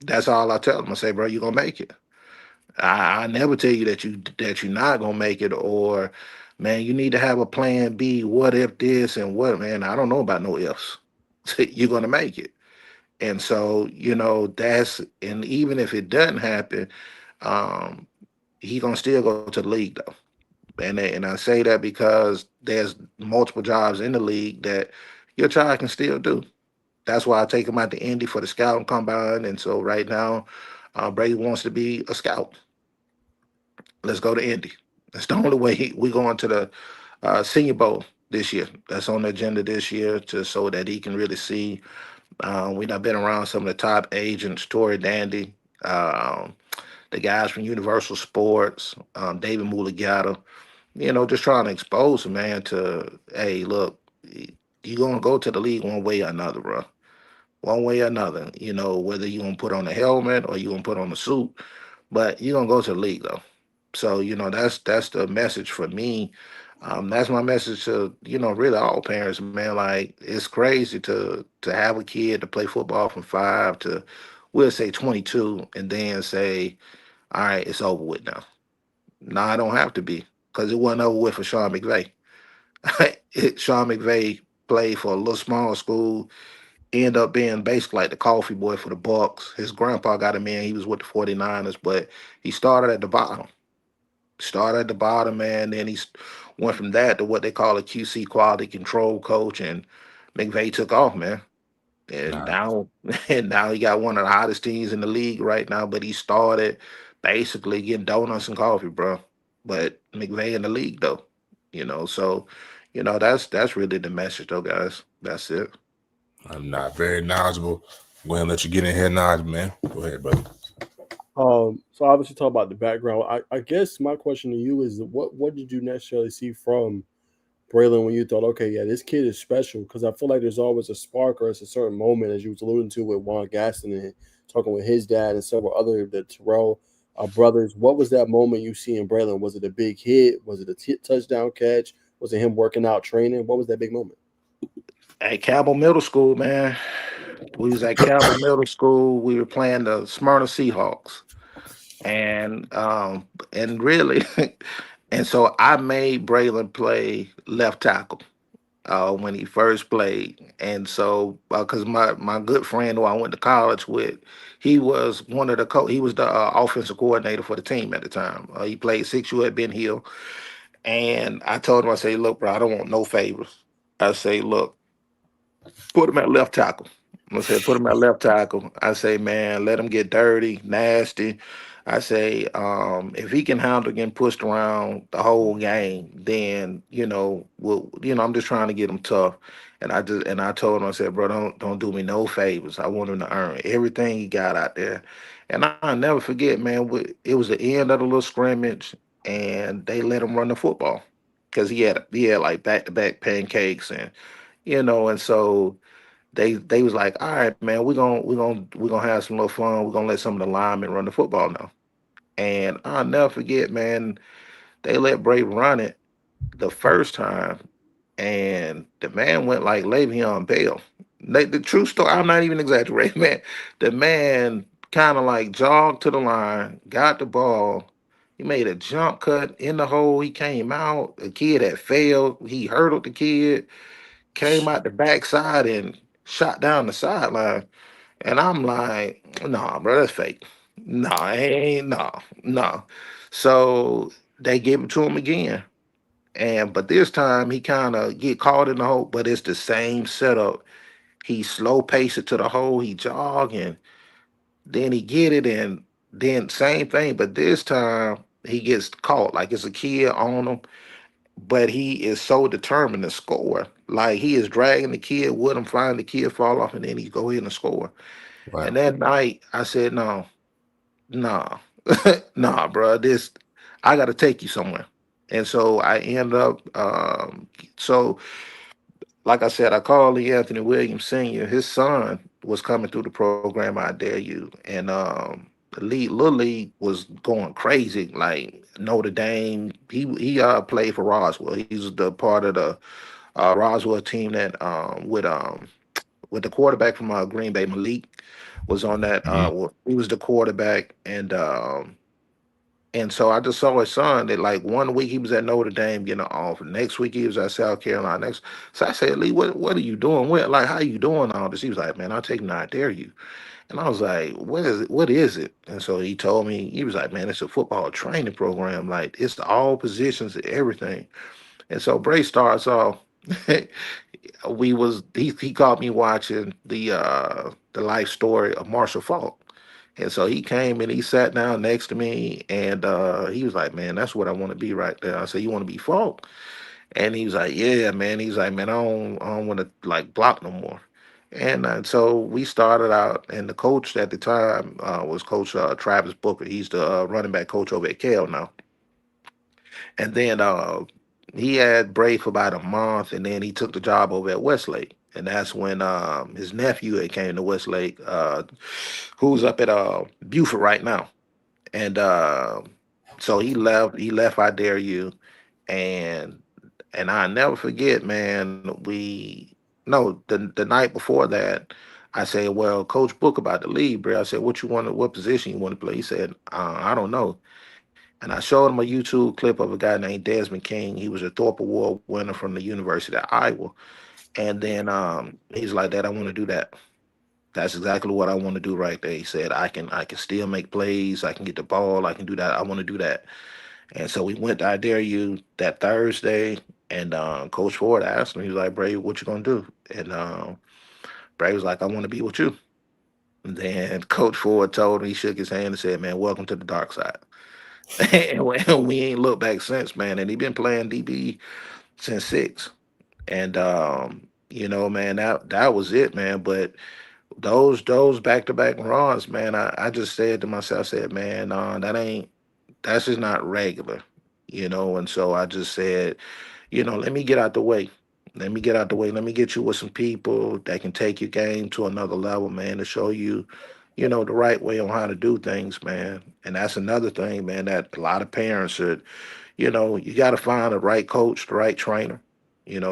That's all I tell him. I say, bro, you're gonna make it. I never tell you that you're not gonna make it, or man, you need to have a plan B. What if this and what, man? I don't know about no ifs. You're gonna make it. And so, that's, and even if it doesn't happen, um, he gonna still go to the league though. And I say that because there's multiple jobs in the league that your child can still do. That's why I take him out to Indy for the scouting combine. And so right now, Brady wants to be a scout. Let's go to Indy. That's the only way we going to the Senior Bowl this year. That's on the agenda this year, to so that he can really see. We have been around some of the top agents, Tory Dandy, um, the guys from Universal Sports, David Mulligata. Just trying to expose him, man, to, hey, look, you're gonna go to the league one way or another, bro. One way or another. Whether you're gonna put on a helmet or you're gonna put on a suit, but you're gonna go to the league though. So that's the message for me. That's my message to really all parents, man. Like, it's crazy to have a kid to play football from 5 to, we'll say, 22, and then say, all right, it's over with now. No, I don't have to be, because it wasn't over with for Sean McVay. Sean McVay played for a little small school, end up being basically like the coffee boy for the Bucks. His grandpa got him in. He was with the 49ers, but he started at the bottom. Started at the bottom, man. Then went from that to what they call a QC, quality control coach, and McVay took off, man. And Nah, now, and now he got one of the hottest teams in the league right now. But he started basically getting donuts and coffee, bro. But McVay in the league though, So, that's really the message, though, guys. That's it. I'm not very knowledgeable. I'm going to let you get in here, knowledge, man. Go ahead, brother. So obviously talk about the background. I guess my question to you is what did you necessarily see from Braylon when you thought, okay, yeah, this kid is special? Because I feel like there's always a spark or it's a certain moment, as you was alluding to with Juan Gaston and talking with his dad and several other the Terrell brothers. What was that moment you see in Braylon? Was it a big hit? Was it a touchdown catch? Was it him working out, training? What was that big moment? At Cabell Middle School, man. We was at Cabell Middle School. We were playing the Smyrna Seahawks, and really, and so I made Braylon play left tackle when he first played. And so, because my good friend who I went to college with, he was one of the he was the offensive coordinator for the team at the time. He played 6 years at Ben Hill, and I told him, I say, look, bro, I don't want no favors. I say, look, put him at left tackle. I said, put him at left tackle. I say, man, let him get dirty, nasty. I say, if he can handle getting pushed around the whole game, then I'm just trying to get him tough. And I told him, I said, bro, don't do me no favors. I want him to earn everything he got out there. And I'll never forget, man. It was the end of the little scrimmage, and they let him run the football because he had like back to back pancakes, and so they was like, all right, man, we're gonna have some little fun. We're gonna let some of the linemen run the football now. And I'll never forget, man, they let Brave run it the first time, and the man went like Le'Veon Bell. The true story, I'm not even exaggerating, man. The man kind of like jogged to the line, got the ball. He made a jump cut in the hole. He came out. The kid had failed. He hurdled the kid, came out the backside and shot down the sideline. And I'm like, nah, bro, that's fake. Nah, ain't no, no. So they give it to him again. But this time he kind of get caught in the hole, but it's the same setup. He slow pace it to the hole, he jog, and then he get it, and then same thing, but this time he gets caught like it's a kid on him, but he is so determined to score. Like, he is dragging the kid with him, finding the kid fall off, and then he go ahead and score. And Wow. that night, I said, no, nah, nah, bro, I got to take you somewhere. And so I end up, so like I said, I called Lee Anthony Williams Sr. His son was coming through the program, I dare you. And the Little League was going crazy. Like Notre Dame, he played for Roswell. He was the part of the Roswell team that with the quarterback from Green Bay, Malik, was on that. Hmm. He was the quarterback, and so I just saw his son that like one week he was at Notre Dame getting an offer. Next week he was at South Carolina. Next, so I said, Lee, what are you doing? What like how you doing all this? He was like, man, I'll take it. I dare you. And I was like, what is it? What is it? And so he told me, he was like, man, it's a football training program. Like it's all positions and everything. And so Bray starts off. He caught me watching the life story of Marshall Falk. And so he came and he sat down next to me and he was like, man, that's what I want to be right there. I said, you want to be Falk? And he was like, yeah, man. He's like, man, I don't want to like block no more. And so we started out, and the coach at the time was Coach Travis Booker. He's the running back coach over at Cal now. And then he had Bray for about a month, and then he took the job over at Westlake. And that's when his nephew had came to Westlake, who's up at Buford right now. And so he left. He left. I dare you. And I never forget, man. We no the night before that, I said, "Well, Coach Book about to leave, bro." I said, "What you want? What position you want to play?" He said, "I don't know." And I showed him a YouTube clip of a guy named Desmond King. He was a Thorpe Award winner from the University of Iowa. And then he's like, "Dad, I want to do that. That's exactly what I want to do right there." He said, I can still make plays. I can get the ball. I can do that. I want to do that." And so we went to I Dare You that Thursday, and Coach Ford asked him, he was like, "Bray, what you gonna do?" And Bray was like, "I want to be with you." And then Coach Ford told him, he shook his hand and said, "Man, welcome to the dark side." And we ain't looked back since, man. And he been playing DB since six. And man, that was it, man. But those back to back runs, man, I just said to myself, I said, man, that's just not regular, And so I just said, let me get out the way. Let me get out the way. Let me get you with some people that can take your game to another level, man, to show you, the right way on how to do things, man. And that's another thing, man, that a lot of parents should, you got to find the right coach, the right trainer,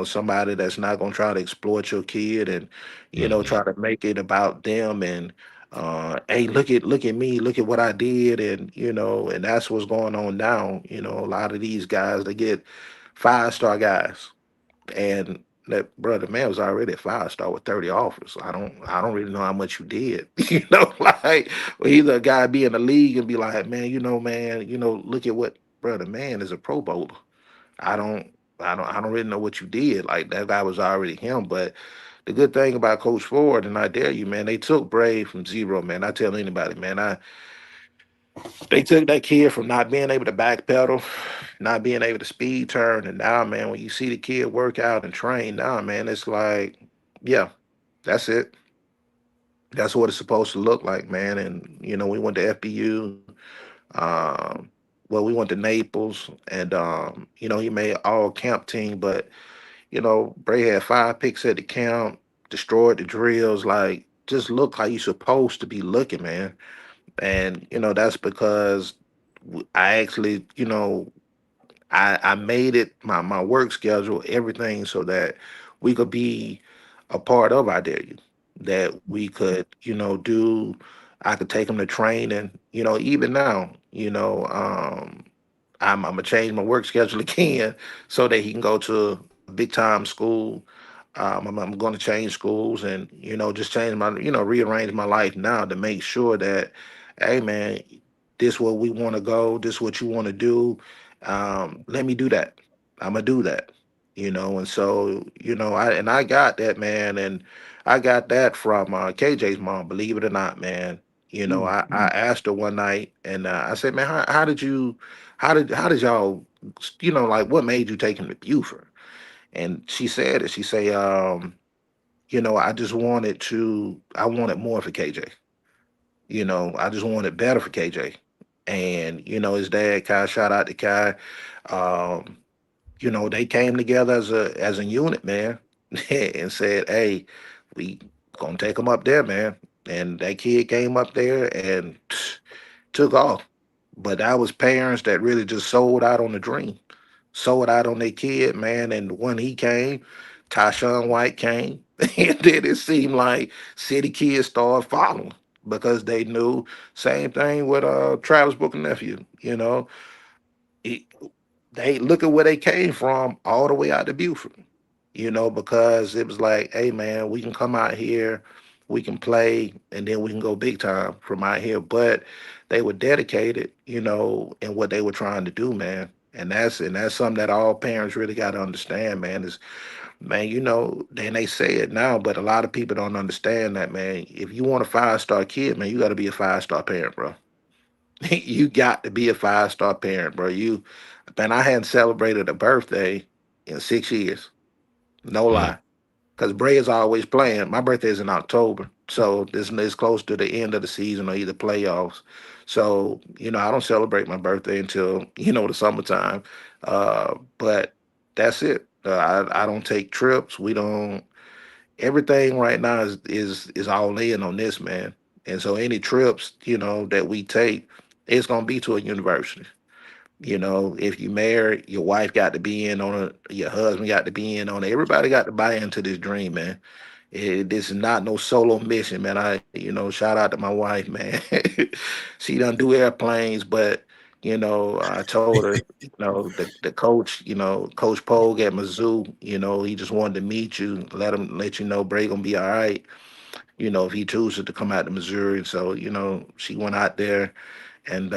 somebody that's not going to try to exploit your kid and, Hmm. try to make it about them and, hey, look at me, look at what I did. And, and that's what's going on now. A lot of these guys, they get 5-star guys and that brother man was already a 5-star with 30 offers. I don't really know how much you did. Like well, either a guy be in the league and be like, man, man, look at what brother man is a pro bowler. I don't I don't really know what you did. Like that guy was already him. But the good thing about Coach Ford and I dare you, man, they took Brave from zero, man. I tell anybody, man, they took that kid from not being able to backpedal, not being able to speed turn, and now, man, when you see the kid work out and train, now, man, it's like, yeah, that's it. That's what it's supposed to look like, man. And we went to FBU. Um, well, we went to Naples, and he made all camp team, but Bray had 5 picks at the camp, destroyed the drills, like just look how you supposed to be looking, man. And that's because I actually, I made it my work schedule, everything, so that we could be a part of I Dare You. That we could, do. I could take him to training. Even now, I'm gonna change my work schedule again so that he can go to a big time school. I'm going to change schools and just change my rearrange my life now to make sure that hey man, this where we want to go. This what you want to do. Let me do that. I'm gonna do that. And so I got that, man, and I got that from KJ's mom. Believe it or not, man. I asked her one night, and I said, man, how did you, how did y'all, like what made you take him to Buford? And she said it. She say, I wanted more for KJ. I just wanted better for KJ. And his dad, Kai, shout out to Kai. Um, they came together as a unit, man, and said, "Hey, we gonna take him up there, man." And that kid came up there and took off. But that was parents that really just sold out on the dream, sold out on their kid, man. And when he came, Tyshawn White came, and then it seemed like city kids started following because they knew. Same thing with Travis Booker nephew. He, they look at where they came from all the way out to Buford. Because it was like, hey man, we can come out here, we can play, and then we can go big time from out here. But they were dedicated, in what they were trying to do, man. And that's something that all parents really got to understand, man. Is man, and they say it now, but a lot of people don't understand that, man. If you want a 5-star kid, man, you got to be a 5-star parent, bro. You got to be a 5-star parent, bro. Man, I hadn't celebrated a birthday in 6 years. No Mm. lie. Because Bray is always playing. My birthday is in October. So this is close to the end of the season or either playoffs. So, I don't celebrate my birthday until, the summertime. But that's it. I don't take trips. We don't everything right now is all in on this, man. And so any trips, that we take, it's gonna be to a university. If you married, your wife got to be in on it, your husband got to be in on it. Everybody got to buy into this dream, man. This is not no solo mission, man. Shout out to my wife, man. She doesn't do airplanes, but I told her, the coach, Coach Pogue at Mizzou, he just wanted to meet you, let you know Bray gonna be all right. If he chooses to come out to Missouri. So, she went out there and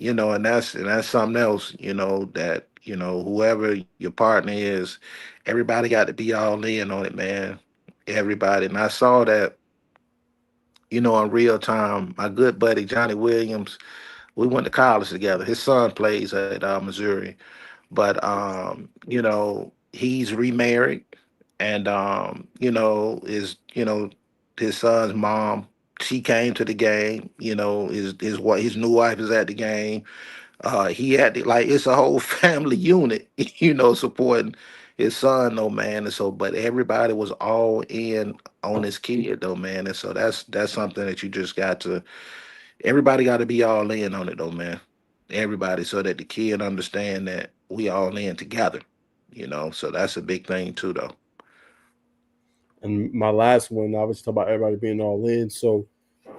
and that's something else, that, whoever your partner is, everybody got to be all in on it, man. Everybody. And I saw that, in real time. My good buddy Johnny Williams, we went to college together. His son plays at Missouri. But he's remarried, and is his son's mom. She came to the game. His new wife is at the game. He had to, like, it's a whole family unit, supporting his son, though, man. And so, but everybody was all in on his kid, though, man. And so that's something that you just got to. Everybody got to be all in on it, though, man. Everybody, so that the kid understand that we all in together. So that's a big thing too, though. And my last one, I was talking about everybody being all in. So,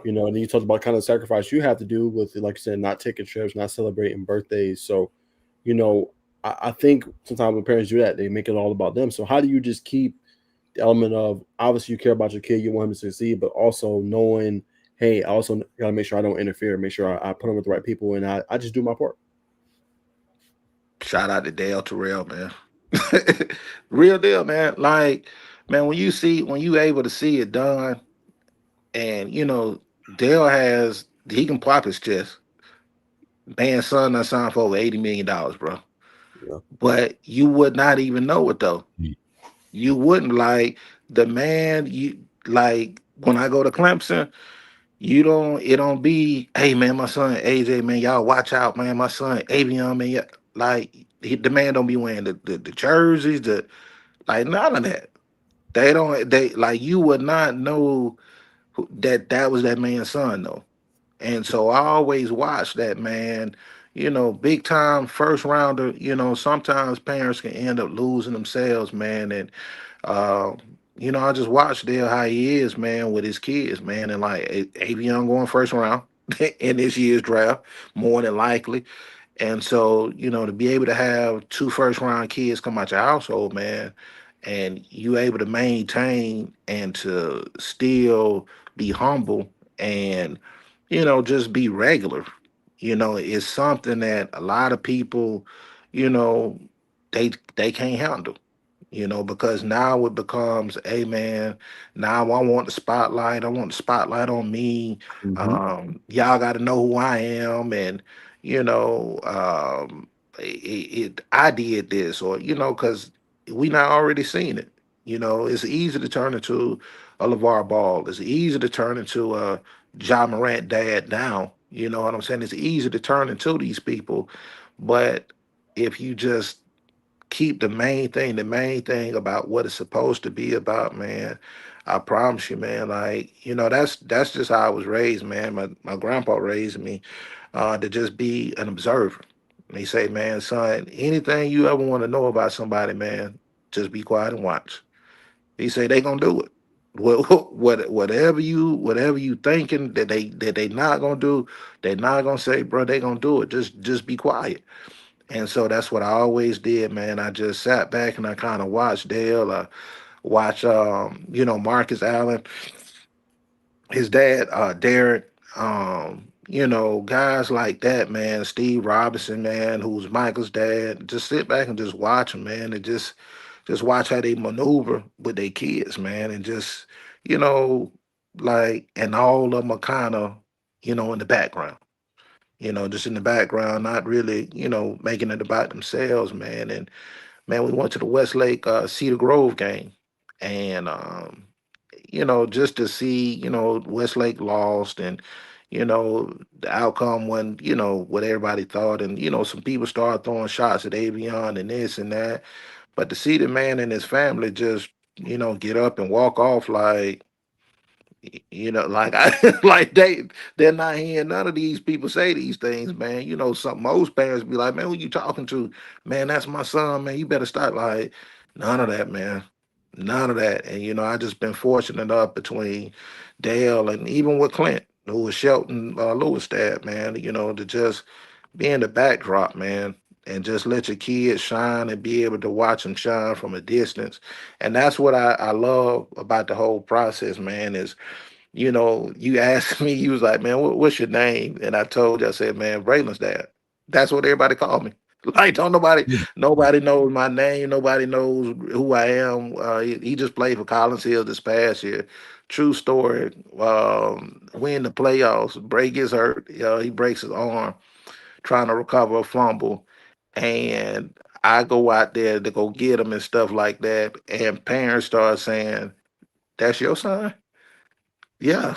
and you talked about kind of sacrifice you have to do with, like you said, not taking trips, not celebrating birthdays. So, you know, I think sometimes when parents do that, they make it all about them. So, how do you just keep the element of obviously you care about your kid, you want him to succeed, but also knowing, hey, I also got to make sure I don't interfere, make sure I put him with the right people, and I just do my part. Shout out to Dale Terrell, man. Real deal, man. Like, man, when you able to see it done, and Dale he can pop his chest. Man's son done signed for over $80 million, bro. Yeah. But you would not even know it though. You wouldn't, like, the man. You like when I go to Clemson. It don't be, hey man, my son AJ, man, y'all watch out, man. My son Avion, man, like, the man don't be wearing the jerseys, like, none of that. They like, you would not know that was that man's son though. And so I always watch that, man. Big time first rounder. Sometimes parents can end up losing themselves, man. And uh, I just watched Dale how he is, man, with his kids, man, and like Avion going first round in this year's draft, more than likely. And so, to be able to have two first round kids come out your household, man, and you able to maintain and to still be humble and, just be regular, is something that a lot of people, you know, they can't handle, because now it becomes, hey man, now I want the spotlight. I want the spotlight on me. Hmm. Y'all got to know who I am, and you know, I did this, or because we not already seen it. It's easy to turn into a LeVar Ball. It's easy to turn into a John Morant dad now. You know what I'm saying? It's easy to turn into these people, but if you just keep the main thing about what it's supposed to be about, man. I promise you, man. Like, that's just how I was raised, man. My grandpa raised me to just be an observer. And he say, man, son, anything you ever want to know about somebody, man, Just be quiet and watch. He said they gonna do it. Whatever you thinking that they not gonna do, they not gonna say, bro, they gonna do it. Just be quiet. And so that's what I always did, man. I just sat back and I kind of watched Dale. Watch Marcus Allen, his dad, Derek, guys like that, man. Steve Robinson, man, who's Michael's dad. Just sit back and just watch them, man, and just watch how they maneuver with their kids, man, and just you know, and all of them are kind of in the background. Just in the background, not really, making it about themselves, man. And man, we went to the Westlake Cedar Grove game, and just to see, Westlake lost, and the outcome wasn't, what everybody thought, and some people started throwing shots at Avion and this and that, but to see the man and his family just, get up and walk off like like I like they're not hearing none of these people say these things, man. Some most parents be like, man, who you talking to? Man, that's my son, man. You better start like none of that, man. None of that. And I just been fortunate enough between Dale and even with Clint, who was Shelton Lewis dad, man, to just be in the backdrop, man. And just let your kids shine and be able to watch them shine from a distance. And that's what I love about the whole process, man, is you asked me, you was like, man, what's your name? And I told you, I said, man, Braylon's dad. That's what everybody called me. Like, don't nobody knows my name. Nobody knows who I am. He just played for Collins Hill this past year. True story. We in the playoffs. Bray gets hurt. He breaks his arm trying to recover a fumble. And I go out there to go get him and stuff like that. And parents start saying, that's your son? Yeah.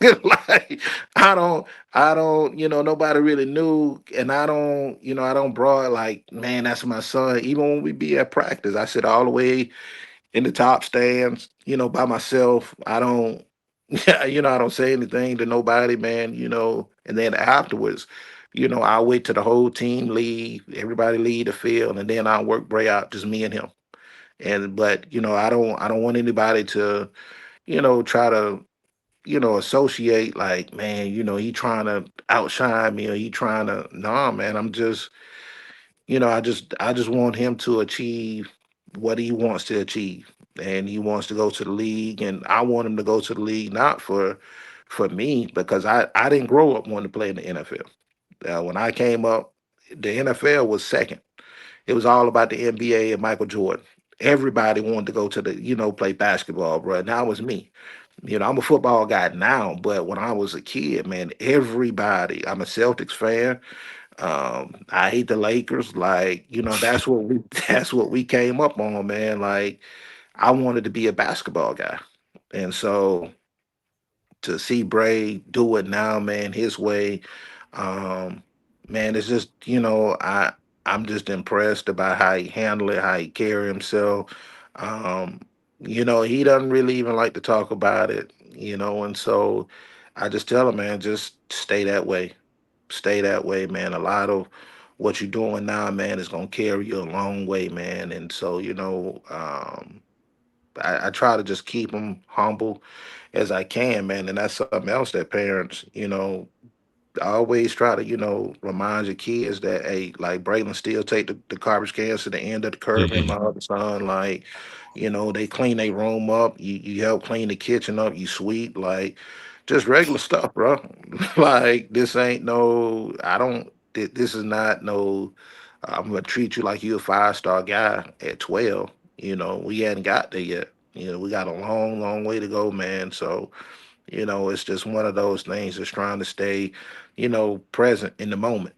Like I don't, nobody really knew, and I don't broad like, man, that's my son. Even when we be at practice, I sit all the way in the top stands, by myself. I don't, yeah, I don't say anything to nobody, man. And then afterwards, I wait till the whole team leave, everybody leave the field, and then I work Bray out, just me and him. And but I don't want anybody to try to associate like, man, he trying to outshine me or he trying to, nah, man, I'm just, I just want him to achieve what he wants to achieve. And he wants to go to the league, and I want him to go to the league, not for me, because I didn't grow up wanting to play in the NFL. When I came up, the NFL was second. It was all about the NBA and Michael Jordan. Everybody wanted to go to the, play basketball, bro. Now it was me. I'm a football guy now, but when I was a kid, man, everybody. I'm a Celtics fan. I hate the Lakers. Like, that's what we that's what we came up on, man. Like, I wanted to be a basketball guy, and so to see Bray do it now, man, his way, um, man, it's just I'm just impressed about how he handled it, how he carry himself. Um, he doesn't really even like to talk about it, and so I just tell him, man, just stay that way, man. A lot of what you're doing now, man, is gonna carry you a long way, man. And so I try to just keep them humble as I can, man. And that's something else that parents, I always try to, remind your kids that, hey, like Braylon still take the garbage cans to the end of the curb, and my other son, like, they clean their room up. You help clean the kitchen up, you sweep, like just regular stuff, bro. Like this ain't no, I don't, this is not no, I'm gonna treat you like you a 5-star guy at 12. We hadn't got there yet. We got a long, long way to go, man. So, it's just one of those things, just trying to stay, present in the moment,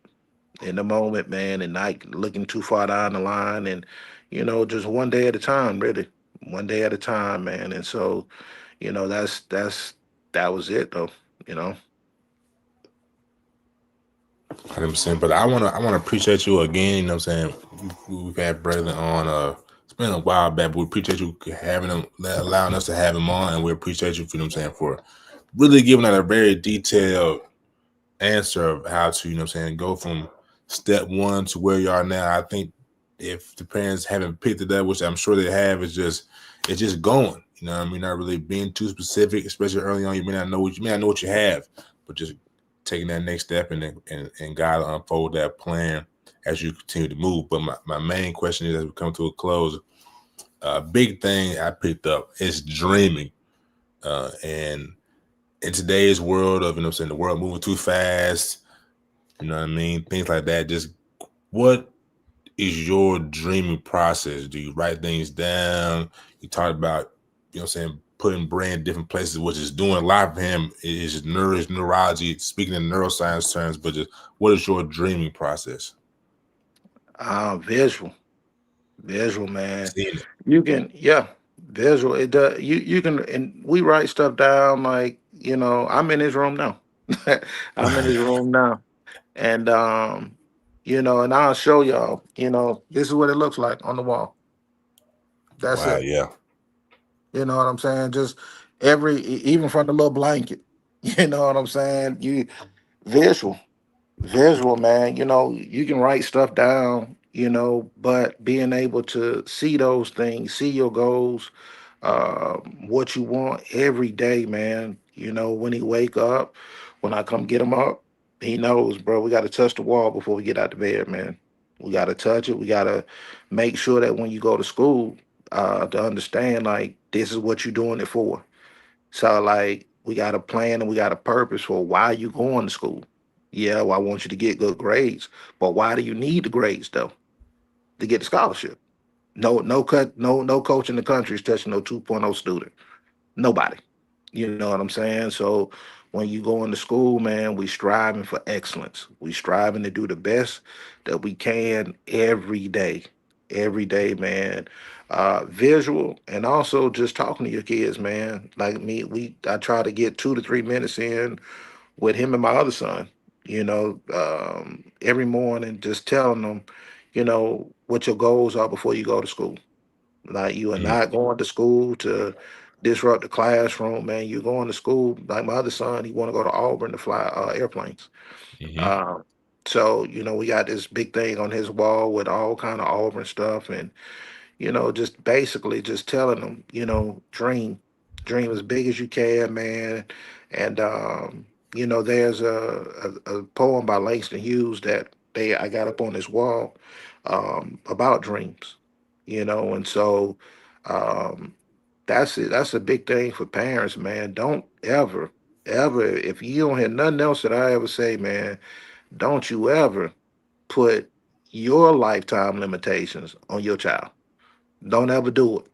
man, and not looking too far down the line, and just one day at a time, really, one day at a time, man. And so, that was it, though. You know. 100%. But I wanna appreciate you again. You know what I'm saying? We've had Braylon on. It's been a while back, but we appreciate you having him, allowing us to have him on, and we appreciate you, you know what I'm saying, for really giving out a very detailed answer of how to, you know what I'm saying, go from step one to where you are now. I think if the parents haven't picked it up, which I'm sure they have, it's just going. You know what I mean? Not really being too specific, especially early on. You may not know what you have, but just taking that next step and God will unfold that plan as you continue to move. But my main question is, as we come to a close, a big thing I picked up is dreaming. And in today's world of, saying, the world moving too fast, you know what I mean? Things like that. Just what is your dreaming process? Do you write things down? You talked about, putting brain in different places, which is doing a lot for him. Is neurology, speaking in neuroscience terms, but just what is your dreaming process? Visual, visual, man. Seeing it. You can, yeah, visual. It does. You can, and we write stuff down. Like, I'm in his room now. I'm in his room now, and and I'll show y'all. This is what it looks like on the wall. That's Wow, it. yeah. You know what I'm saying? Just even from the little blanket. You know what I'm saying? You visual. Visual, man. You can write stuff down, but being able to see those things, see your goals, what you want every day, man. When he wake up, when I come get him up, he knows, bro, we got to touch the wall before we get out the bed, man. We got to touch it. We got to make sure that when you go to school, to understand, like, this is what you're doing it for. So, like, we got a plan and we got a purpose for why you going to school. Yeah, well, I want you to get good grades, but why do you need the grades though? To get the scholarship. No coach in the country is touching no 2.0 student. Nobody. You know what I'm saying? So when you go into school, man, we striving for excellence. We striving to do the best that we can every day. Every day, man. Visual and also just talking to your kids, man. Like me, I try to get 2 to 3 minutes in with him and my other son, every morning, just telling them, what your goals are before you go to school. Like, you are Mm-hmm. not going to school to disrupt the classroom, man. You're going to school. Like my other son, he want to go to Auburn to fly airplanes. Mm-hmm. Um, so we got this big thing on his wall with all kind of Auburn stuff, and just basically just telling them, dream as big as you can, man. And there's a poem by Langston Hughes that I got up on this wall, about dreams, and so um, that's it. That's a big thing for parents, man. Don't ever, if you don't hear nothing else that I ever say, man, don't you ever put your lifetime limitations on your child. Don't ever do it.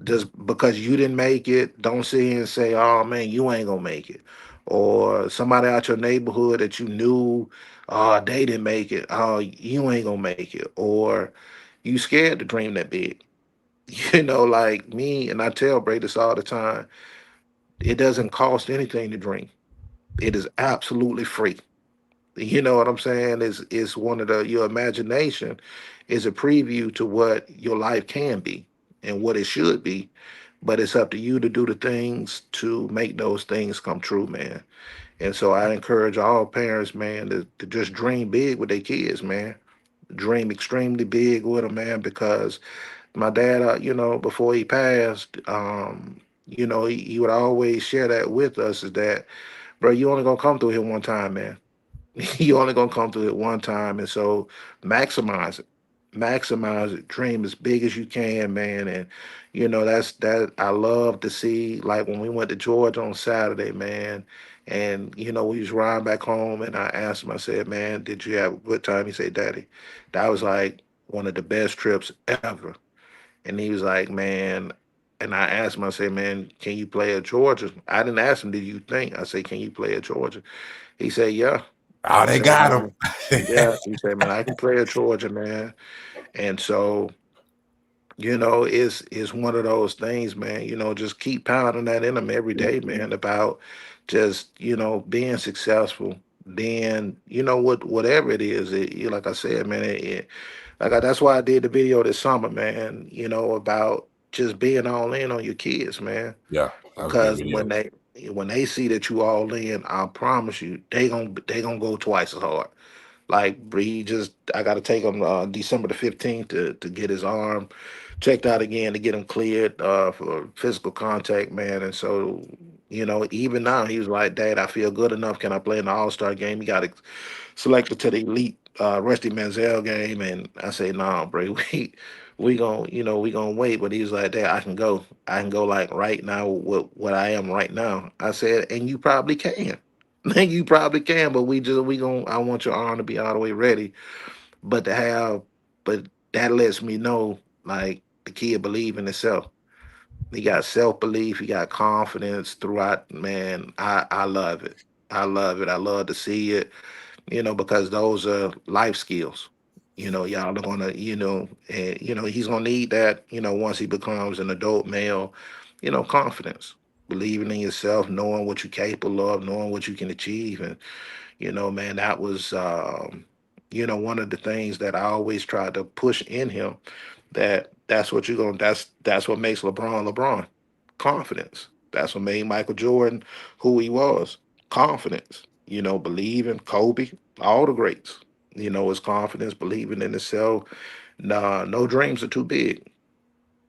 Just because you didn't make it, don't sit here and say, "Oh man, you ain't gonna make it," or somebody out your neighborhood that you knew, "Oh, they didn't make it. Oh, you ain't gonna make it," or you scared to dream that big. Like me, and I tell Bray this all the time. It doesn't cost anything to dream. It is absolutely free. You know what I'm saying? Is one of the your imagination is a preview to what your life can be and what it should be. But it's up to you to do the things to make those things come true, man. And so I encourage all parents, man, to just dream big with their kids, man. Dream extremely big with them, man, because my dad, before he passed, he would always share that with us, is that, bro, you only gonna come through here one time, man. You only gonna come through it one time, and so maximize it, maximize it. Dream as big as you can, man. And that's that. I love to see, like, when we went to Georgia on Saturday, man. And we was riding back home, and I asked him. I said, "Man, did you have a good time?" He said, "Daddy, that was like one of the best trips ever." And he was like, "Man." And I asked him. I said, "Man, can you play at Georgia?" I didn't ask him, "Did you think?" I said, "Can you play at Georgia?" He said, "Yeah." Oh, I they said, got "Man, him. yeah." He said, "Man, I can play at Georgia, man." And so, it's one of those things, man. Just keep pounding that in them every day, man, about just, being successful, being, whatever it is. Like I said, man, that's why I did the video this summer, man, about just being all in on your kids, man. Yeah, that was a good Because video. when they see that you all in, I promise you, they gonna go twice as hard. Like Bree just, I got to take him December the 15th to get his arm checked out again to get him cleared for physical contact, man. And so, even now he was like, Dad, I feel good enough. Can I play in the All Star game? He got selected to the elite Rusty Manziel game, and I say, nah, bro, we gonna wait. But he was like, Dad, I can go like right now with what I am right now. I said, and you probably can. You probably can, but we gonna I want your arm to be all the way ready. But to have but that lets me know like the kid believe in himself. He got self belief, he got confidence throughout, man. I love it. I love it. I love to see it, because those are life skills. Y'all are gonna, and he's gonna need that, once he becomes an adult male, confidence, believing in yourself, knowing what you're capable of, knowing what you can achieve. And, man, that was one of the things that I always tried to push in him, that's what you're gonna that's what makes LeBron. Confidence. That's what made Michael Jordan who he was. Confidence. Believing Kobe, all the greats. His confidence, believing in himself. Nah, no dreams are too big.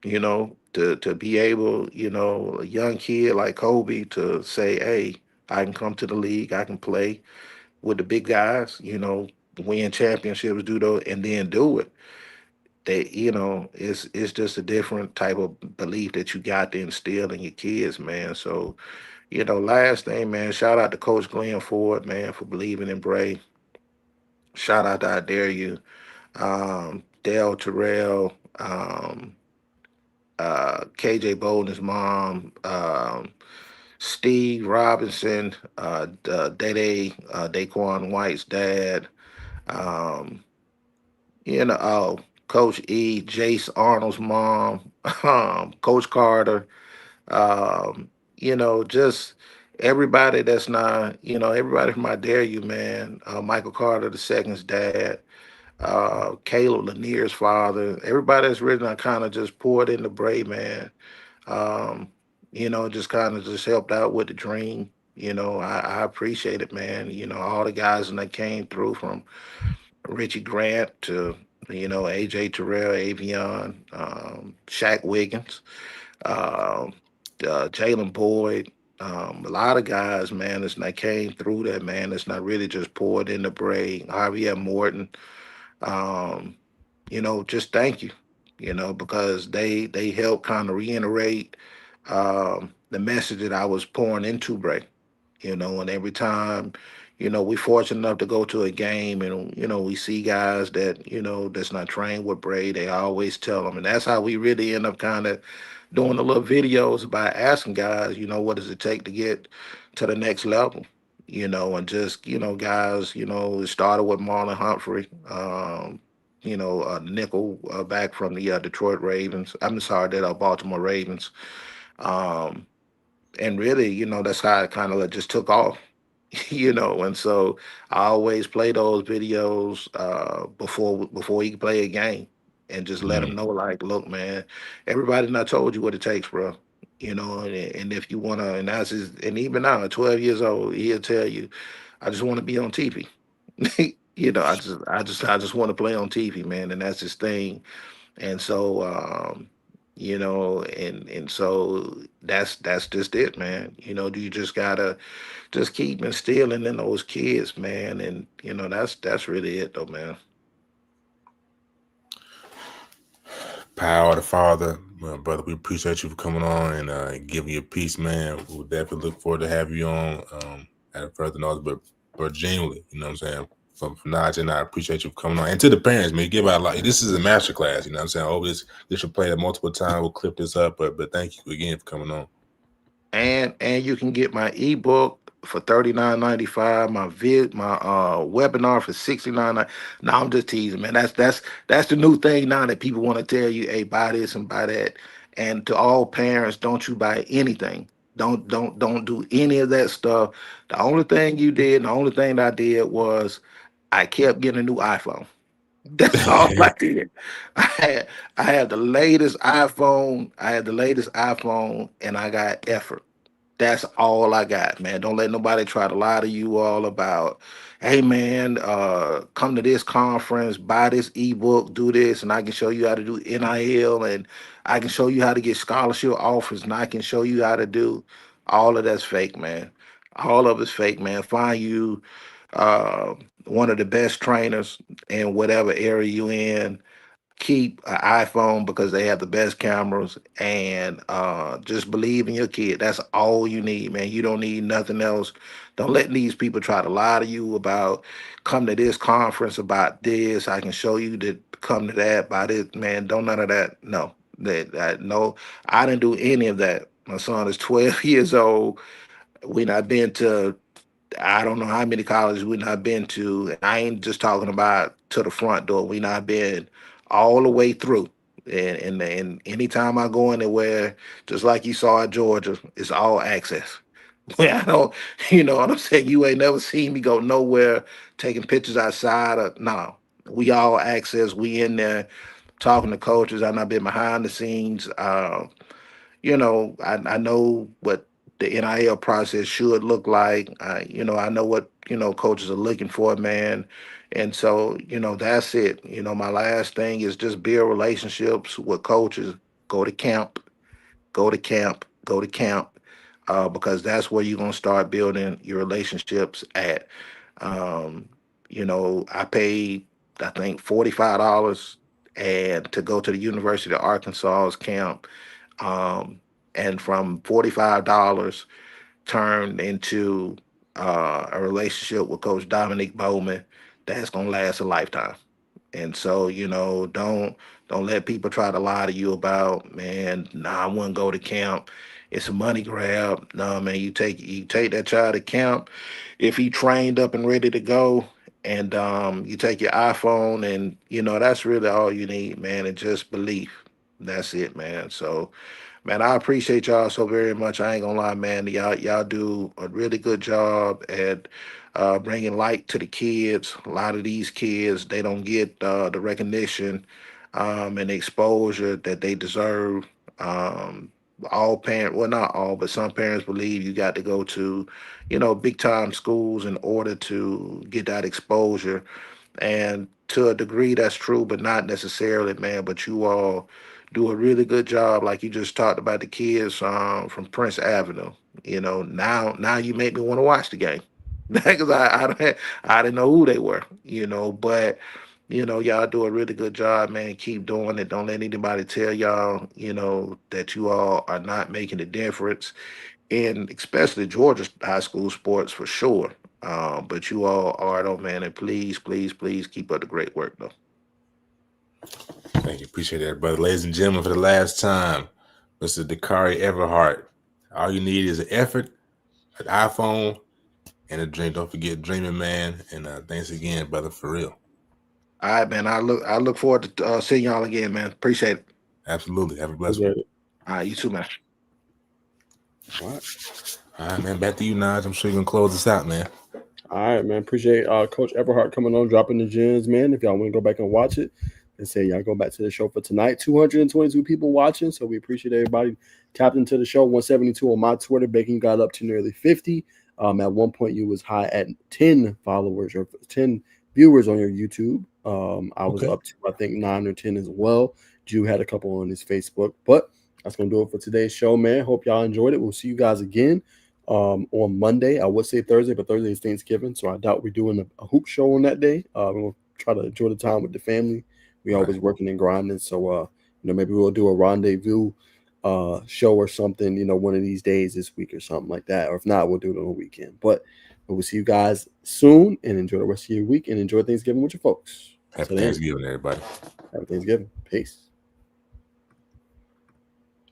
To be able, a young kid like Kobe to say, "Hey, I can come to the league, I can play with the big guys, win championships, do those, and then do it." It's just a different type of belief that you got to instill in your kids, man. So, last thing, man, shout out to Coach Glenn Ford, man, for believing in Bray. Shout out to I Dare You, Dale Terrell, KJ Bolden's mom, Steve Robinson, Dede, Daquan White's dad, um, oh, Coach E, Jace Arnold's mom, Coach Carter, just everybody that's not, everybody from I Dare You, man. Michael Carter the second's dad, Caleb Lanier's father, everybody that's written, I kind of just poured into Bray, man. Um, just kind of just helped out with the dream. I appreciate it, man. All the guys that came through from Richie Grant to AJ Terrell, Avion, Shaq Wiggins, um, Jalen Boyd. A lot of guys, man, that's not came through that, man. That's not really just poured in the Bray. Javier Morton. Um, just thank you. Because they help kind of reiterate the message that I was pouring into Bray. And every time, we fortunate enough to go to a game and, we see guys that, that's not trained with Bray, they always tell them. And that's how we really end up kind of doing the little videos by asking guys, what does it take to get to the next level? And just, guys, it started with Marlon Humphrey, nickel back from the Detroit Ravens. I'm sorry, that Baltimore Ravens. Um, and really, that's how it kind of just took off. And so I always play those videos before he can play a game, and just let him Mm. know, like, look, man, everybody not told you what it takes, bro. And if you wanna, and and even now, at 12 years old, he'll tell you, I just want to be on TV. I just want to play on TV, man, and that's his thing. And so, and so that's just it, man. You just gotta just keep instilling in those kids, man. And that's really it, though, man. Power the Father, brother. We appreciate you for coming on and giving your piece, man. We'll definitely look forward to have you on at a further notice, but genuinely, you know what I'm saying. From Naj and I appreciate you for coming on, and to the parents, man. Give out a lot. This is a master class, you know what I'm saying. Over this should play it multiple times. We'll clip this up, but thank you again for coming on. And you can get my ebook for $39.95, my webinar for $69. No, I'm just teasing, man. That's the new thing now that people want to tell you, hey, buy this and buy that. And to all parents, don't you buy anything. Don't do any of that stuff. The only thing you did, and the only thing I did was I kept getting a new iPhone. That's all I did. I had I had the latest iPhone. I had the latest iPhone, and I got effort. That's all I got, man. Don't let nobody try to lie to you all about, hey man, come to this conference, buy this ebook, do this, and I can show you how to do NIL, and I can show you how to get scholarship offers, and I can show you how to do all of that's fake, man. All of it's fake, man. Find you uh, one of the best trainers in whatever area you in, keep an iPhone because they have the best cameras, and just believe in your kid. That's all you need, man. You don't need nothing else. Don't let these people try to lie to you about come to this conference about this. I can show you that come to that by this, man. Don't none of that. No, that no. I didn't do any of that. My son is 12 years old. We not been to I don't know how many colleges we not been to, and I ain't just talking about to the front door. We not been all the way through. And anytime I go anywhere, just like you saw at Georgia, it's all access. I don't, you know what I'm saying? You ain't never seen me go nowhere taking pictures outside. No, we all access. We in there talking to coaches. I've not been behind the scenes. I know what the NIL process should look like. I know what, coaches are looking for, man. And so, that's it. My last thing is just build relationships with coaches. Go to camp, go to camp, go to camp, because that's where you're going to start building your relationships at. Um, I paid, I think, $45 and to go to the University of Arkansas's camp, um, and from $45 turned into a relationship with Coach Dominique Bowman that's gonna last a lifetime. And so, don't let people try to lie to you about, man, nah, I wouldn't go to camp. It's a money grab. No, man, you take that child to camp. If he trained up and ready to go, and you take your iPhone, and that's really all you need, man, and just belief. That's it, man. So man, I appreciate y'all so very much. I ain't gonna lie, man. Y'all do a really good job at bringing light to the kids. A lot of these kids, they don't get the recognition and the exposure that they deserve. Um, all parent, well, not all, but some parents believe you got to go to, big time schools in order to get that exposure. And to a degree, that's true, but not necessarily, man. But you all do a really good job, like you just talked about the kids from Prince Avenue. Now you make me want to watch the game because I didn't know who they were. But y'all do a really good job, man. Keep doing it. Don't let anybody tell y'all, that you all are not making a difference in especially Georgia high school sports for sure. But you all are though, man, and please, please, please keep up the great work though. Thank you. Appreciate that, brother. Ladies and gentlemen, for the last time, Mr. Dakari Everhart. All you need is an effort, an iPhone, and a dream. Don't forget dreaming, man. And thanks again, brother, for real. All right, man. I look forward to seeing y'all again, man. Appreciate it. Absolutely. Have a blessed Appreciate one. it. All right, you too, man. All right. All right, man. Back to you, Naj. I'm sure you're going to close this out, man. All right, man. Appreciate Coach Everhart coming on, dropping the gems, man. If y'all want to go back and watch it, and say y'all go back to the show for tonight. 222 people watching, so we appreciate everybody tapped into the show. 172 on my Twitter. Bacon got up to nearly 50. At one point, you was high at 10 followers or 10 viewers on your YouTube. I was up to I think 9 or 10 as well. Jew had a couple on his Facebook, but that's gonna do it for today's show, man. Hope y'all enjoyed it. We'll see you guys again on Monday. I would say Thursday, but Thursday is Thanksgiving, so I doubt we're doing a hoop show on that day. We'll try to enjoy the time with the family. We always working and grinding, so maybe we'll do a rendezvous show or something, one of these days this week or something like that. Or if not, we'll do it on the weekend. But we'll see you guys soon, and enjoy the rest of your week and enjoy Thanksgiving with your folks. Happy Thanksgiving, everybody. Happy Thanksgiving. Peace.